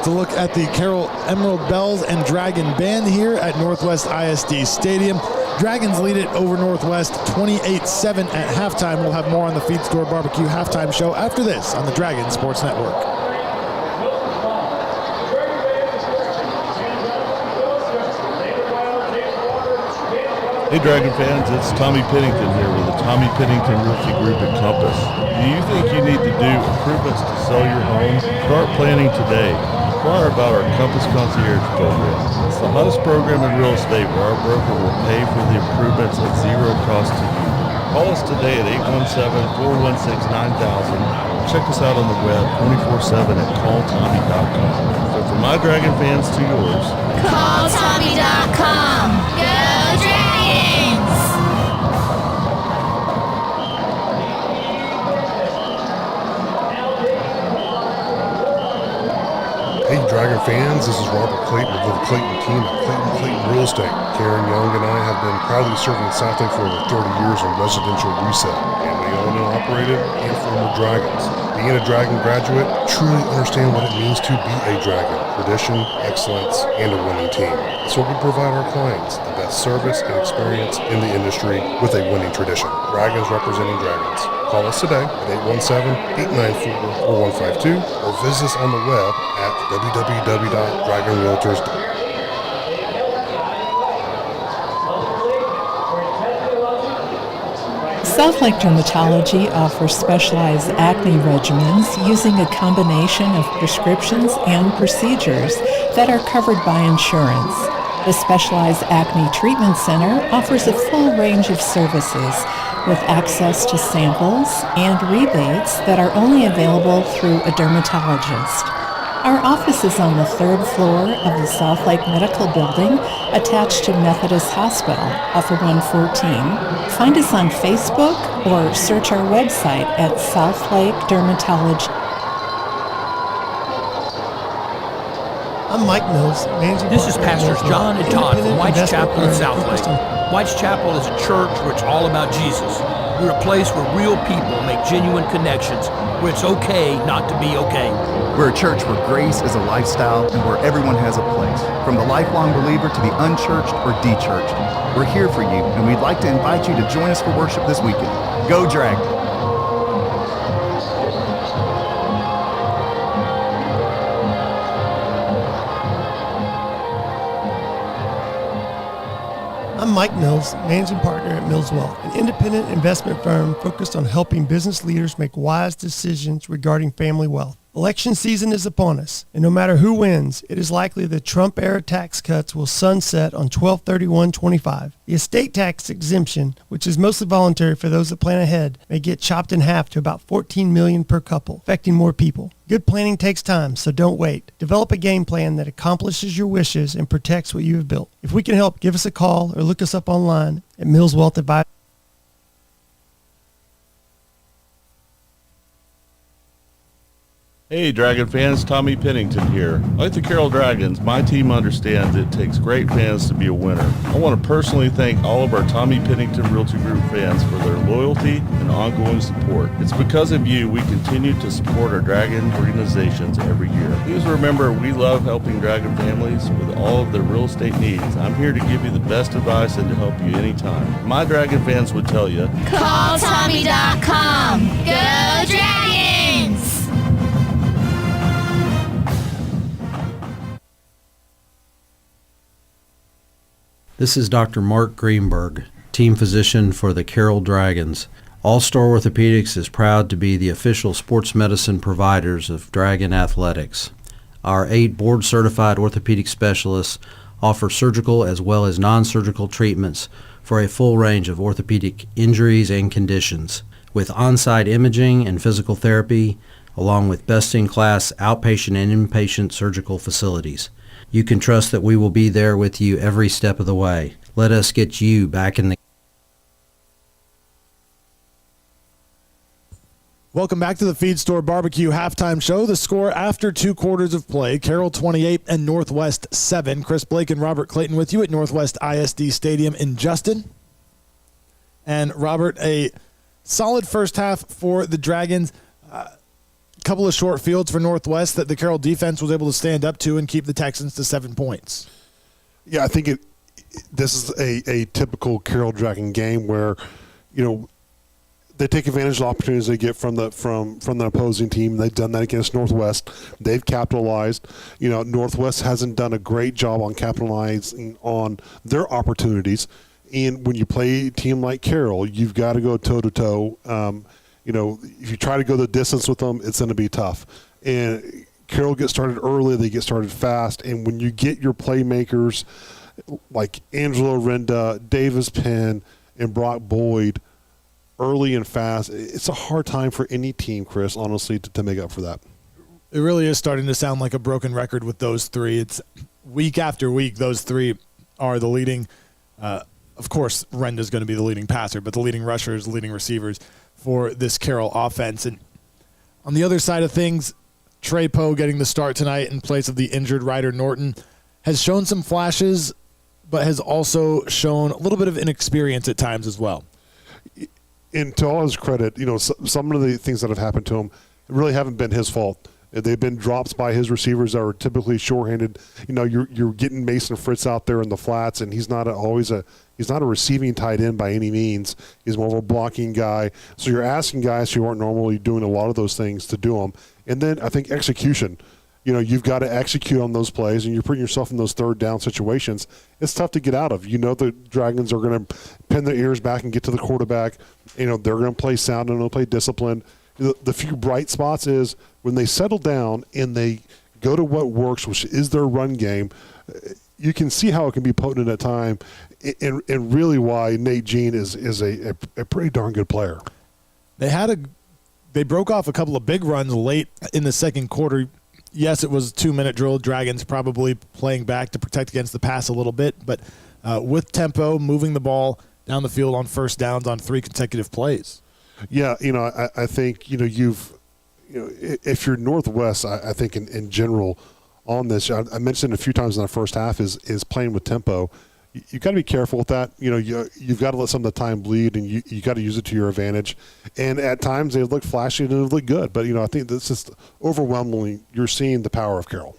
to look at the Carroll Emerald Bells and Dragon Band here at Northwest ISD Stadium. Dragons lead it over Northwest 28-7 at halftime. We'll have more on the Feed Store Barbecue halftime show after this on the Dragon Sports Network. Hey Dragon fans, it's Tommy Pennington here with the Tommy Pennington Realty Group at Compass. Do you think you need to do improvements to sell your home? Start planning today. Inquire about our Compass Concierge program. It's the hottest program in real estate where our broker will pay for the improvements at zero cost to you. Call us today at 817-416-9000. Check us out on the web 24/7 at calltommy.com. So from my Dragon fans to yours, calltommy.com. Go Dragons! Hey Dragon fans, this is Robert Clayton of the Clayton team at Clayton Real Estate. Karen Young and I have been proudly serving Southlake for over 30 years in residential resale. Family owned and operated, and former Dragons. Being a Dragon graduate, truly understand what it means to be a Dragon. Tradition, excellence, and a winning team. That's what we provide our clients, the best service and experience in the industry with a winning tradition. Dragons representing Dragons. Call us today at 817-894-4152 or visit us on the web at www.dragonrealtors.com. Southlake Dermatology offers specialized acne regimens using a combination of prescriptions and procedures that are covered by insurance. The Specialized Acne Treatment Center offers a full range of services with access to samples and rebates that are only available through a dermatologist. Our office is on the 3rd floor of the Southlake Medical Building, attached to Methodist Hospital, off of 114. Find us on Facebook or search our website at Southlake Dermatology. I'm Mike Mills, managing This is partner Pastors at John and Todd from Independent White's Investment Chapel in Firm Southlake. focused on White's Chapel is a church where it's all about Jesus. We're a place where real people make genuine connections, where it's okay not to be okay. We're a church where grace is a lifestyle and where everyone has a place. From the lifelong believer to the unchurched or de-churched, we're here for you, and we'd like to invite you to join us for worship this weekend. Go Dragons! I'm Mike Mills, managing partner at Mills Wealth, an independent investment firm focused on helping business leaders make wise decisions regarding family wealth. Election season is upon us, and no matter who wins, it is likely the Trump-era tax cuts will sunset on 12/31/25. The estate tax exemption, which is mostly voluntary for those that plan ahead, may get chopped in half to about $14 million per couple, affecting more people. Good planning takes time, so don't wait. Develop a game plan that accomplishes your wishes and protects what you have built. If we can help, give us a call or look us up online at Mills Wealth Advisors. Hey Dragon fans, Tommy Pennington here. Like the Carroll Dragons, my team understands it takes great fans to be a winner. I want to personally thank all of our Tommy Pennington Realty Group fans for their loyalty and ongoing support. It's because of you we continue to support our Dragon organizations every year. Please remember, we love helping Dragon families with all of their real estate needs. I'm here to give you the best advice and to help you anytime. My Dragon fans would tell you, calltommy.com. Go Dragons! This is Dr. Mark Greenberg, team physician for the Carroll Dragons. All-Star Orthopedics is proud to be the official sports medicine providers of Dragon Athletics. Our 8 board-certified orthopedic specialists offer surgical as well as non-surgical treatments for a full range of orthopedic injuries and conditions, with on-site imaging and physical therapy, along with best-in-class outpatient and inpatient surgical facilities. You can trust that we will be there with you every step of the way. Let us get you back in the... Welcome back to the Feed Store Barbecue halftime show. The score after 2 quarters of play, Carroll 28 and Northwest 7. Chris Blake and Robert Clayton with you at Northwest ISD Stadium in Justin. And Robert, a solid first half for the Dragons. couple of short fields for Northwest that the Carroll defense was able to stand up to and keep the Texans to 7 points. Yeah, I think this is a typical Carroll Dragon game where, they take advantage of the opportunities they get from the opposing team. They've done that against Northwest. They've capitalized. Northwest hasn't done a great job on capitalizing on their opportunities. And when you play a team like Carroll, you've got to go toe-to-toe. If you try to go the distance with them, it's going to be tough. And Carroll gets started early. They get started fast. And when you get your playmakers like Angelo Renda, Davis Penn, and Brock Boyd early and fast, it's a hard time for any team, Chris, honestly, to make up for that. It really is starting to sound like a broken record with those three. It's week after week, those three are the leading. Of course, Renda's going to be the leading passer, but the leading rushers, leading receivers for this Carroll offense. And on the other side of things, Trey Poe getting the start tonight in place of the injured Ryder Norton has shown some flashes, but has also shown a little bit of inexperience at times as well. And to all his credit, some of the things that have happened to him really haven't been his fault. They've been drops by his receivers that are typically shorthanded. You're getting Mason Fritz out there in the flats, and he's not a receiving tight end by any means. He's more of a blocking guy. So you're asking guys who aren't normally doing a lot of those things to do them. And then I think execution. You've got to execute on those plays, and you're putting yourself in those third down situations. It's tough to get out of. The Dragons are going to pin their ears back and get to the quarterback. They're going to play sound and they'll play disciplined. The few bright spots is when they settle down and they go to what works, which is their run game. You can see how it can be potent at time, and really why Nate Jean is a pretty darn good player. They broke off a couple of big runs late in the second quarter. Yes, it was a 2-minute drill. Dragons probably playing back to protect against the pass a little bit, but with tempo, moving the ball down the field on first downs on 3 consecutive plays. Yeah, I think if you're Northwest, I think in general on this, I mentioned a few times in the first half is playing with tempo. You've got to be careful with that. You've got to let some of the time bleed, and you got to use it to your advantage. And at times they look flashy and they look good, but I think this is overwhelmingly you're seeing the power of Carroll.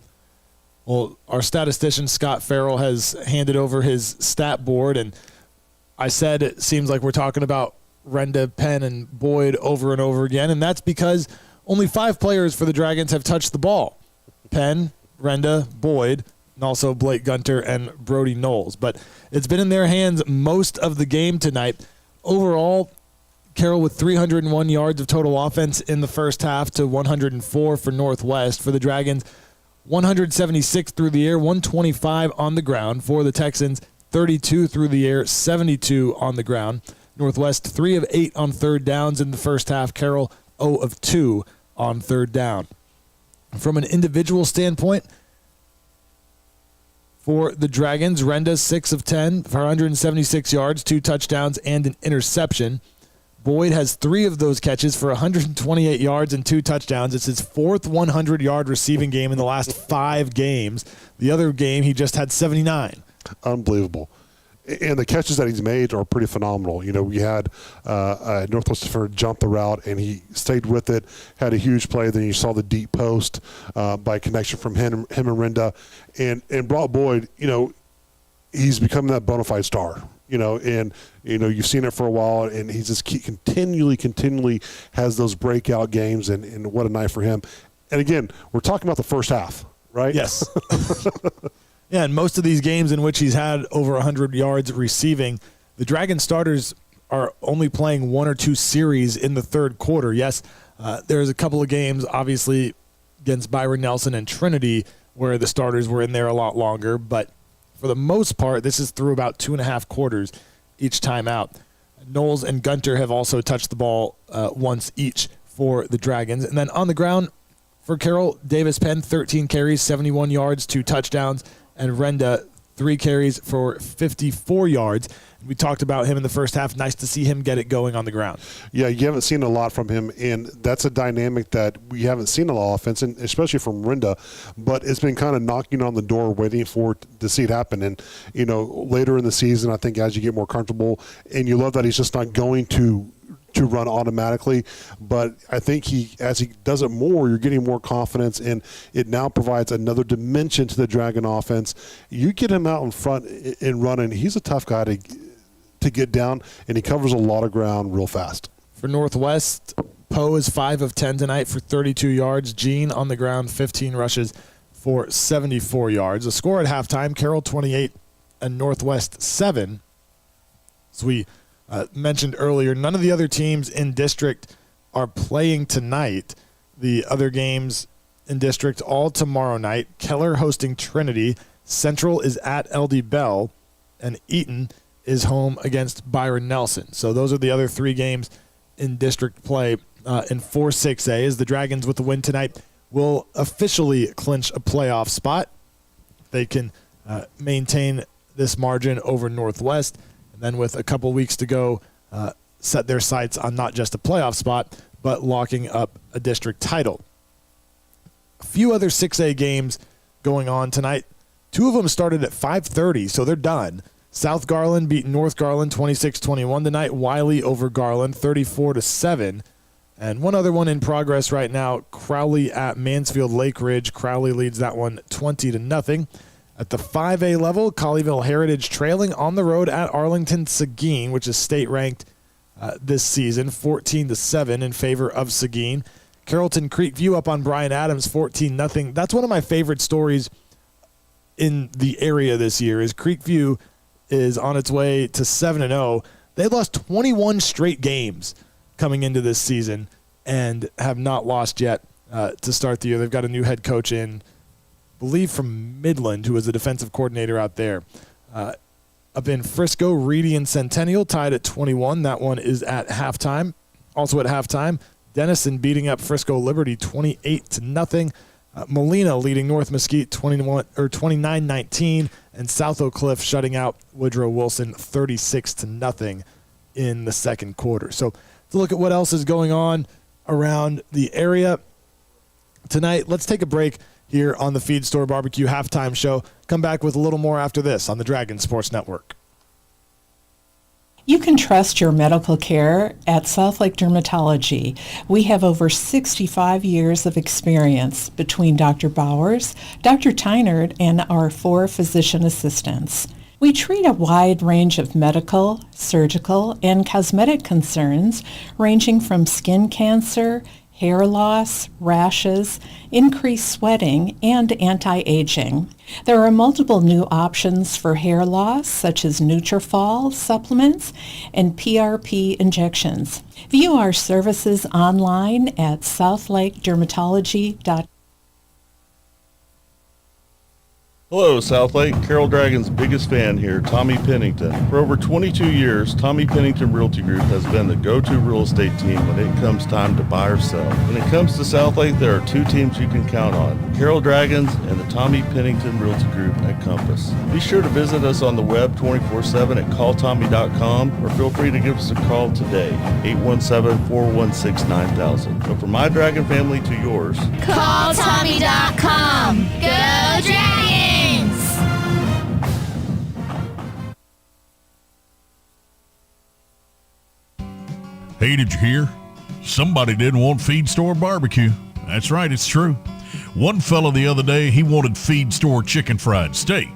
Well, our statistician Scott Farrell has handed over his stat board, and I said it seems like we're talking about Renda, Penn, and Boyd over and over again, and that's because only 5 players for the Dragons have touched the ball. Penn, Renda, Boyd, and also Blake Gunter and Brody Knowles. But it's been in their hands most of the game tonight. Overall, Carroll with 301 yards of total offense in the first half to 104 for Northwest. For the Dragons, 176 through the air, 125 on the ground. For the Texans, 32 through the air, 72 on the ground. Northwest 3 of 8 on third downs in the first half. Carroll 0 of 2 on third down. From an individual standpoint, for the Dragons, Renda 6 of 10 for 176 yards, 2 touchdowns, and an interception. Boyd has 3 of those catches for 128 yards and 2 touchdowns. It's his 4th 100-yard receiving game in the last 5 games. The other game, he just had 79. Unbelievable. And the catches that he's made are pretty phenomenal. We had Northwest defender jump the route, and he stayed with it, had a huge play. Then you saw the deep post by connection from him and Renda. And Brock Boyd, he's become that bona fide star. And you've seen it for a while, and he's just continually has those breakout games, and what a night for him. And again, we're talking about the first half, right? Yes. Yeah, and most of these games in which he's had over 100 yards receiving, the Dragon starters are only playing 1 or 2 series in the third quarter. Yes, there's a couple of games, obviously, against Byron Nelson and Trinity, where the starters were in there a lot longer, but for the most part, this is through about 2.5 quarters each time out. Knowles and Gunter have also touched the ball once each for the Dragons. And then on the ground for Carroll, Davis Penn, 13 carries, 71 yards, 2 touchdowns, and Renda, 3 carries for 54 yards. We talked about him in the first half. Nice to see him get it going on the ground. Yeah, you haven't seen a lot from him, and that's a dynamic that we haven't seen a lot of offense, and especially from Renda, but it's been kind of knocking on the door, waiting to see it happen. And, later in the season, I think as you get more comfortable, and you love that he's just not going to to run automatically, but I think as he does it more, you're getting more confidence, and it now provides another dimension to the Dragon offense. You get him out in front and running, he's a tough guy to get down, and he covers a lot of ground real fast. For Northwest, Poe is 5 of 10 tonight for 32 yards. Gene on the ground, 15 rushes for 74 yards. The score at halftime, Carroll 28 and Northwest 7. As we mentioned earlier, none of the other teams in district are playing tonight. The other games in district all tomorrow night. Keller hosting Trinity. Central is at LD Bell. And Eaton is home against Byron Nelson. So those are the other 3 games in district play in 4-6A. As the Dragons, with the win tonight, will officially clinch a playoff spot. They can maintain this margin over Northwest. Then with a couple weeks to go, set their sights on not just a playoff spot, but locking up a district title. A few other 6A games going on tonight. 2 of them started at 5:30, so they're done. South Garland beat North Garland 26-21 tonight. Wiley over Garland 34-7. And one other one in progress right now, Crowley at Mansfield Lake Ridge. Crowley leads that one 20-0. At the 5A level, Colleyville Heritage trailing on the road at Arlington Seguin, which is state-ranked this season, 14-7 in favor of Seguin. Carrollton Creekview up on Bryan Adams, 14-0. That's one of my favorite stories in the area this year, is Creekview is on its way to 7-0. They lost 21 straight games coming into this season and have not lost yet to start the year. They've got a new head coach in, believe from Midland, who was the defensive coordinator out there. Up in Frisco, Reedy and Centennial tied at 21. That one is at halftime. Also at halftime, Denison beating up Frisco Liberty 28-0. Molina leading North Mesquite 29-19, and South Oak Cliff shutting out Woodrow Wilson 36-0 in the second quarter. So to look at what else is going on around the area tonight, let's take a break here on the Feed Store Barbecue halftime show. Come back with a little more after this on the Dragon Sports Network. You can trust your medical care at Southlake Dermatology. We have over 65 years of experience between Dr. Bowers, Dr. Tynard, and our 4 physician assistants. We treat a wide range of medical, surgical, and cosmetic concerns ranging from skin cancer, hair loss, rashes, increased sweating, and anti-aging. There are multiple new options for hair loss, such as Nutrafol supplements and PRP injections. View our services online at southlakedermatology.com. Hello, Southlake. Carroll Dragon's biggest fan here, Tommy Pennington. For over 22 years, Tommy Pennington Realty Group has been the go-to real estate team when it comes time to buy or sell. When it comes to Southlake, there are 2 teams you can count on, Carroll Dragons and the Tommy Pennington Realty Group at Compass. Be sure to visit us on the web 24/7 at calltommy.com, or feel free to give us a call today, 817-416-9000. So from my Dragon family to yours, calltommy.com. Go Dragons! Hey, did you hear? Somebody didn't want Feed Store barbecue. That's right, it's true. One fella the other day, he wanted Feed Store chicken fried steak,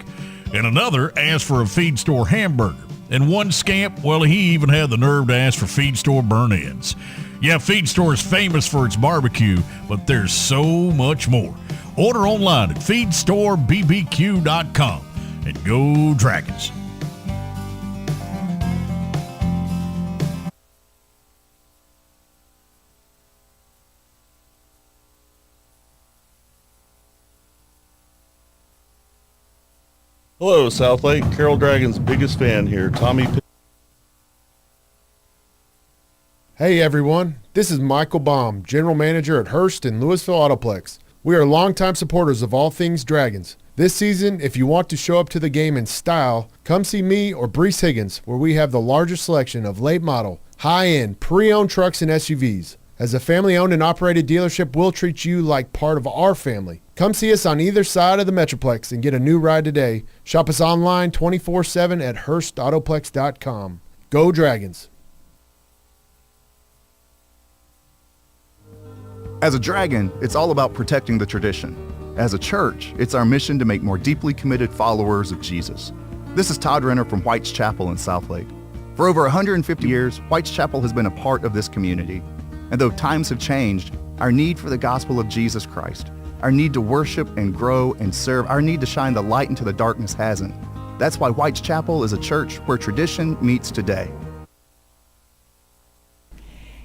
and another asked for a Feed Store hamburger. And one scamp, well, he even had the nerve to ask for Feed Store burn ends. Yeah, Feed Store is famous for its barbecue, but there's so much more. Order online at feedstorebbq.com and go Dragons. hello, Southlake. Carroll Dragon's biggest fan here, Tommy. Hey everyone, this is Michael Baum, General Manager at Hearst and Louisville Autoplex. We are longtime supporters of all things Dragons. This season, if you want to show up to the game in style, come see me or Brees Higgins, where we have the largest selection of late model, high-end, pre-owned trucks and SUVs. As a family-owned and operated dealership, we'll treat you like part of our family. Come see us on either side of the Metroplex and get a new ride today. Shop us online 24/7 at HurstAutoplex.com. Go Dragons! As a Dragon, it's all about protecting the tradition. As a church, it's our mission to make more deeply committed followers of Jesus. This is Todd Renner from White's Chapel in Southlake. For over 150 years, White's Chapel has been a part of this community. And though times have changed, our need for the gospel of Jesus Christ, our need to worship and grow and serve, our need to shine the light into the darkness hasn't. That's why White's Chapel is a church where tradition meets today.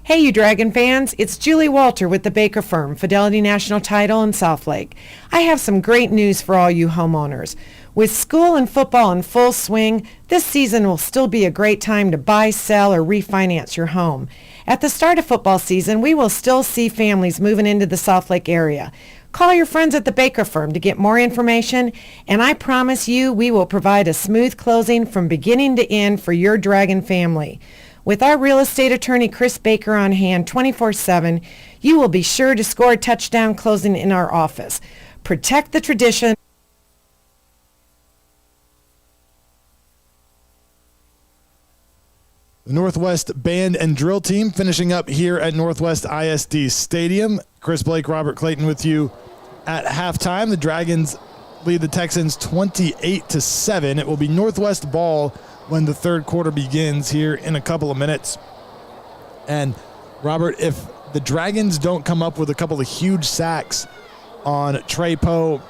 Hey, you Dragon fans, it's Julie Walter with the Baker Firm, Fidelity National Title in Southlake. I have some great news for all you homeowners. With school and football in full swing, this season will still be a great time to buy, sell, or refinance your home. At the start of football season, we will still see families moving into the Southlake area. Call your friends at the Baker Firm to get more information, and I promise you we will provide a smooth closing from beginning to end for your Dragon family. With our real estate attorney Chris Baker on hand 24/7, you will be sure to score a touchdown closing in our office. Protect the tradition. The Northwest Band and Drill Team finishing up here at Northwest ISD Stadium. Chris Blake, Robert Clayton with you at halftime. The Dragons lead the Texans 28-7. It will be Northwest ball when the third quarter begins here in a couple of minutes. And Robert, if the Dragons don't come up with a couple of huge sacks on Trey Poe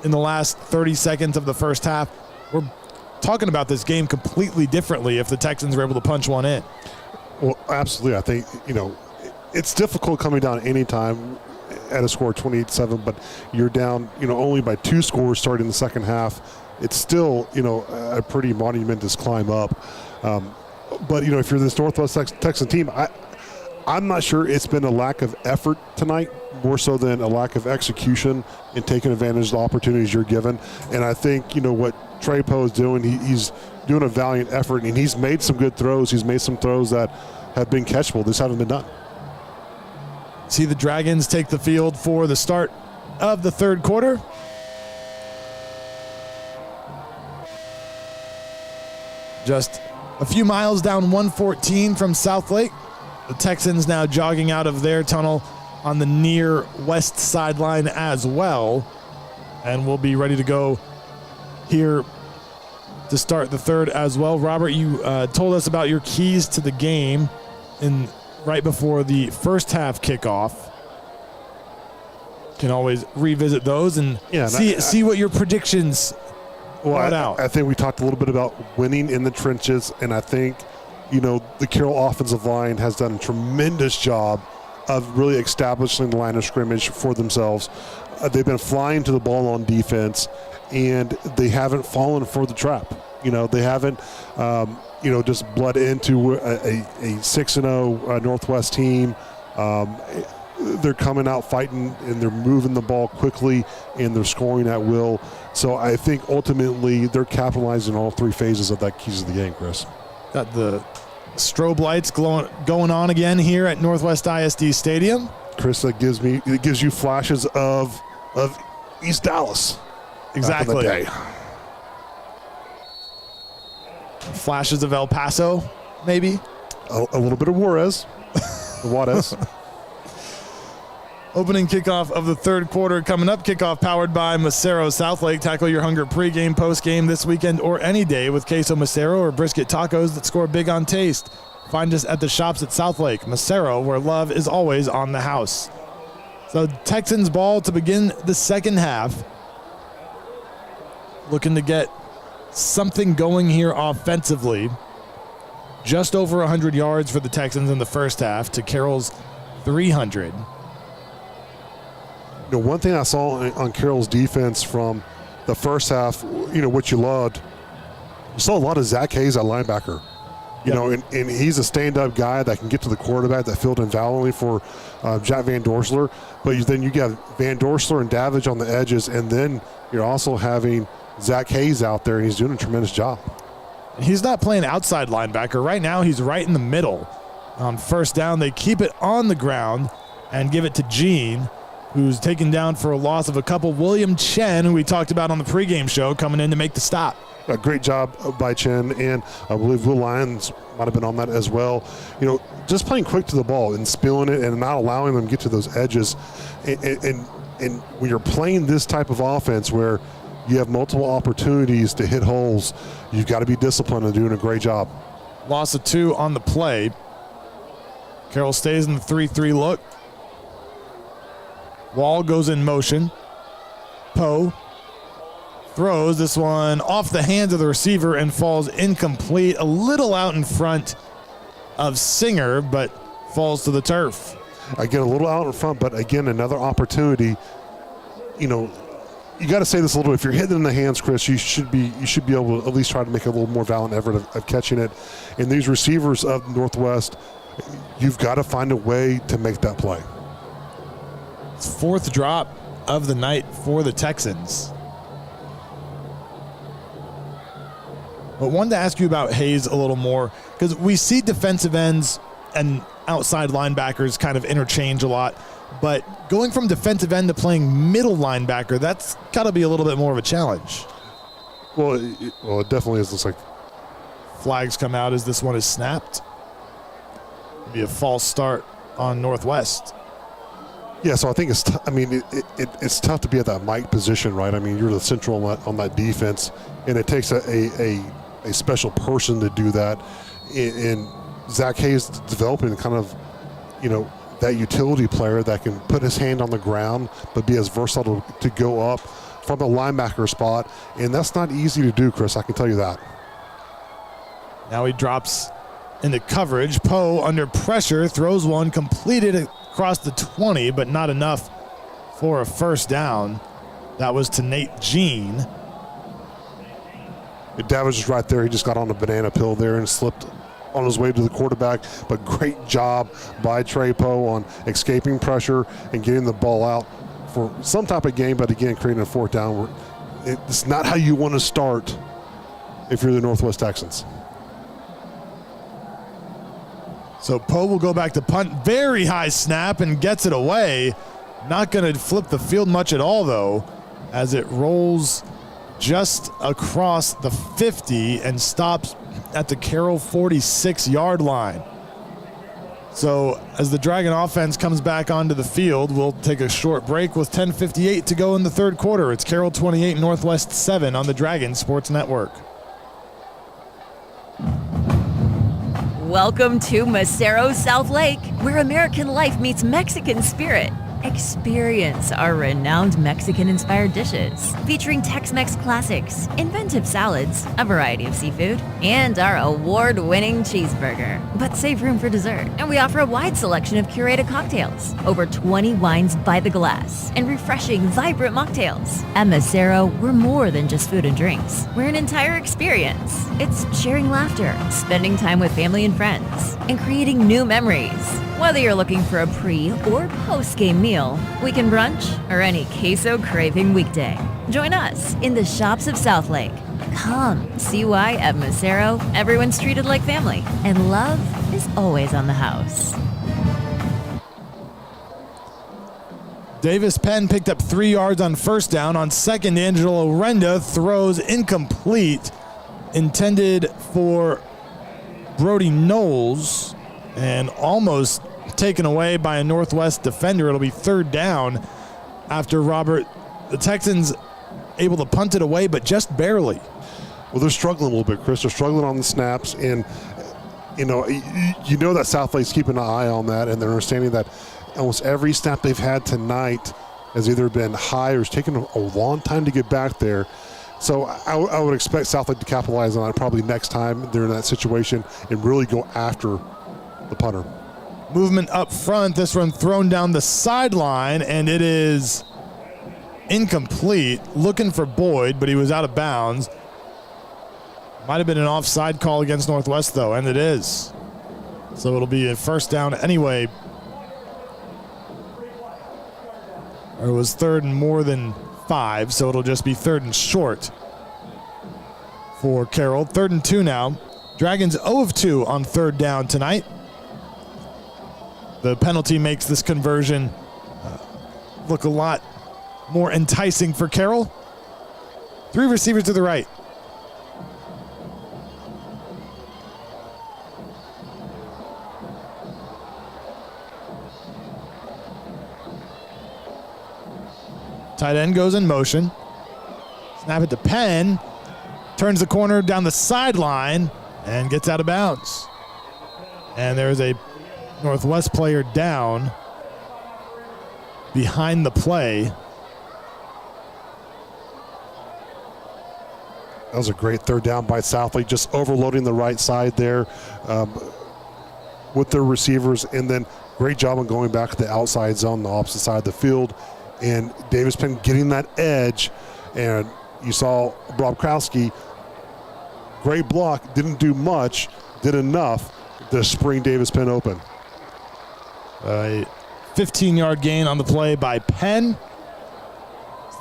in the last 30 seconds of the first half, we're talking about this game completely differently if the Texans are able to punch one in. Well, absolutely. I think, it's difficult coming down any time at a score of 28-7, but you're down, only by 2 scores starting the second half. It's still, a pretty monumentous climb up. But, if you're this Northwest Texan team, I'm not sure it's been a lack of effort tonight, more so than a lack of execution and taking advantage of the opportunities you're given. And I think, what Trey Poe is doing, he's doing a valiant effort, and he's made some good throws. He's made some throws that have been catchable. This haven't been done. See the Dragons take the field for the start of the third quarter. Just a few miles down 114 from Southlake. The Texans now jogging out of their tunnel on the near west sideline as well. And we'll be ready to go here to start the third as well. Robert, you told us about your keys to the game right before the first half kickoff. Can always revisit those and see what your predictions brought out. I think we talked a little bit about winning in the trenches, and I think, the Carroll offensive line has done a tremendous job of really establishing the line of scrimmage for themselves. They've been flying to the ball on defense, and they haven't fallen for the trap. They haven't, just bled into a 6-0 Northwest team. They're coming out fighting, and they're moving the ball quickly, and they're scoring at will. So I think ultimately they're capitalizing on all 3 phases of that keys of the game, Chris. Got the strobe lights going on again here at Northwest ISD Stadium. Chris, it gives you flashes of East Dallas. Exactly. Back in the day. Flashes of El Paso, maybe. A little bit of Juarez. Opening kickoff of the third quarter coming up. Kickoff powered by Macero Southlake. Tackle your hunger pregame, postgame this weekend or any day with queso Macero or brisket tacos that score big on taste. Find us at the shops at Southlake. Macero, where love is always on the house. So Texans ball to begin the second half. Looking to get something going here offensively. Just over 100 yards for the Texans in the first half to Carroll's 300. One thing I saw on Carroll's defense from the first half, what you loved, you saw a lot of Zach Hayes at linebacker. And he's a stand-up guy that can get to the quarterback that filled in valiantly for Jack Van Dorsler. But then you got Van Dorsler and Davidge on the edges, and then you're also having Zach Hayes out there, and he's doing a tremendous job. He's not playing outside linebacker. Right now he's right in the middle. On first down, they keep it on the ground and give it to Gene, who's taken down for a loss of a couple. William Chen, who we talked about on the pregame show, coming in to make the stop. A great job by Chen, and I believe Will Lyons might have been on that as well. Just playing quick to the ball and spilling it and not allowing them to get to those edges. And when you're playing this type of offense where you have multiple opportunities to hit holes, you've got to be disciplined and doing a great job. Loss of 2 on the play. Carroll stays in the 3-3 look. Wall goes in motion. Poe throws this one off the hands of the receiver and falls incomplete, a little out in front of Singer, but falls to the turf. Again, a little out in front, but again, another opportunity. You got to say this a little bit. If you're hitting in the hands, Chris, you should be able to at least try to make a little more valiant effort of catching it. And these receivers of Northwest, you've got to find a way to make that play. It's 4th drop of the night for the Texans. But wanted to ask you about Hayes a little more, because we see defensive ends and outside linebackers kind of interchange a lot. But going from defensive end to playing middle linebacker, that's got to be a little bit more of a challenge. Well, it definitely is. Looks like flags come out as this one is snapped. It'll be a false start on Northwest. Yeah, so I think it's tough to be at that Mike position, right? I mean, you're the central on that defense, and it takes a special person to do that. And Zach Hayes developing kind of, that utility player that can put his hand on the ground but be as versatile to go up from a linebacker spot, and that's not easy to do, Chris, I can tell you that. Now he drops into coverage. Poe under pressure throws one completed across the 20, but not enough for a first down. That was to Nate Jean. Davis is right there. He just got on a banana peel there and slipped on his way to the quarterback, but great job by Trey Poe on escaping pressure and getting the ball out for some type of game, but again, creating a 4th down. It's not how you want to start if you're the Northwest Texans. So Poe will go back to punt. Very high snap and gets it away. Not going to flip the field much at all, though, as it rolls just across the 50 and stops at the Carroll 46-yard line. So as the Dragon offense comes back onto the field, we'll take a short break with 10:58 to go in the 3rd quarter. It's Carroll 28, Northwest 7 on the Dragon Sports Network. Welcome to Macero Southlake, where American life meets Mexican spirit. Experience our renowned Mexican-inspired dishes, featuring Tex-Mex classics, inventive salads, a variety of seafood, and our award-winning cheeseburger. But save room for dessert, and we offer a wide selection of curated cocktails, over 20 wines by the glass, and refreshing, vibrant mocktails. At Macero, we're more than just food and drinks. We're an entire experience. It's sharing laughter, spending time with family and friends, and creating new memories. Whether you're looking for a pre- or post-game meal, weekend brunch, or any queso-craving weekday, join us in the shops of Southlake. Come see why at Macero, everyone's treated like family, and love is always on the house. Davis Penn picked up 3 yards on first down. On second, Angelo Renda throws incomplete, intended for Brody Knowles, and almost taken away by a Northwest defender. It'll be 3rd down after The Texans able to punt it away, but just barely. Well, they're struggling a little bit, Chris. They're struggling on the snaps, and that Southlake's keeping an eye on that, and they're understanding that almost every snap they've had tonight has either been high or it's taken a long time to get back there. So I would expect Southlake to capitalize on it probably next time they're in that situation and really go after the punter. Movement up front. This one thrown down the sideline, and it is incomplete. Looking for Boyd, but he was out of bounds. Might have been an offside call against Northwest, though, and it is. So it'll be a first down anyway. Or it was 3rd and more than 5, so it'll just be 3rd and short for Carroll. 3rd and 2 now. Dragons 0 of 2 on 3rd down tonight. The penalty makes this conversion look a lot more enticing for Carroll. 3 receivers to the right. Tight end goes in motion. Snap it to Penn. Turns the corner down the sideline and gets out of bounds. And there's a Northwest player down behind the play. That was a great third down by Southlake, just overloading the right side there with their receivers, and then great job on going back to the outside zone, the opposite side of the field, and Davis Penn getting that edge. And you saw Rob Krowski, great block, didn't do much, did enough to spring Davis Penn open. A 15-yard gain on the play by Penn.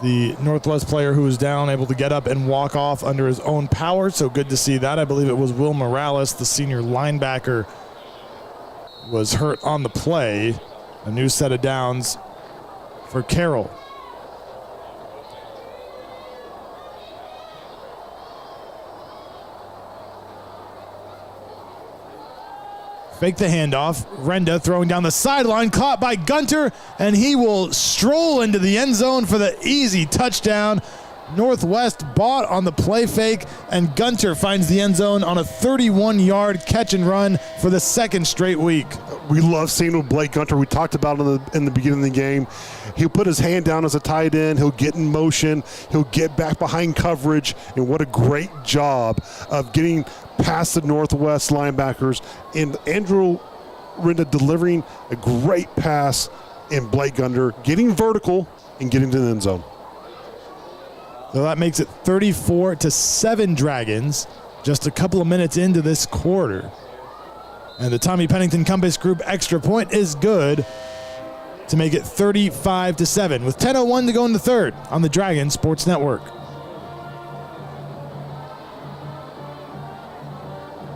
The Northwest player who was down, able to get up and walk off under his own power, so good to see that. I believe it was Will Morales, the senior linebacker, was hurt on the play. A new set of downs for Carroll. Fake the handoff. Renda throwing down the sideline, caught by Gunter, and he will stroll into the end zone for the easy touchdown. Northwest bought on the play fake, and Gunter finds the end zone on a 31-yard catch and run for the second straight week. We love seeing with Blake Gunter. We talked about it in the beginning of the game. He'll put his hand down as a tight end. He'll get in motion. He'll get back behind coverage, and what a great job of getting past the Northwest linebackers, and Andrew Renda delivering a great pass, and Blake Gunter getting vertical and getting to the end zone. So that makes it 34-7 Dragons, just a couple of minutes into this quarter. And the Tommy Pennington Compass Group extra point is good to make it 35-7 with 10:01 to go in the third on the Dragon Sports Network.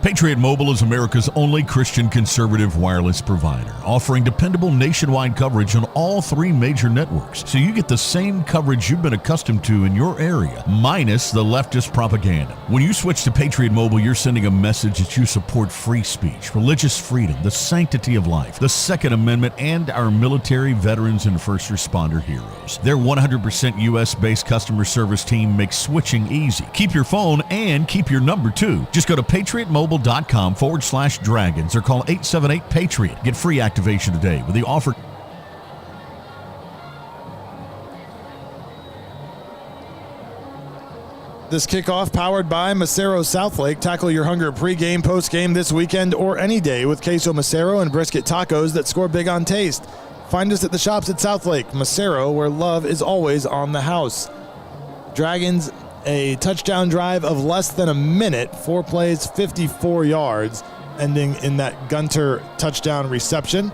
Patriot Mobile is America's only Christian conservative wireless provider, offering dependable nationwide coverage on all 3 major networks, so you get the same coverage you've been accustomed to in your area, minus the leftist propaganda. When you switch to Patriot Mobile, you're sending a message that you support free speech, religious freedom, the sanctity of life, the Second Amendment, and our military, veterans, and first responder heroes. Their 100% U.S.-based customer service team makes switching easy. Keep your phone and keep your number, too. Just go to patriotmobile.com/dragons or call 878-PATRIOT. Get free activation today with the offer. This kickoff powered by Macero Southlake. Tackle your hunger pregame, postgame this weekend, or any day with queso Macero and brisket tacos that score big on taste. Find us at the shops at Southlake. Macero, where love is always on the house. Dragons, a touchdown drive of less than a minute, 4 plays, 54 yards, ending in that Gunter touchdown reception.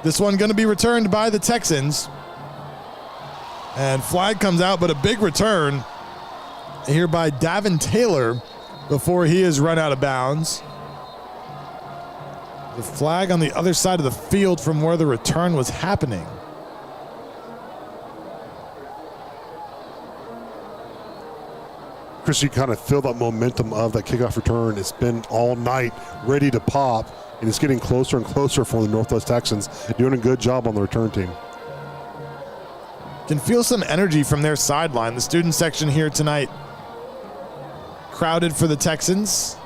This one going to be returned by the Texans. And flag comes out, but a big return here by Davin Taylor before he is run out of bounds. The flag on the other side of the field from where the return was happening. Chris, you kind of feel that momentum of that kickoff return. It's been all night ready to pop, and it's getting closer and closer for the Northwest Texans. Doing a good job on the return team. Can feel some energy from their sideline. The student section here tonight crowded for the Texans.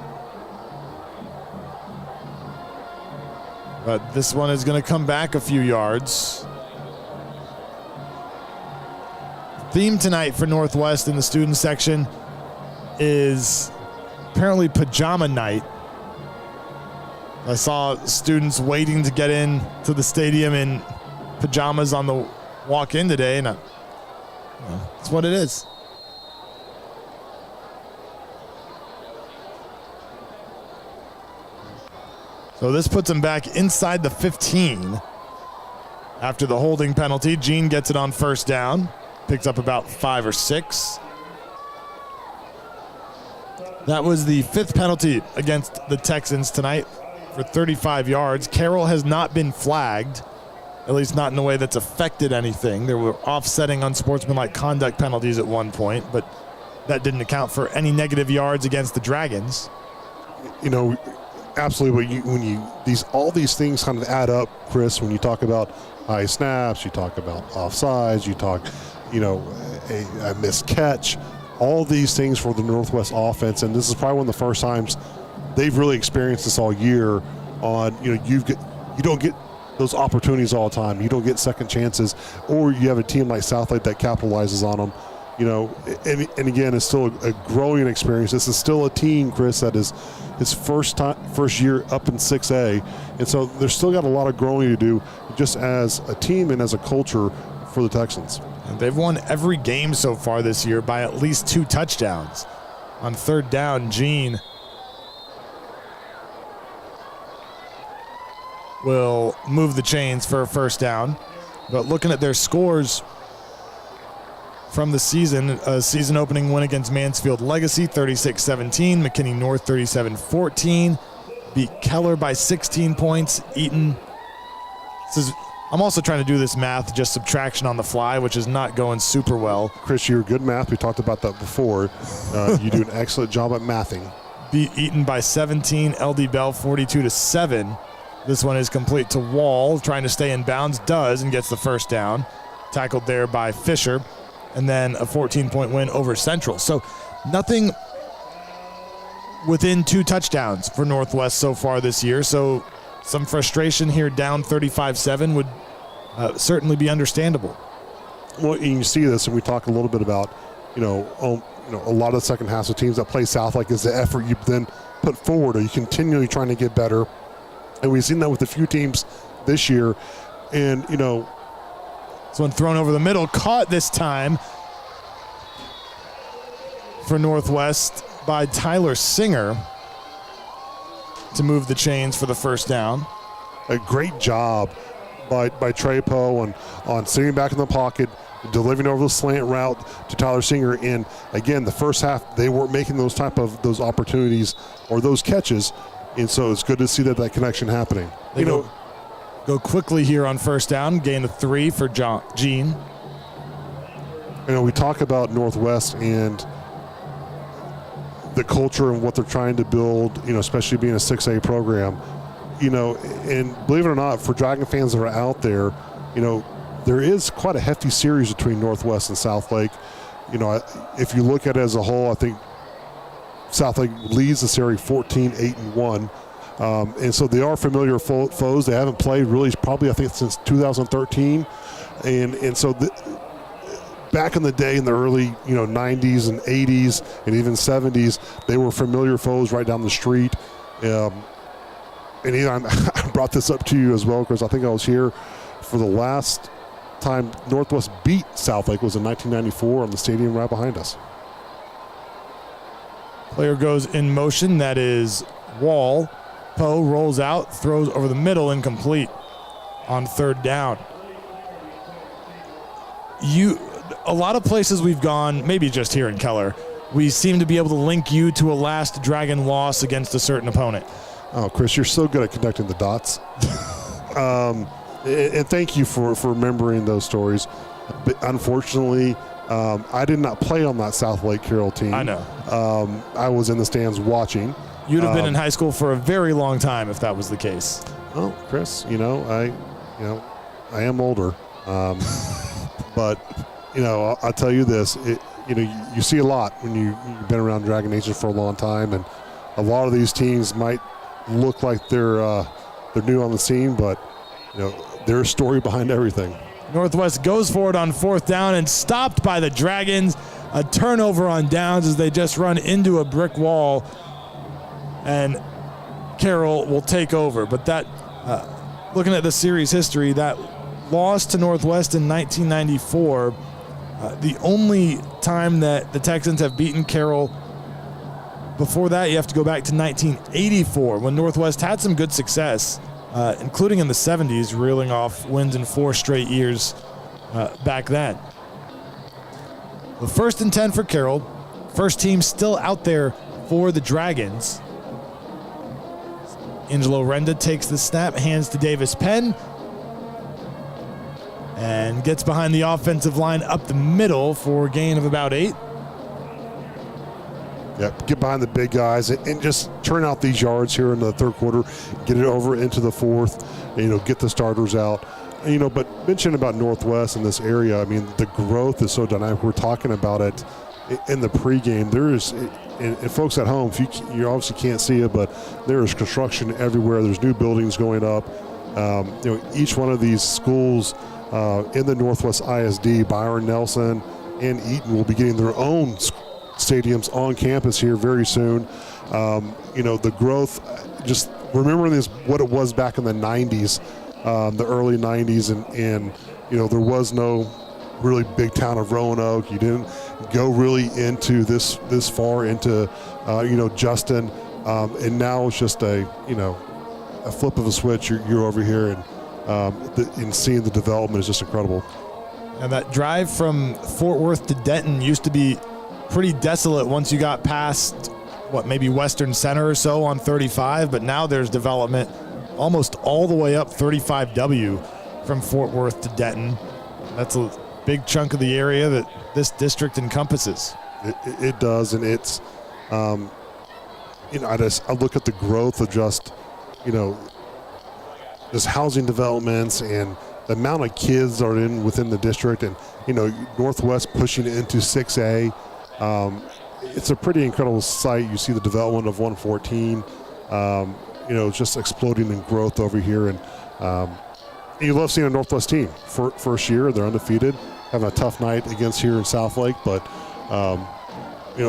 But this one is going to come back a few yards. Theme tonight for Northwest in the student section is apparently pajama night. I saw students waiting to get in to the stadium in pajamas on the walk in today, and that's what it is. So this puts him back inside the 15 after the holding penalty. Gene gets it on first down, picks up about 5 or 6. That was the 5th penalty against the Texans tonight for 35 yards. Carroll has not been flagged. at least not in a way that's affected anything. There were offsetting unsportsmanlike conduct penalties at one point, but that didn't account for any negative yards against the Dragons. You know, absolutely. All these things kind of add up, Chris. When you talk about high snaps, you talk about offsides, you talk, a missed catch. All these things for the Northwest offense, and this is probably one of the first times they've really experienced this all year. You don't get those opportunities all the time. You don't get second chances, or you have a team like Southlake that capitalizes on them. And again, it's still a growing experience. This is still a team, Chris, that is its first year up in 6A, and so they've still got a lot of growing to do, just as a team and as a culture for the Texans. And they've won every game so far this year by at least 2 touchdowns. On third down, Gene will move the chains for a first down. But looking at their scores from the season, a season opening win against Mansfield Legacy, 36-17. McKinney North, 37-14. Beat Keller by 16 points. Eaton. I'm also trying to do this math, just subtraction on the fly, which is not going super well. Chris, you're good math. We talked about that before. You do an excellent job at mathing. Beat Eaton by 17. LD Bell, 42-7. This one is complete to Wall, trying to stay in bounds, does, and gets the first down. Tackled there by Fisher. And then a 14-point win over Central. So nothing within 2 touchdowns for Northwest so far this year. So some frustration here, down 35-7 would certainly be understandable. Well, you can see this, and we talk a little bit about, a lot of the second halves of teams that play Southlake is the effort you then put forward. Are you continually trying to get better? And we've seen that with a few teams this year. And, this one thrown over the middle, caught this time for Northwest by Tyler Singer to move the chains for the first down. A great job by Trey Poe on sitting back in the pocket, delivering over the slant route to Tyler Singer. And again, the first half, they weren't making those opportunities or those catches. And so it's good to see that connection happening. They go quickly here on first down, gain of 3 for Gene. We talk about Northwest and the culture and what they're trying to build, especially being a 6A program, and believe it or not, for Dragon fans that are out there, there is quite a hefty series between Northwest and Southlake. If you look at it as a whole, I think Southlake leads the series 14-8-1. And so they are familiar foes. They haven't played really probably, I think, since 2013. And so back in the day in the early 90s and 80s and even 70s, they were familiar foes right down the street. And I brought this up to you as well because I think I was here for the last time Northwest beat Southlake was in 1994 on the stadium right behind us. Player goes in motion. That is Wall. Poe rolls out, throws over the middle, incomplete on third down. A lot of places we've gone, maybe just here in Keller, we seem to be able to link you to a last Dragon loss against a certain opponent. Oh, Chris, you're so good at connecting the dots. And thank you for remembering those stories. But unfortunately, I did not play on that Southlake Carroll team. I know. I was in the stands watching. You'd have been in high school for a very long time if that was the case. Oh, Chris, I am older. But, I'll tell you this. You see a lot when you've been around Dragon Nation for a long time, and a lot of these teams might look like they're new on the scene, but, there's a story behind everything. Northwest goes for it on fourth down and stopped by the Dragons. A turnover on downs as they just run into a brick wall, and Carroll will take over. But that, looking at the series history, that loss to Northwest in 1994, the only time that the Texans have beaten Carroll. Before that, you have to go back to 1984 when Northwest had some good success, including in the 70s, reeling off wins in 4 straight years back then. The 1st and 10 for Carroll. First team still out there for the Dragons. Angelo Renda takes the snap, hands to Davis Penn. and gets behind the offensive line up the middle for a gain of about 8. Yep, get behind the big guys and just turn out these yards here in the third quarter, get it over into the fourth, and, get the starters out. And, but mention about Northwest in this area, I mean, the growth is so dynamic. We're talking about it in the pregame. There is, and folks at home, you obviously can't see it, but there is construction everywhere. There's new buildings going up. Each one of these schools in the Northwest ISD, Byron Nelson and Eaton, will be getting their own stadiums on campus here very soon. The growth, just remembering this, what it was back in the 90s, the early 90s, and there was no really big town of Roanoke. You didn't go really into this far into Justin, and now it's just a flip of a switch. You're over here, and seeing the development is just incredible. And that drive from Fort Worth to Denton used to be pretty desolate once you got past maybe Western Center or so on 35, but now there's development almost all the way up 35W from Fort Worth to Denton. That's a big chunk of the area that this district encompasses. It does, and it's I look at the growth of just housing developments and the amount of kids are within the district, and Northwest pushing into 6A. It's a pretty incredible sight. You see the development of 114, just exploding in growth over here. And you love seeing a Northwest team. First year, they're undefeated, having a tough night against here in Southlake, but,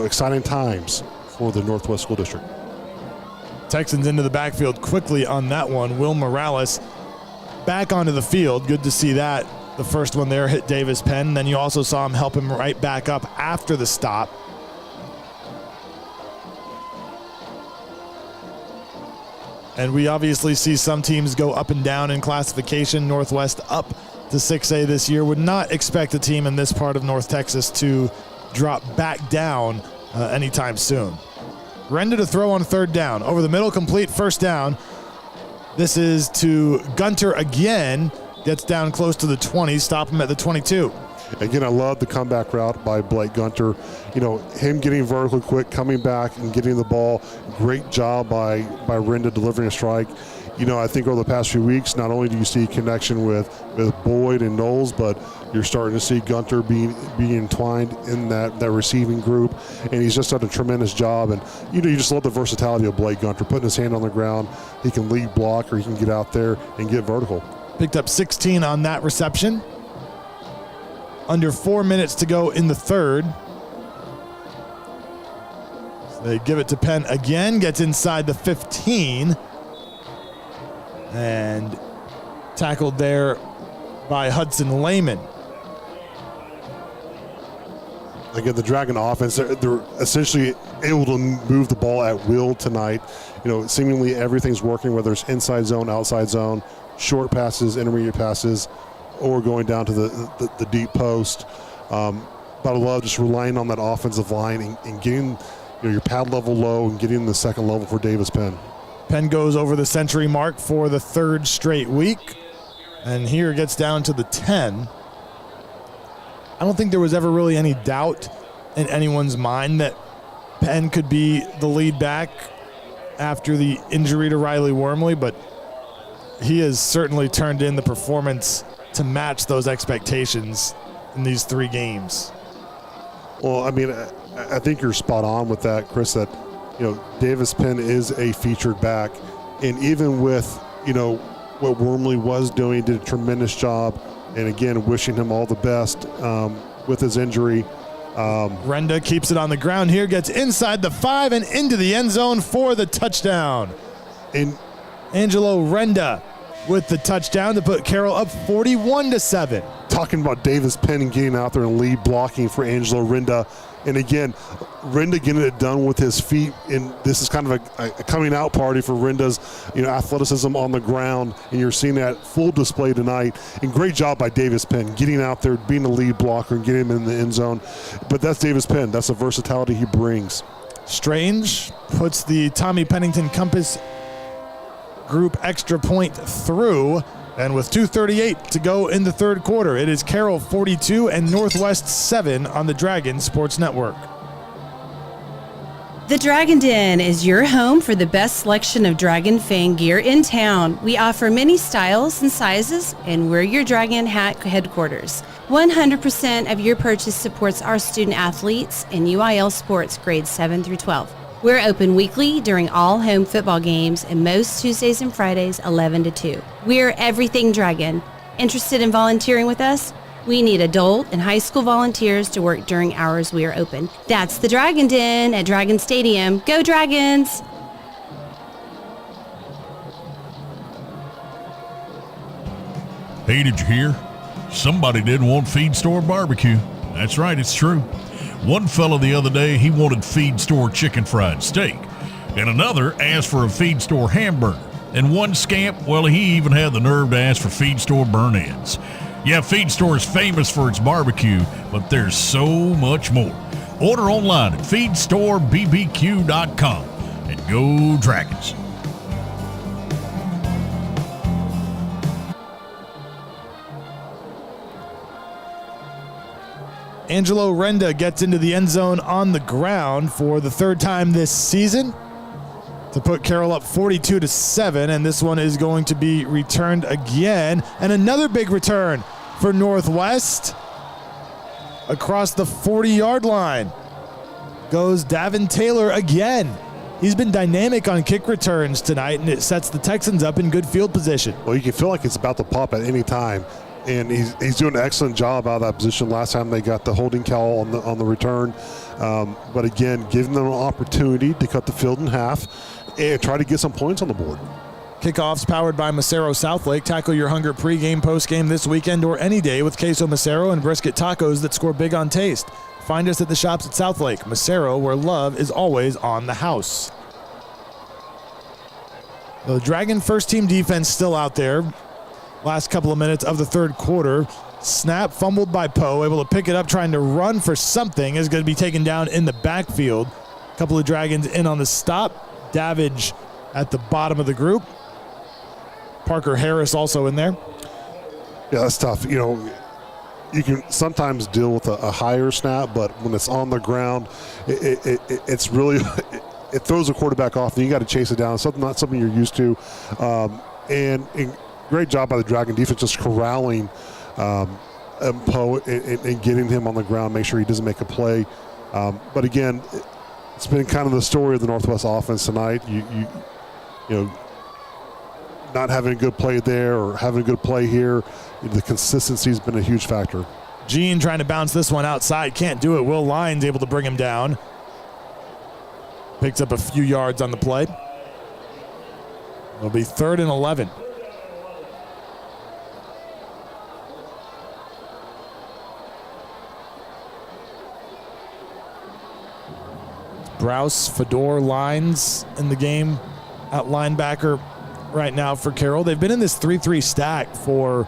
exciting times for the Northwest School District. Texans into the backfield quickly on that one. Will Morales back onto the field. Good to see that. The first one there hit Davis Penn. Then you also saw him help him right back up after the stop. And we obviously see some teams go up and down in classification. Northwest up to 6A this year. Would not expect a team in this part of North Texas to drop back down anytime soon. Renda to throw on third down. Over the middle, complete, first down. This is to Gunter again. Gets down close to the 20, stop him at the 22. Again, I love the comeback route by Blake Gunter. Him getting vertical quick, coming back and getting the ball. Great job by Renda delivering a strike. I think over the past few weeks, not only do you see connection with Boyd and Knowles, but you're starting to see Gunter being entwined in that receiving group, and he's just done a tremendous job. And you just love the versatility of Blake Gunter, putting his hand on the ground. He can lead block, or he can get out there and get vertical. Picked up 16 on that reception. Under 4 minutes to go in the third. So they give it to Penn again, gets inside the 15. And tackled there by Hudson Lehman. Again, the Dragon offense, they're essentially able to move the ball at will tonight. Seemingly everything's working, whether it's inside zone, outside zone, short passes, intermediate passes, or going down to the deep post. But I love just relying on that offensive line and getting your pad level low and getting the second level for Davis Penn. Penn goes over the century mark for the third straight week, and here gets down to the 10. I don't think there was ever really any doubt in anyone's mind that Penn could be the lead back after the injury to Riley Wormley, but he has certainly turned in the performance to match those expectations in these 3 games. Well, I mean, I think you're spot on with that, Chris, that, Davis Penn is a featured back. And even with, what Wormley was doing, did a tremendous job. And again, wishing him all the best with his injury. Renda keeps it on the ground here, gets inside the 5 and into the end zone for the touchdown. And Angelo Renda with the touchdown to put Carroll up 41-7. Talking about Davis Penn and getting out there and lead blocking for Angelo Renda. And again, Renda getting it done with his feet, and this is kind of a coming out party for Renda's athleticism on the ground, and you're seeing that full display tonight. And great job by Davis Penn getting out there, being a lead blocker, and getting him in the end zone. But that's Davis Penn. That's the versatility he brings. Strange puts the Tommy Pennington Compass group extra point through And with 2:38 to go in the third quarter, it is Carroll 42 and Northwest 7 on the Dragon Sports Network. The Dragon Den is your home for the best selection of Dragon fan gear in town. We offer many styles and sizes, and we're your Dragon Hat headquarters. 100% of your purchase supports our student athletes in UIL sports grades 7 through 12. We're open weekly during all home football games and most Tuesdays and Fridays 11 to 2. We're everything Dragon. Interested in volunteering with us? We need adult and high school volunteers to work during hours we are open. That's the Dragon Den at Dragon Stadium. Go Dragons! Hey, did you hear? Somebody didn't want Feed Store barbecue. That's right, it's true. One fella the other day, he wanted Feed Store chicken fried steak. And another asked for a Feed Store hamburger. And one scamp, well, he even had the nerve to ask for Feed Store burn ends. Yeah, Feed Store is famous for its barbecue, but there's so much more. Order online at feedstorebbq.com and go Dragons. Angelo Renda gets into the end zone on the ground for the third time this season to put Carroll up 42-7, and this one is going to be returned again. And another big return for Northwest across the 40-yard line. Goes Davin Taylor again. He's been dynamic on kick returns tonight, and it sets the Texans up in good field position. Well, you can feel like it's about to pop at any time. And he's doing an excellent job out of that position. Last time they got the holding call on the return. But again, giving them an opportunity to cut the field in half and try to get some points on the board. Kickoffs powered by Macero Southlake. Tackle your hunger pregame, postgame this weekend or any day with queso Macero and brisket tacos that score big on taste. Find us at the shops at Southlake. Macero, where love is always on the house. The Dragon first team defense still out there. Last couple of minutes of the third quarter. Snap fumbled by Poe, able to pick it up, trying to run for something, is going to be taken down in the backfield. A couple of Dragons in on the stop. Davidge at the bottom of the group. Parker Harris also in there. Yeah, that's tough. You know, you can sometimes deal with a higher snap, but when it's on the ground, it's really it throws the quarterback off, and you got to chase it down. Not something you're used to. And great job by the Dragon defense just corralling Poe and getting him on the ground, make sure he doesn't make a play. But again, it's been kind of the story of the Northwest offense tonight. You know, not having a good play there or having a good play here, the consistency has been a huge factor. Gene trying to bounce this one outside, can't do it. Will Lyons able to bring him down. Picks up a few yards on the play. It'll be 3rd and 11. Browse, Fedor, Lines in the game at linebacker right now for Carroll. They've been in this 3-3 stack for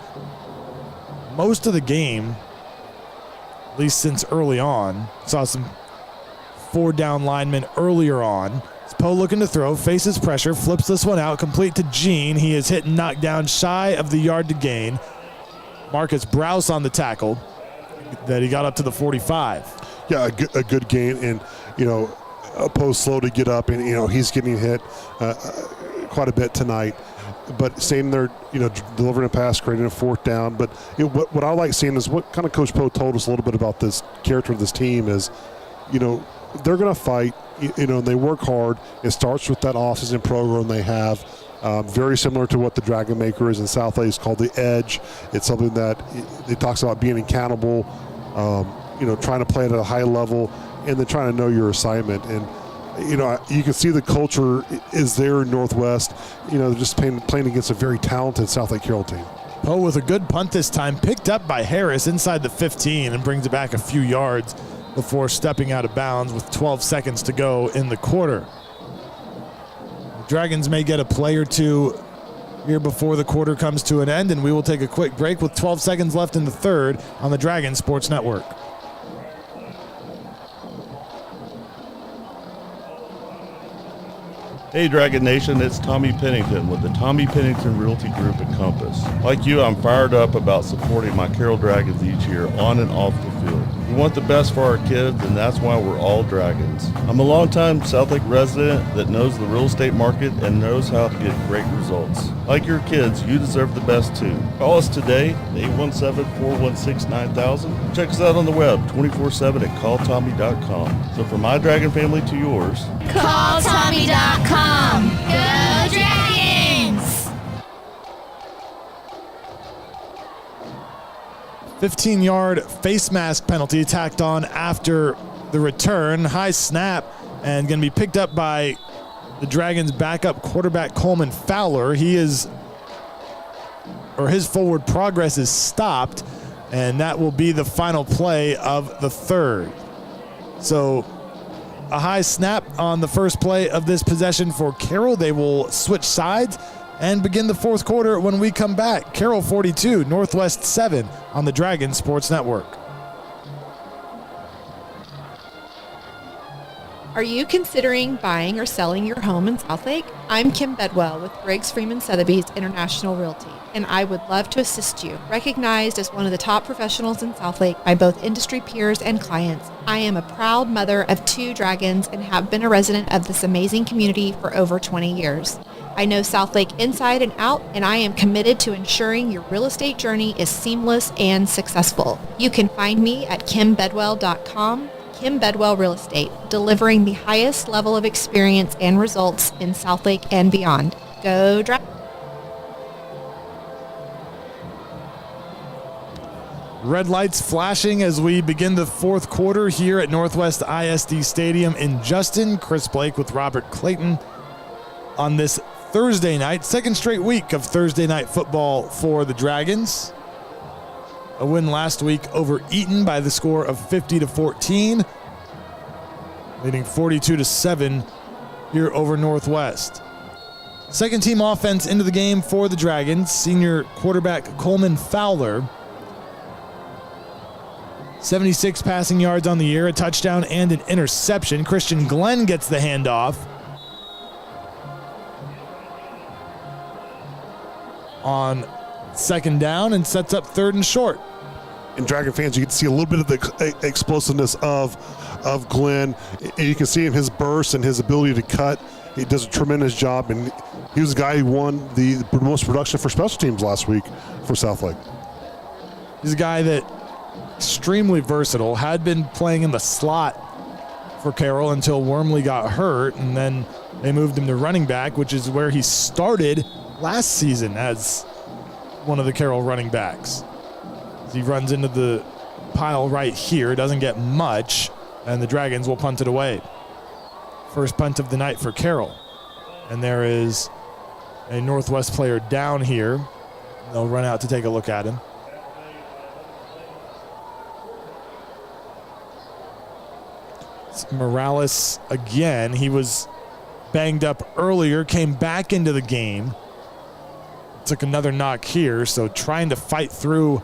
most of the game, at least since early on. Saw some 4-down linemen earlier on. It's Poe looking to throw, faces pressure, flips this one out, complete to Gene. He is hit and knocked down shy of the yard to gain. Marcus Browse on the tackle that he got up to the 45. Yeah, a good gain, and you know, Poe's slow to get up, and you know he's getting hit quite a bit tonight. But same there, you know, delivering a pass, creating a 4th down. But what I like seeing is what kind of Coach Poe told us a little bit about this character of this team is, you know, they're going to fight. You know, they work hard. It starts with that off-season program they have. Very similar to what the Dragon Maker is in Southlake. It's called the Edge. It's something that it talks about being accountable, you know, trying to play at a high level, and then trying to know your assignment. And, you know, you can see the culture is there in Northwest. You know, they're just playing against a very talented Southlake Carroll team. Poe with a good punt this time, picked up by Harris inside the 15 and brings it back a few yards before stepping out of bounds with 12 seconds to go in the quarter. The Dragons may get a play or two here before the quarter comes to an end, and we will take a quick break with 12 seconds left in the third on the Dragon Sports Network. Hey Dragon Nation, it's Tommy Pennington with the Tommy Pennington Realty Group at Compass. Like you, I'm fired up about supporting my Carroll Dragons each year on and off the field. We want the best for our kids, and that's why we're all Dragons. I'm a longtime Southlake resident that knows the real estate market and knows how to get great results. Like your kids, you deserve the best too. Call us today at 817-416-9000. Check us out on the web 24/7 at calltommy.com. So from my Dragon family to yours, CallTommy.com. Go Dragons! 15-yard face mask penalty tacked on after the return. High snap and going to be picked up by the Dragons' backup quarterback Coleman Fowler. His forward progress is stopped, and that will be the final play of the third. So a high snap on the first play of this possession for Carroll. They will switch sides and begin the fourth quarter when we come back. Carroll 42, Northwest 7 on the Dragon Sports Network. Are you considering buying or selling your home in Southlake? I'm Kim Bedwell with Briggs Freeman Sotheby's International Realty, and I would love to assist you. Recognized as one of the top professionals in Southlake by both industry peers and clients, I am a proud mother of 2 dragons and have been a resident of this amazing community for over 20 years. I know Southlake inside and out, and I am committed to ensuring your real estate journey is seamless and successful. You can find me at kimbedwell.com. Kim Bedwell Real Estate, delivering the highest level of experience and results in Southlake and beyond. Go Dragons! Red lights flashing as we begin the fourth quarter here at Northwest ISD Stadium in Justin. Chris Blake with Robert Clayton on this Thursday night, second straight week of Thursday night football for the Dragons. A win last week over Eaton by the score of 50-14, leading 42-7 here over Northwest. Second team offense into the game for the Dragons. Senior quarterback Coleman Fowler, 76 passing yards on the year, a touchdown and an interception. Christian Glenn gets the handoff on second down and sets up third and short. And Dragon fans, you can see a little bit of the explosiveness of Glenn. And you can see in his burst and his ability to cut. He does a tremendous job, and he was the guy who won the most production for special teams last week for Southlake. He's a guy that extremely versatile, had been playing in the slot for Carroll until Wormley got hurt, and then they moved him to running back, which is where he started last season as one of the Carroll running backs. He runs into the pile right here, doesn't get much, and the Dragons will punt it away. First punt of the night for Carroll. And there is a Northwest player down here. They'll run out to take a look at him. It's Morales again. He was banged up earlier, came back into the game. Took another knock here, so trying to fight through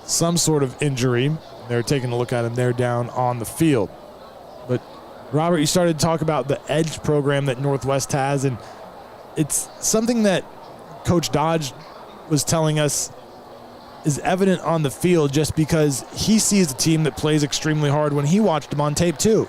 some sort of injury. They're taking a look at him there down on the field. But Robert, you started to talk about the Edge program that Northwest has, and it's something that Coach Dodge was telling us is evident on the field just because he sees a team that plays extremely hard when he watched them on tape too.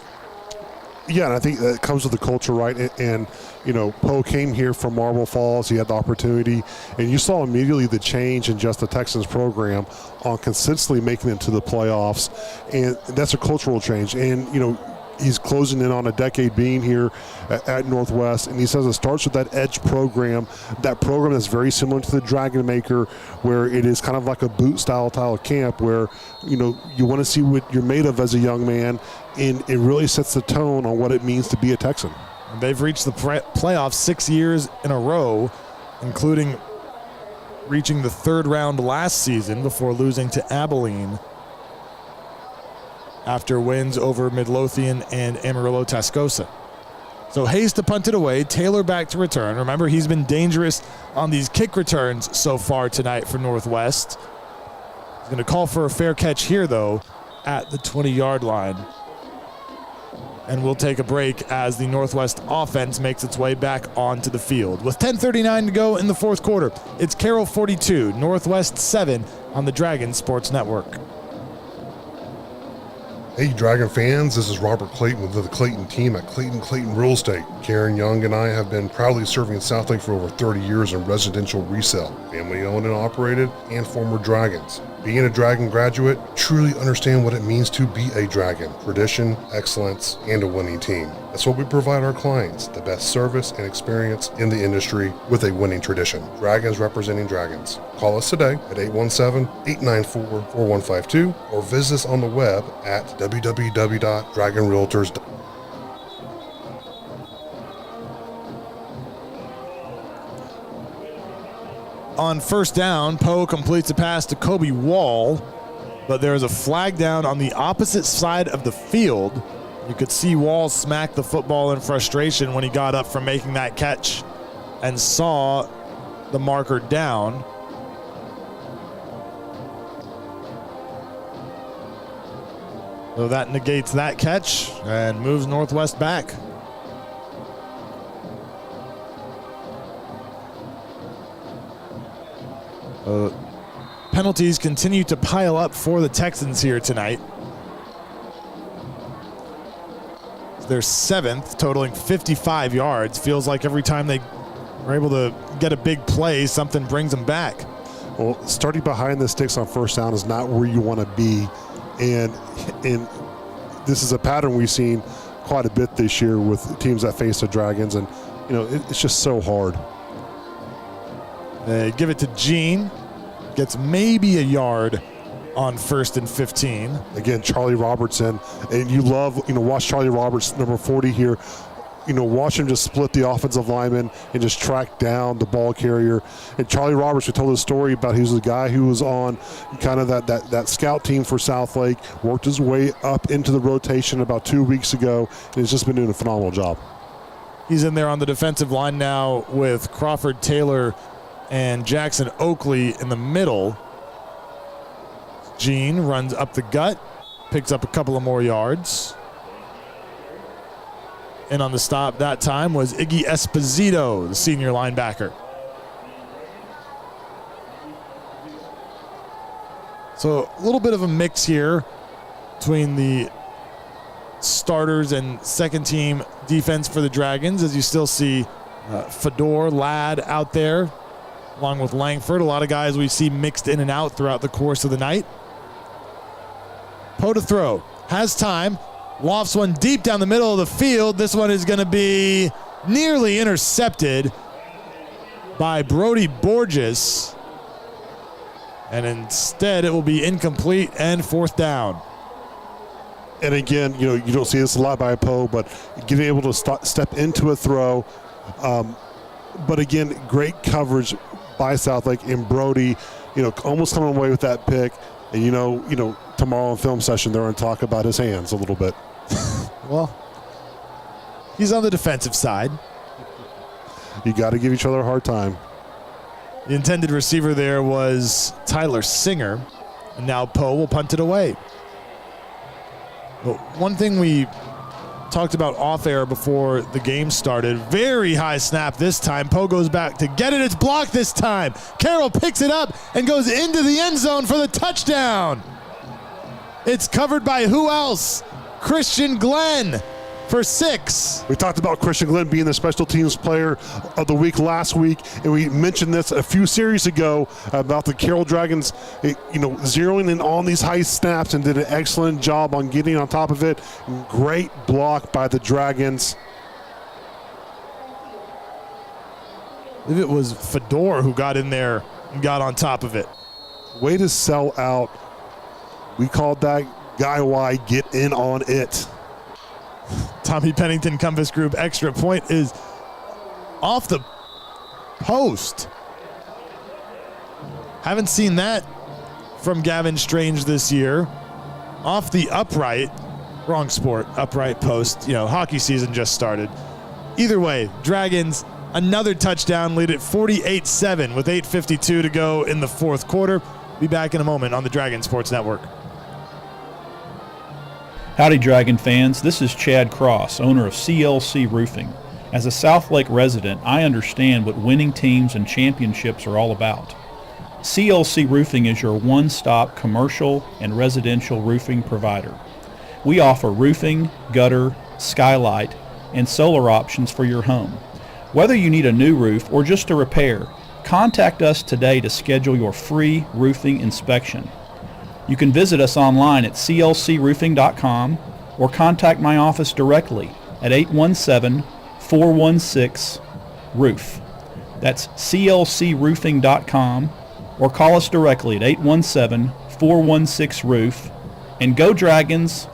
Yeah, and I think that comes with the culture, right? And you know, Poe came here from Marble Falls. He had the opportunity, and you saw immediately the change in just the Texans program on consistently making it to the playoffs, and that's a cultural change. And, you know, he's closing in on a decade being here at Northwest, and he says it starts with that Edge program, that program that's very similar to the Dragon Maker, where it is kind of like a boot style camp where, you know, you want to see what you're made of as a young man, and it really sets the tone on what it means to be a Texan. And they've reached the playoffs 6 years in a row, including reaching the third round last season before losing to Abilene after wins over Midlothian and Amarillo Tascosa. So Hayes to punt it away, Taylor back to return. Remember, he's been dangerous on these kick returns so far tonight for Northwest. He's going to call for a fair catch here, though, at the 20-yard line. And we'll take a break as the Northwest offense makes its way back onto the field. With 10:39 to go in the fourth quarter, it's Carroll 42, Northwest 7 on the Dragon Sports Network. Hey, Dragon fans, this is Robert Clayton with the Clayton team at Clayton Real Estate. Karen Young and I have been proudly serving Southlake for over 30 years in residential resale, family owned and operated, and former Dragons. Being a Dragon graduate, truly understand what it means to be a Dragon. Tradition, excellence, and a winning team. That's what we provide our clients, the best service and experience in the industry with a winning tradition. Dragons representing Dragons. Call us today at 817-894-4152 or visit us on the web at www.dragonrealtors.com. On first down, Poe completes a pass to Kobe Wall, but there is a flag down on the opposite side of the field. You could see Wall smack the football in frustration when he got up from making that catch and saw the marker down. So that negates that catch and moves Northwest back. Penalties continue to pile up for the Texans here tonight. Their seventh, totaling 55 yards. Feels like every time they are able to get a big play, something brings them back. Well, starting behind the sticks on first down is not where you want to be. And this is a pattern we've seen quite a bit this year with teams that face the Dragons. And, you know, it's just so hard. They give it to Gene. Gets maybe a yard on 1st and 15. Again, Charlie Robertson. And you love, watch Charlie Roberts, number 40 here. Watch him just split the offensive lineman and just track down the ball carrier. And Charlie Roberts, we told a story about he was the guy who was on kind of that scout team for Southlake, worked his way up into the rotation about 2 weeks ago, and he's just been doing a phenomenal job. He's in there on the defensive line now with Crawford Taylor and Jackson Oakley in the middle. Gene runs up the gut, picks up a couple of more yards. And on the stop that time was Iggy Esposito, the senior linebacker. So a little bit of a mix here between the starters and second team defense for the Dragons, as you still see Fedor, Ladd out there, along with Langford. A lot of guys we see mixed in and out throughout the course of the night. Poe to throw. Has time. Lofts one deep down the middle of the field. This one is going to be nearly intercepted by Brody Borges. And instead it will be incomplete and fourth down. And again, you don't see this a lot by Poe, but getting able to step into a throw. But again, great coverage by Southlake, and Brody, almost coming away with that pick. And tomorrow in film session, they're going to talk about his hands a little bit. Well, he's on the defensive side. You got to give each other a hard time. The intended receiver there was Tyler Singer, and now Poe will punt it away. But one thing we talked about off air before the game started, very high snap this time. Poe goes back to get it. It's blocked this time. Carroll picks it up and goes into the end zone for the touchdown. It's covered by who else? Christian Glenn for 6. We talked about Christian Glenn being the special teams player of the week last week, and we mentioned this a few series ago about the Carroll Dragons, zeroing in on these high snaps, and did an excellent job on getting on top of it. Great block by the Dragons. I believe it was Fedor who got in there and got on top of it. Way to sell out. We called that guy Y, get in on it. Tommy Pennington Compass Group extra point is off the post. Haven't seen that from Gavin Strange this year. Off the upright, wrong sport, upright post. Hockey season just started. Either way, Dragons, another touchdown, lead at 48-7 with 8:52 to go in the fourth quarter. Be back in a moment on the Dragon Sports Network. Howdy, Dragon fans. This is Chad Cross, owner of CLC Roofing. As a Southlake resident, I understand what winning teams and championships are all about. CLC Roofing is your one-stop commercial and residential roofing provider. We offer roofing, gutter, skylight, and solar options for your home. Whether you need a new roof or just a repair, contact us today to schedule your free roofing inspection. You can visit us online at clcroofing.com or contact my office directly at 817-416-ROOF. That's clcroofing.com or call us directly at 817-416-ROOF. And go Dragons!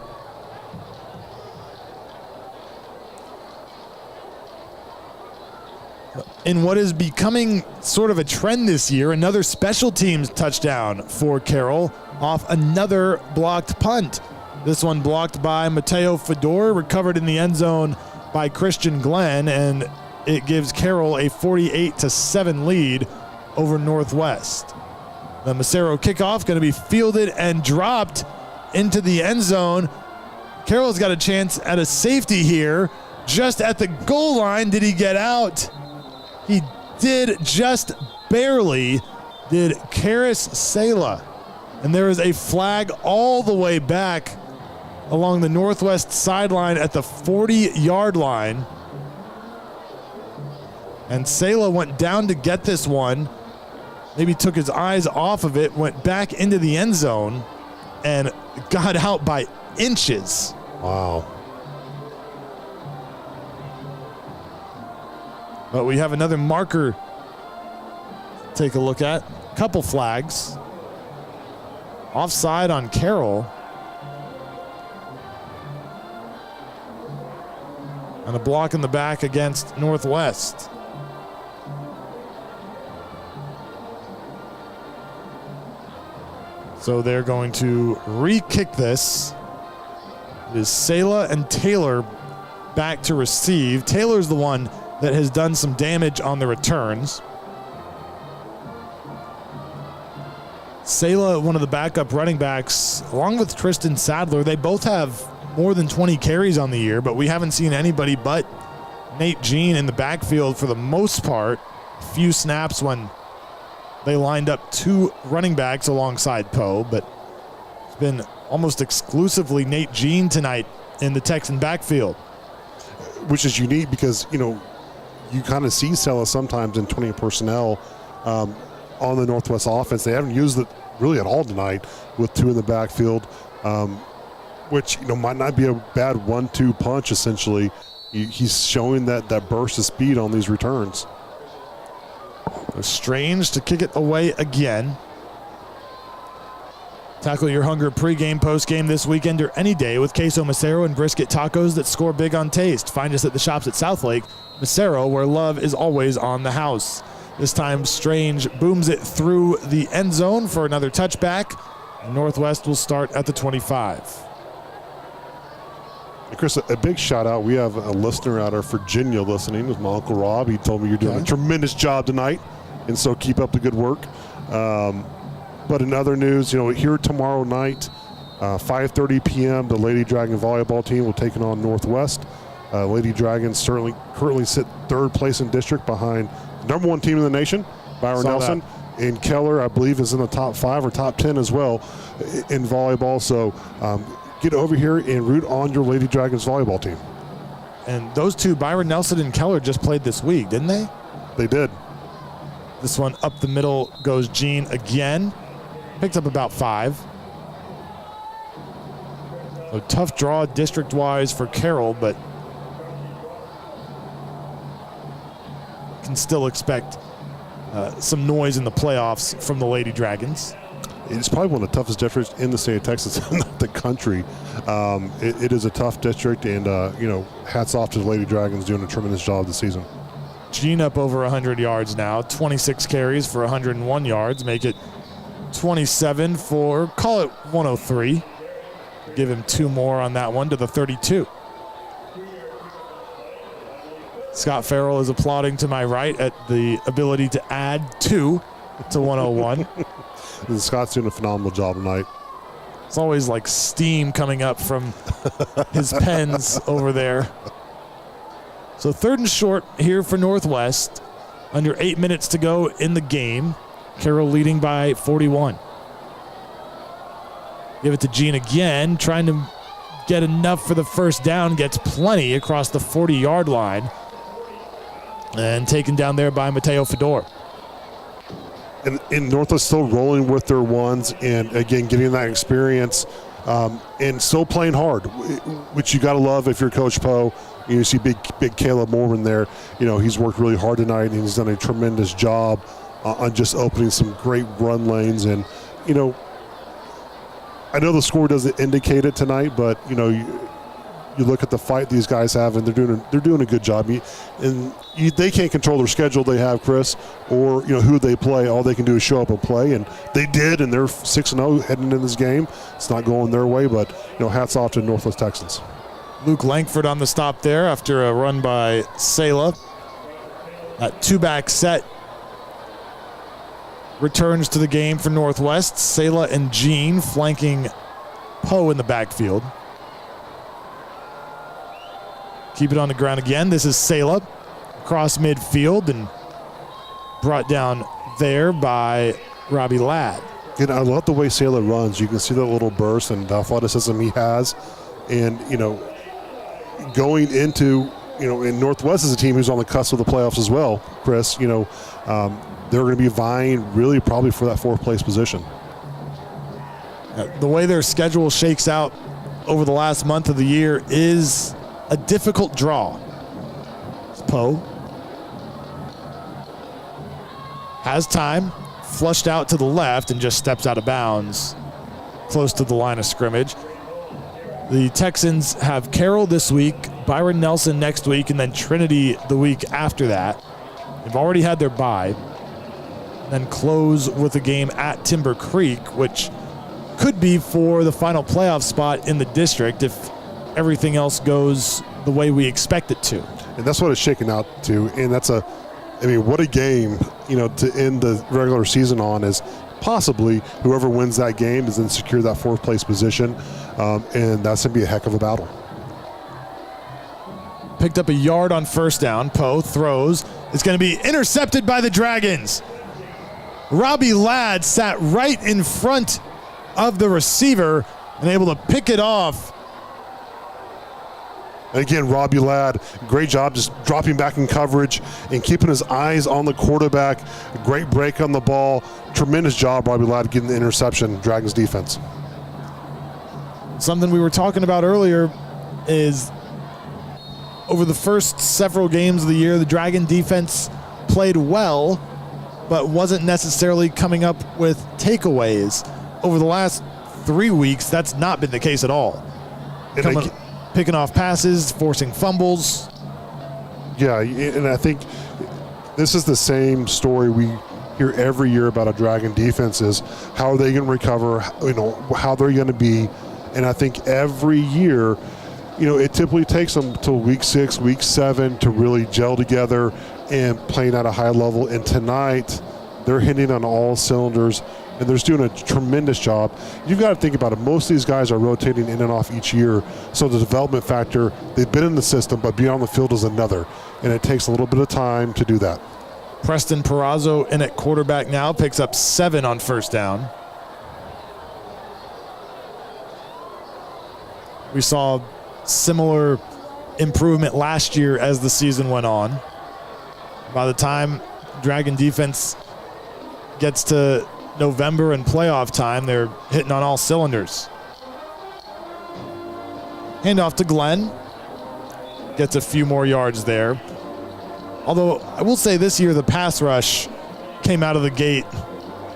In what is becoming sort of a trend this year, another special teams touchdown for Carroll off another blocked punt. This one blocked by Mateo Fedor, recovered in the end zone by Christian Glenn, and it gives Carroll a 48-7 lead over Northwest. The Massaro kickoff going to be fielded and dropped into the end zone. Carroll's got a chance at a safety here. Just at the goal line, did he get out? He did, just barely, did Karis Sela. And there is a flag all the way back along the Northwest sideline at the 40-yard line. And Sela went down to get this one, maybe took his eyes off of it, went back into the end zone, and got out by inches. Wow. But we have another marker to take a look at. Couple flags. Offside on Carroll. And a block in the back against Northwest. So they're going to re-kick this. It is Sela and Taylor back to receive. Taylor's the one that has done some damage on the returns. Sela, one of the backup running backs, along with Tristan Sadler, they both have more than 20 carries on the year, but we haven't seen anybody but Nate Jean in the backfield for the most part. A few snaps when they lined up two running backs alongside Poe, but it's been almost exclusively Nate Jean tonight in the Texan backfield. Which is unique because, you kind of see Sela sometimes in 20 personnel on the Northwest offense. They haven't used it really at all tonight with two in the backfield, which might not be a bad 1-2 punch. Essentially, he's showing that burst of speed on these returns. Strange to kick it away again. Tackle your hunger pregame, postgame this weekend or any day with queso Massaro and brisket tacos that score big on taste. Find us at the shops at Southlake, Massaro, where love is always on the house. This time, Strange booms it through the end zone for another touchback. Northwest will start at the 25. Chris, a big shout out. We have a listener out of Virginia listening. It was my Uncle Rob. He told me you're doing a tremendous job tonight, and so keep up the good work. But in other news, here tomorrow night, 5:30 p.m., the Lady Dragon volleyball team will take on Northwest. Lady Dragons currently sit third place in district behind the number one team in the nation, Byron Nelson. And Keller, I believe, is in the top 5 or top 10 as well in volleyball. So get over here and root on your Lady Dragons volleyball team. And those two, Byron Nelson and Keller, just played this week, didn't they? They did. This one up the middle goes Jean again. Picked up about 5. So tough draw district-wise for Carroll, but can still expect some noise in the playoffs from the Lady Dragons. It's probably one of the toughest districts in the state of Texas, not the country. It is a tough district, and hats off to the Lady Dragons doing a tremendous job this season. Jean up over 100 yards now, 26 carries for 101 yards, make it 27 for, call it 103. Give him 2 more on that one to the 32. Scott Farrell is applauding to my right at the ability to add 2 to 101. Scott's doing a phenomenal job tonight. It's always like steam coming up from his pens over there. So 3rd and short here for Northwest. Under 8 minutes to go in the game. Carroll leading by 41. Give it to Gene again, trying to get enough for the first down. Gets plenty across the 40-yard line. And taken down there by Mateo Fedor. And Northwest still rolling with their ones, and again getting that experience, and still playing hard, which you got to love if you're Coach Poe. You see big Caleb Mormon there. He's worked really hard tonight, and he's done a tremendous job on just opening some great run lanes. And I know the score doesn't indicate it tonight, but you look at the fight these guys have, and they're doing a good job. They can't control their schedule. They have Chris, or who they play. All they can do is show up and play, and they did, and they're 6-0 heading into this game. It's not going their way, but hats off to Northwest Texans. Luke Langford on the stop there after a run by Sala. That 2-back set returns to the game for Northwest. Sala and Gene flanking Poe in the backfield. Keep it on the ground again. This is Sala across midfield and brought down there by Robbie Ladd. And I love the way Sala runs. You can see that little burst and the athleticism he has. And, going into, and Northwest is a team who's on the cusp of the playoffs as well, Chris. They're going to be vying really probably for that 4th place position. The way their schedule shakes out over the last month of the year is a difficult draw. Poe has time, flushed out to the left, and just steps out of bounds close to the line of scrimmage. The Texans have Carroll this week, Byron Nelson next week, and then Trinity the week after that. They've already had their bye. Then close with a game at Timber Creek, which could be for the final playoff spot in the district if everything else goes the way we expect it to. And that's what it's shaking out to. And what a game, to end the regular season on is possibly whoever wins that game is then secure that 4th place position. And that's going to be a heck of a battle. Picked up a yard on first down. Poe throws. It's going to be intercepted by the Dragons. Robbie Ladd sat right in front of the receiver and able to pick it off. And again, Robbie Ladd, great job just dropping back in coverage and keeping his eyes on the quarterback. Great break on the ball. Tremendous job, Robbie Ladd, getting the interception, Dragons defense. Something we were talking about earlier is over the first several games of the year, the Dragon defense played well, but wasn't necessarily coming up with takeaways. Over the last 3 weeks, that's not been the case at all. Picking off passes, forcing fumbles. Yeah, and I think this is the same story we hear every year about a Dragon defense is how are they going to recover, how they're going to be. And I think every year, it typically takes them till week 6, week 7 to really gel together and playing at a high level. And tonight, they're hitting on all cylinders, and they're doing a tremendous job. You've got to think about it. Most of these guys are rotating in and off each year. So the development factor, they've been in the system, but being on the field is another. And it takes a little bit of time to do that. Preston Perazzo in at quarterback now, picks up 7 on first down. We saw similar improvement last year as the season went on. By the time Dragon defense gets to November and playoff time, they're hitting on all cylinders. Handoff to Glenn. Gets a few more yards there. Although I will say this year the pass rush came out of the gate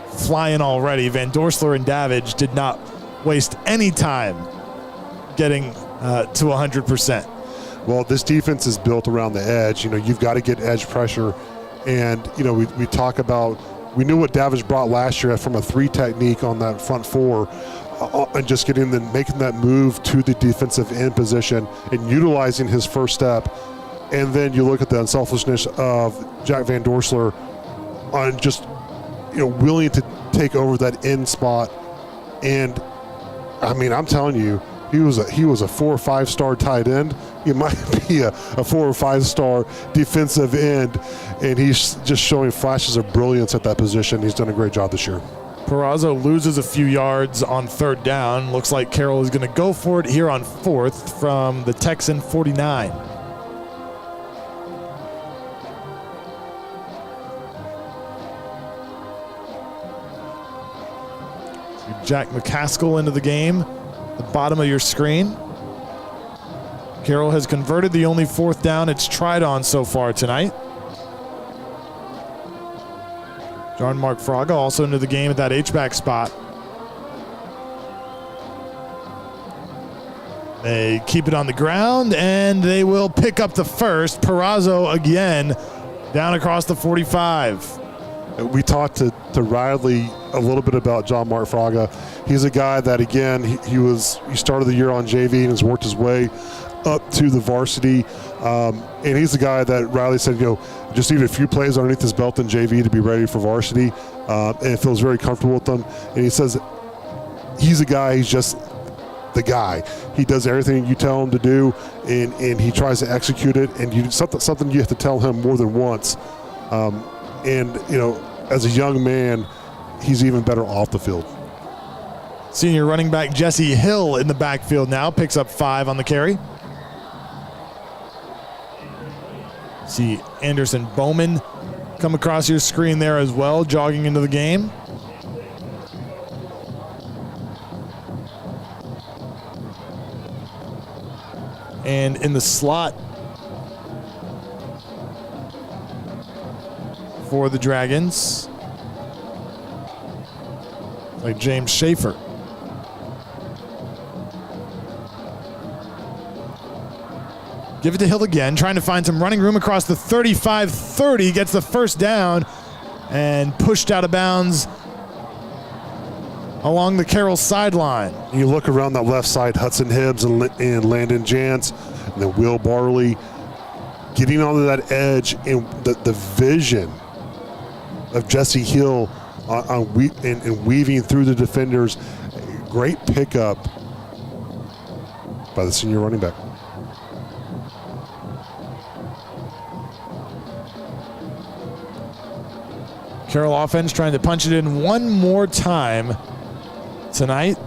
flying already. Van Dorsler and Davidge did not waste any time getting to 100%. Well, this defense is built around the edge. You've got to get edge pressure. And, we talk about, we knew what Davidge brought last year from a 3 technique on that front 4 and just making that move to the defensive end position and utilizing his first step. And then you look at the unselfishness of Jack Van Dorsler on just, willing to take over that end spot and I mean, I'm telling you, he was a 4 or 5 star tight end. He might be a 4 or 5 star defensive end, and he's just showing flashes of brilliance at that position. He's done a great job this year. Peraza loses a few yards on 3rd down. Looks like Carroll is going to go for it here on 4th from the Texan 49. Jack McCaskill into the game, the bottom of your screen. Carroll has converted the only 4th down it's tried on so far tonight. John Mark Fraga also into the game at that H-back spot. They keep it on the ground, and they will pick up the first. Peraza again down across the 45. We talked to Riley a little bit about John Mark Fraga. He's a guy that, again, he started the year on JV and has worked his way up to the varsity. And he's the guy that Riley said, just need a few plays underneath his belt in JV to be ready for varsity. And feels very comfortable with them. And he says he's a guy, he's just the guy. He does everything you tell him to do, and he tries to execute it. And something you have to tell him more than once. And, as a young man, he's even better off the field. Senior running back Jesse Hill in the backfield now, picks up 5 on the carry. See Anderson Bowman come across your screen there as well, jogging into the game. And in the slot for the Dragons, like James Schaefer. Give it to Hill again, trying to find some running room across the 35-30, gets the first down and pushed out of bounds along the Carroll sideline. You look around that left side, Hudson Hibbs and Landon Jantz, and then Will Barley getting onto that edge, and the vision of Jesse Hill and weaving through the defenders. Great pickup by the senior running back. Carroll offense trying to punch it in one more time tonight.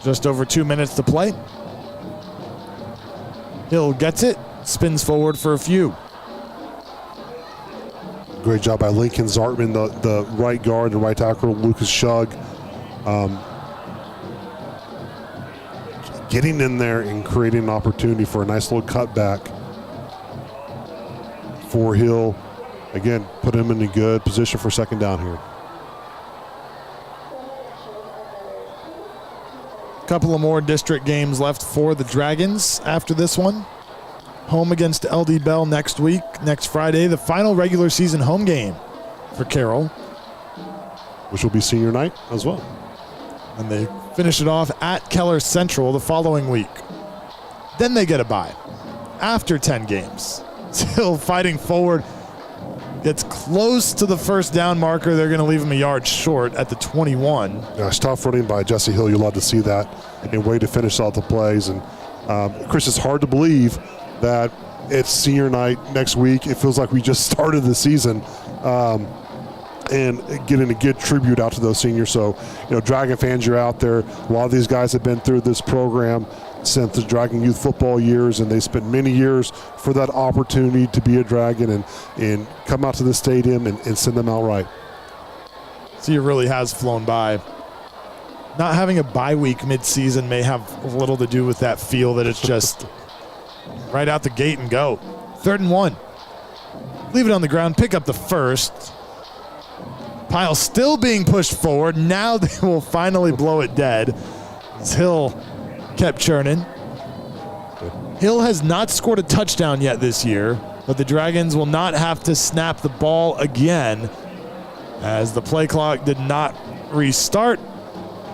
Just over 2 minutes to play. Hill gets it, spins forward for a few. Great job by Lincoln Zartman, the right guard, the right tackle, Lucas Shug. Getting in there and creating an opportunity for a nice little cutback for Hill. Again, put him in a good position for 2nd down here. Couple of more district games left for the Dragons after this one. Home against LD Bell next week, next Friday, the final regular season home game for Carroll. Which will be senior night as well. And they finish it off at Keller Central the following week. Then they get a bye after 10 games. Still fighting forward. Gets close to the first down marker. They're going to leave him a yard short at the 21. Yeah, tough running by Jesse Hill. You love to see that. And way to finish out the plays. And Chris, it's hard to believe that it's senior night next week. It feels like we just started the season. And getting a good tribute out to those seniors. So, Dragon fans, you're out there. A lot of these guys have been through this program since the Dragon youth football years, and they spent many years for that opportunity to be a Dragon and come out to the stadium and send them out right. See, it really has flown by. Not having a bye week mid-season may have a little to do with that feel that it's just right out the gate and go. 3rd and 1. Leave it on the ground, pick up the first. Pile still being pushed forward. Now they will finally blow it dead. As Hill kept churning. Hill has not scored a touchdown yet this year, but the Dragons will not have to snap the ball again, as the play clock did not restart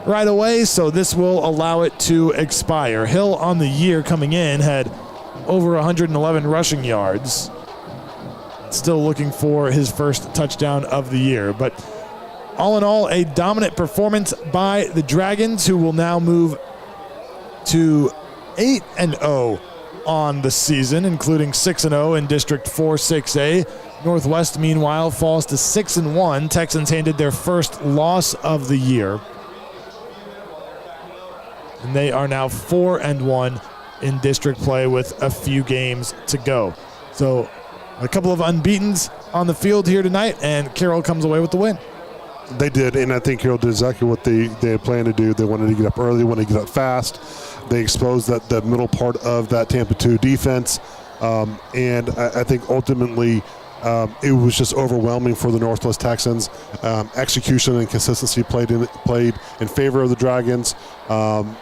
right away, so this will allow it to expire. Hill on the year coming in had over 111 rushing yards. still looking for his first touchdown of the year. But all in all, a dominant performance by the Dragons, who will now move to 8-0 on the season, including 6-0 in District 4 6A. Northwest, meanwhile, falls to 6-1. Texans handed their first loss of the year, and they are now 4-1 in district play with a few games to go. So a couple of unbeatens on the field here tonight, and Carroll comes away with the win. They did, and I think Carroll did exactly what they had planned to do. They wanted to get up early, wanted to get up fast. They exposed the middle part of that Tampa 2 defense, and I think ultimately it was just overwhelming for the Northwest Texans. Execution and consistency played in favor of the Dragons, and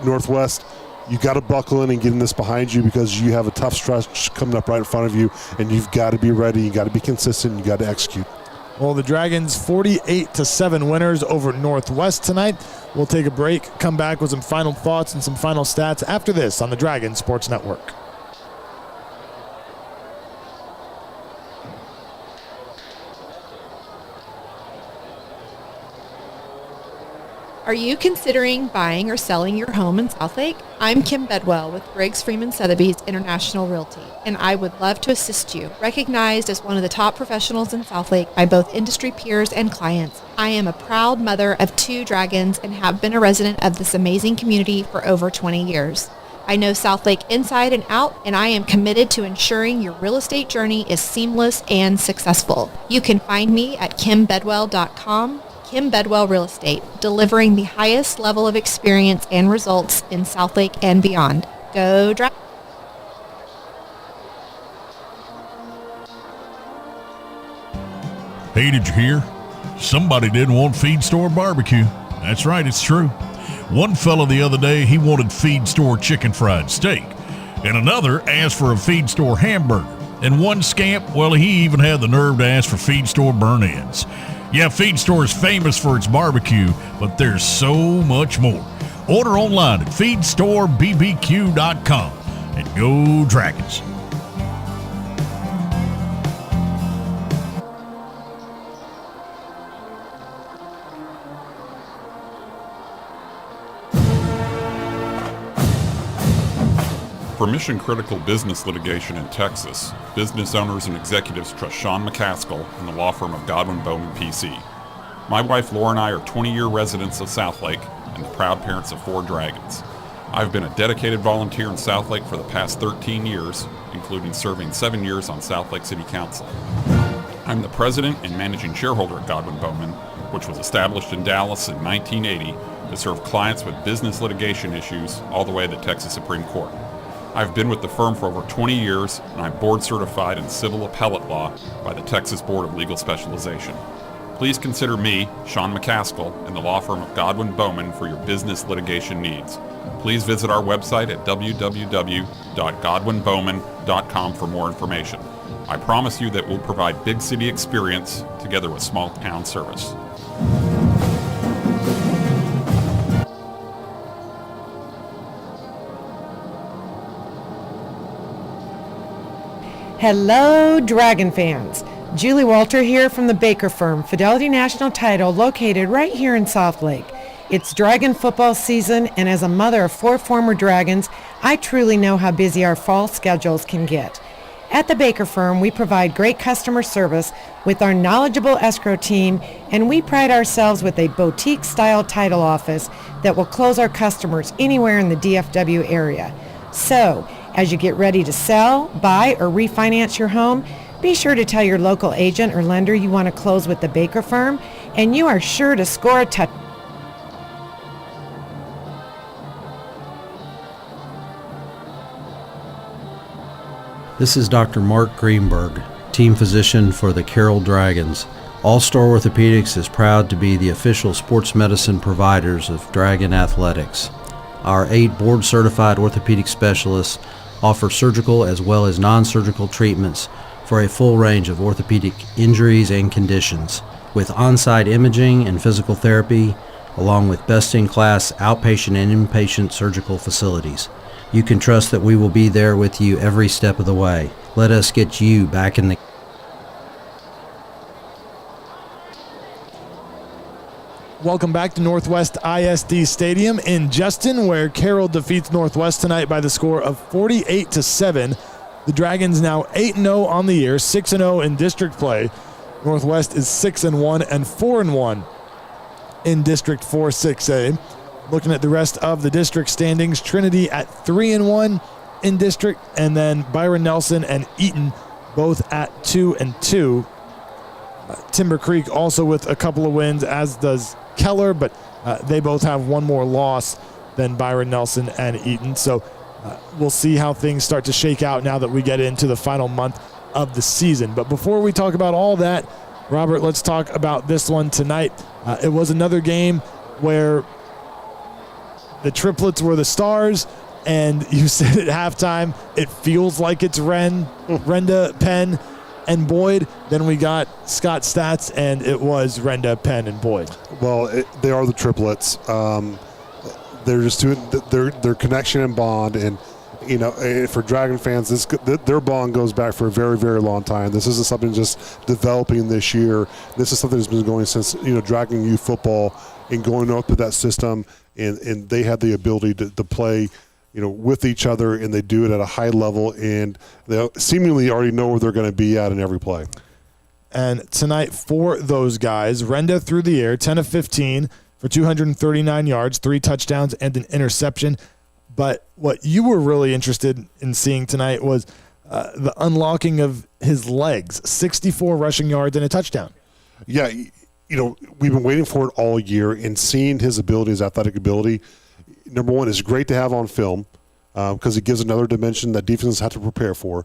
Northwest, you got to buckle in and get this behind you, because you have a tough stretch coming up right in front of you, and you've got to be ready. You got to be consistent. You got to execute. Well, the Dragons 48-7 winners over Northwest tonight. We'll take a break, come back with some final thoughts and some final stats after this on the Dragon Sports Network. Are you considering buying or selling your home in Southlake? I'm Kim Bedwell with Briggs Freeman Sotheby's International Realty, and I would love to assist you. Recognized as one of the top professionals in Southlake by both industry peers and clients, I am a proud mother of 2 Dragons and have been a resident of this amazing community for over 20 years. I know Southlake inside and out, and I am committed to ensuring your real estate journey is seamless and successful. You can find me at kimbedwell.com. Kim Bedwell Real Estate, delivering the highest level of experience and results in Southlake and beyond. Go Dragons! Hey, did you hear? Somebody didn't want Feed Store barbecue. That's right, it's true. One fella the other day, he wanted Feed Store chicken fried steak, and another asked for a Feed Store hamburger. And one scamp, well, he even had the nerve to ask for Feed Store burn ends. Yeah, Feed Store is famous for its barbecue, but there's so much more. Order online at feedstorebbq.com and go Dragons. For mission-critical business litigation in Texas, business owners and executives trust Sean McCaskill and the law firm of Godwin Bowman PC. My wife Laura and I are 20-year residents of Southlake and the proud parents of 4 Dragons. I've been a dedicated volunteer in Southlake for the past 13 years, including serving 7 years on Southlake City Council. I'm the president and managing shareholder at Godwin Bowman, which was established in Dallas in 1980 to serve clients with business litigation issues all the way to the Texas Supreme Court. I've been with the firm for over 20 years, and I'm board certified in civil appellate law by the Texas Board of Legal Specialization. Please consider me, Sean McCaskill, and the law firm of Godwin Bowman for your business litigation needs. Please visit our website at www.godwinbowman.com for more information. I promise you that we'll provide big city experience together with small town service. Hello, Dragon fans. Julie Walter here from the Baker Firm, Fidelity National Title, located right here in Southlake. It's Dragon football season, and as a mother of 4 former Dragons, I truly know how busy our fall schedules can get. At the Baker Firm, we provide great customer service with our knowledgeable escrow team, and we pride ourselves with a boutique-style title office that will close our customers anywhere in the DFW area. So, as you get ready to sell, buy, or refinance your home, be sure to tell your local agent or lender you want to close with the Baker Firm, and you are sure to score a touchdown. This is Dr. Mark Greenberg, team physician for the Carroll Dragons. All-Star Orthopedics is proud to be the official sports medicine providers of Dragon Athletics. Our 8 board-certified orthopedic specialists offer surgical as well as non-surgical treatments for a full range of orthopedic injuries and conditions, with on-site imaging and physical therapy, along with best-in-class outpatient and inpatient surgical facilities. You can trust that we will be there with you every step of the way. Let us get you back in the Welcome back to Northwest ISD Stadium in Justin, where Carroll defeats Northwest tonight by the score of 48-7. The Dragons now 8-0 on the year, 6-0 in district play. Northwest is 6-1 and 4-1 in District 4 6A. Looking at the rest of the district standings, Trinity at 3-1 in district, and then Byron Nelson and Eaton both at 2-2. Timber Creek also with a couple of wins, as does Keller, but they both have one more loss than Byron Nelson and Eaton. So we'll see how things start to shake out now that we get into the final month of the season. But before we talk about all that, Robert, let's talk about this one tonight. It was another game where the triplets were the stars, and you said at halftime, it feels like it's Renda, Penn, and Boyd. Then we got Scott Stats, and it was Renda, Penn, and Boyd. Well, they are the triplets. They're just doing their connection and bond, and for Dragon fans, their bond goes back for a very, very long time. This isn't something just developing this year. This is something that's been going since Dragon youth football and going up to that system, and they have the ability to play with each other, and they do it at a high level, and they seemingly already know where they're going to be at in every play. And tonight for those guys, Renda through the air, 10 of 15 for 239 yards, 3 touchdowns, and an interception. But what you were really interested in seeing tonight was the unlocking of his legs, 64 rushing yards and a touchdown. Yeah, we've been waiting for it all year, and seeing his ability, his athletic ability, number one, is great to have on film because it gives another dimension that defenses have to prepare for.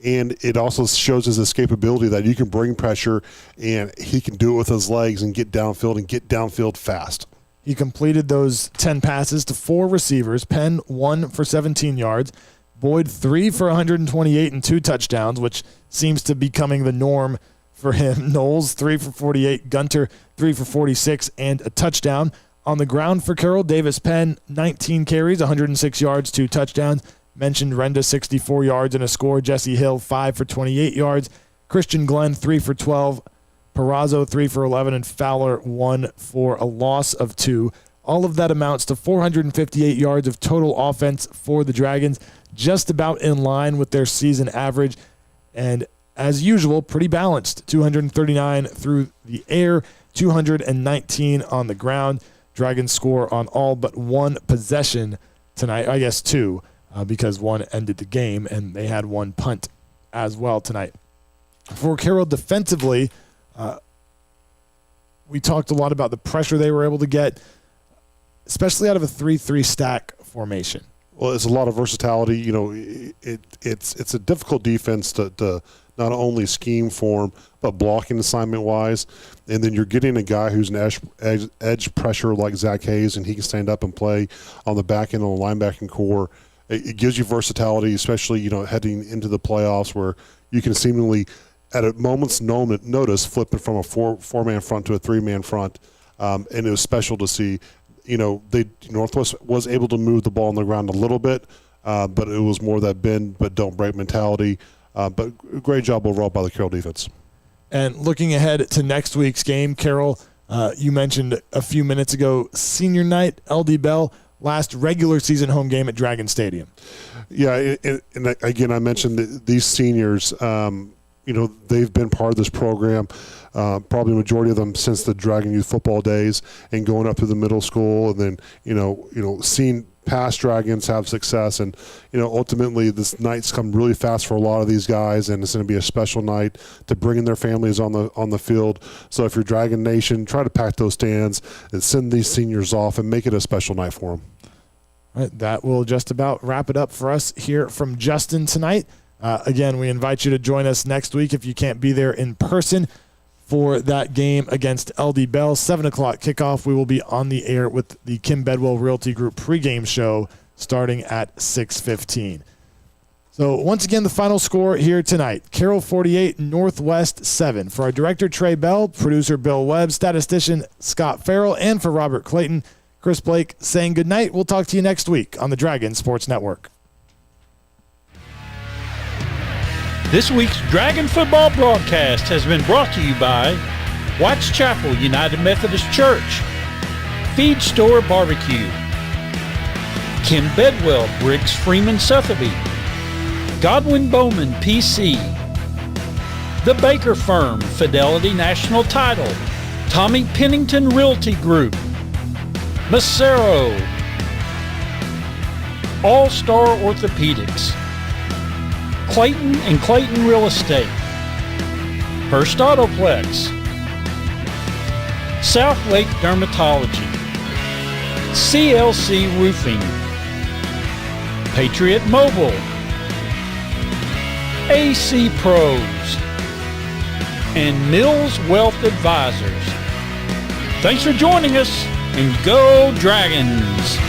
And it also shows his escapability that you can bring pressure, and he can do it with his legs and get downfield fast. He completed those 10 passes to 4 receivers. Penn, 1 for 17 yards. Boyd, 3 for 128 and 2 touchdowns, which seems to be becoming the norm for him. Knowles, 3 for 48. Gunter, 3 for 46 and a touchdown. On the ground for Carroll, Davis Penn, 19 carries, 106 yards, 2 touchdowns. Mentioned Renda, 64 yards and a score. Jesse Hill, 5 for 28 yards. Christian Glenn, 3 for 12. Perazzo, 3 for 11. And Fowler, 1 for a loss of 2. All of that amounts to 458 yards of total offense for the Dragons, just about in line with their season average. And as usual, pretty balanced. 239 through the air, 219 on the ground. Dragons score on all but 1 possession tonight. I guess 2, because 1 ended the game, and they had 1 punt as well tonight. For Carroll defensively, we talked a lot about the pressure they were able to get, especially out of a 3-3 stack formation. Well, it's a lot of versatility. It's a difficult defense to not only scheme form, but blocking assignment-wise. And then you're getting a guy who's an edge pressure like Zach Hayes, and he can stand up and play on the back end of the linebacking core. It gives you versatility, especially heading into the playoffs, where you can seemingly, at a moment's notice, flip it from a four-man front to a 3-man front. And it was special to see. Northwest was able to move the ball on the ground a little bit, but it was more that bend but don't break mentality. But great job overall by the Carroll defense. And looking ahead to next week's game, Carroll, you mentioned a few minutes ago, senior night, LD Bell, last regular season home game at Dragon Stadium. Yeah, and again, I mentioned these seniors, they've been part of this program, probably the majority of them since the Dragon Youth football days, and going up to the middle school, and then, seeing past Dragons have success, and ultimately this night's come really fast for a lot of these guys, and it's going to be a special night to bring in their families on the field. So if you're Dragon Nation, try to pack those stands and send these seniors off and make it a special night for them. All right, that will just about wrap it up for us here from Justin tonight. Again, we invite you to join us next week if you can't be there in person for that game against LD Bell. 7 o'clock kickoff. We will be on the air with the Kim Bedwell Realty Group pregame show starting at 6:15. So once again, the final score here tonight. Carroll 48, Northwest 7. For our director, Trey Bell, producer Bill Webb, statistician Scott Farrell, and for Robert Clayton, Chris Blake saying good night. We'll talk to you next week on the Dragon Sports Network. This week's Dragon football broadcast has been brought to you by White's Chapel United Methodist Church, Feed Store Barbecue, Kim Bedwell, Briggs Freeman Sotheby, Godwin Bowman PC, The Baker Firm, Fidelity National Title, Tommy Pennington Realty Group, Macero, All-Star Orthopedics, Clayton and Clayton Real Estate, Hearst Autoplex, Southlake Dermatology, CLC Roofing, Patriot Mobile, AC Pros, and Mills Wealth Advisors. Thanks for joining us, and go Dragons!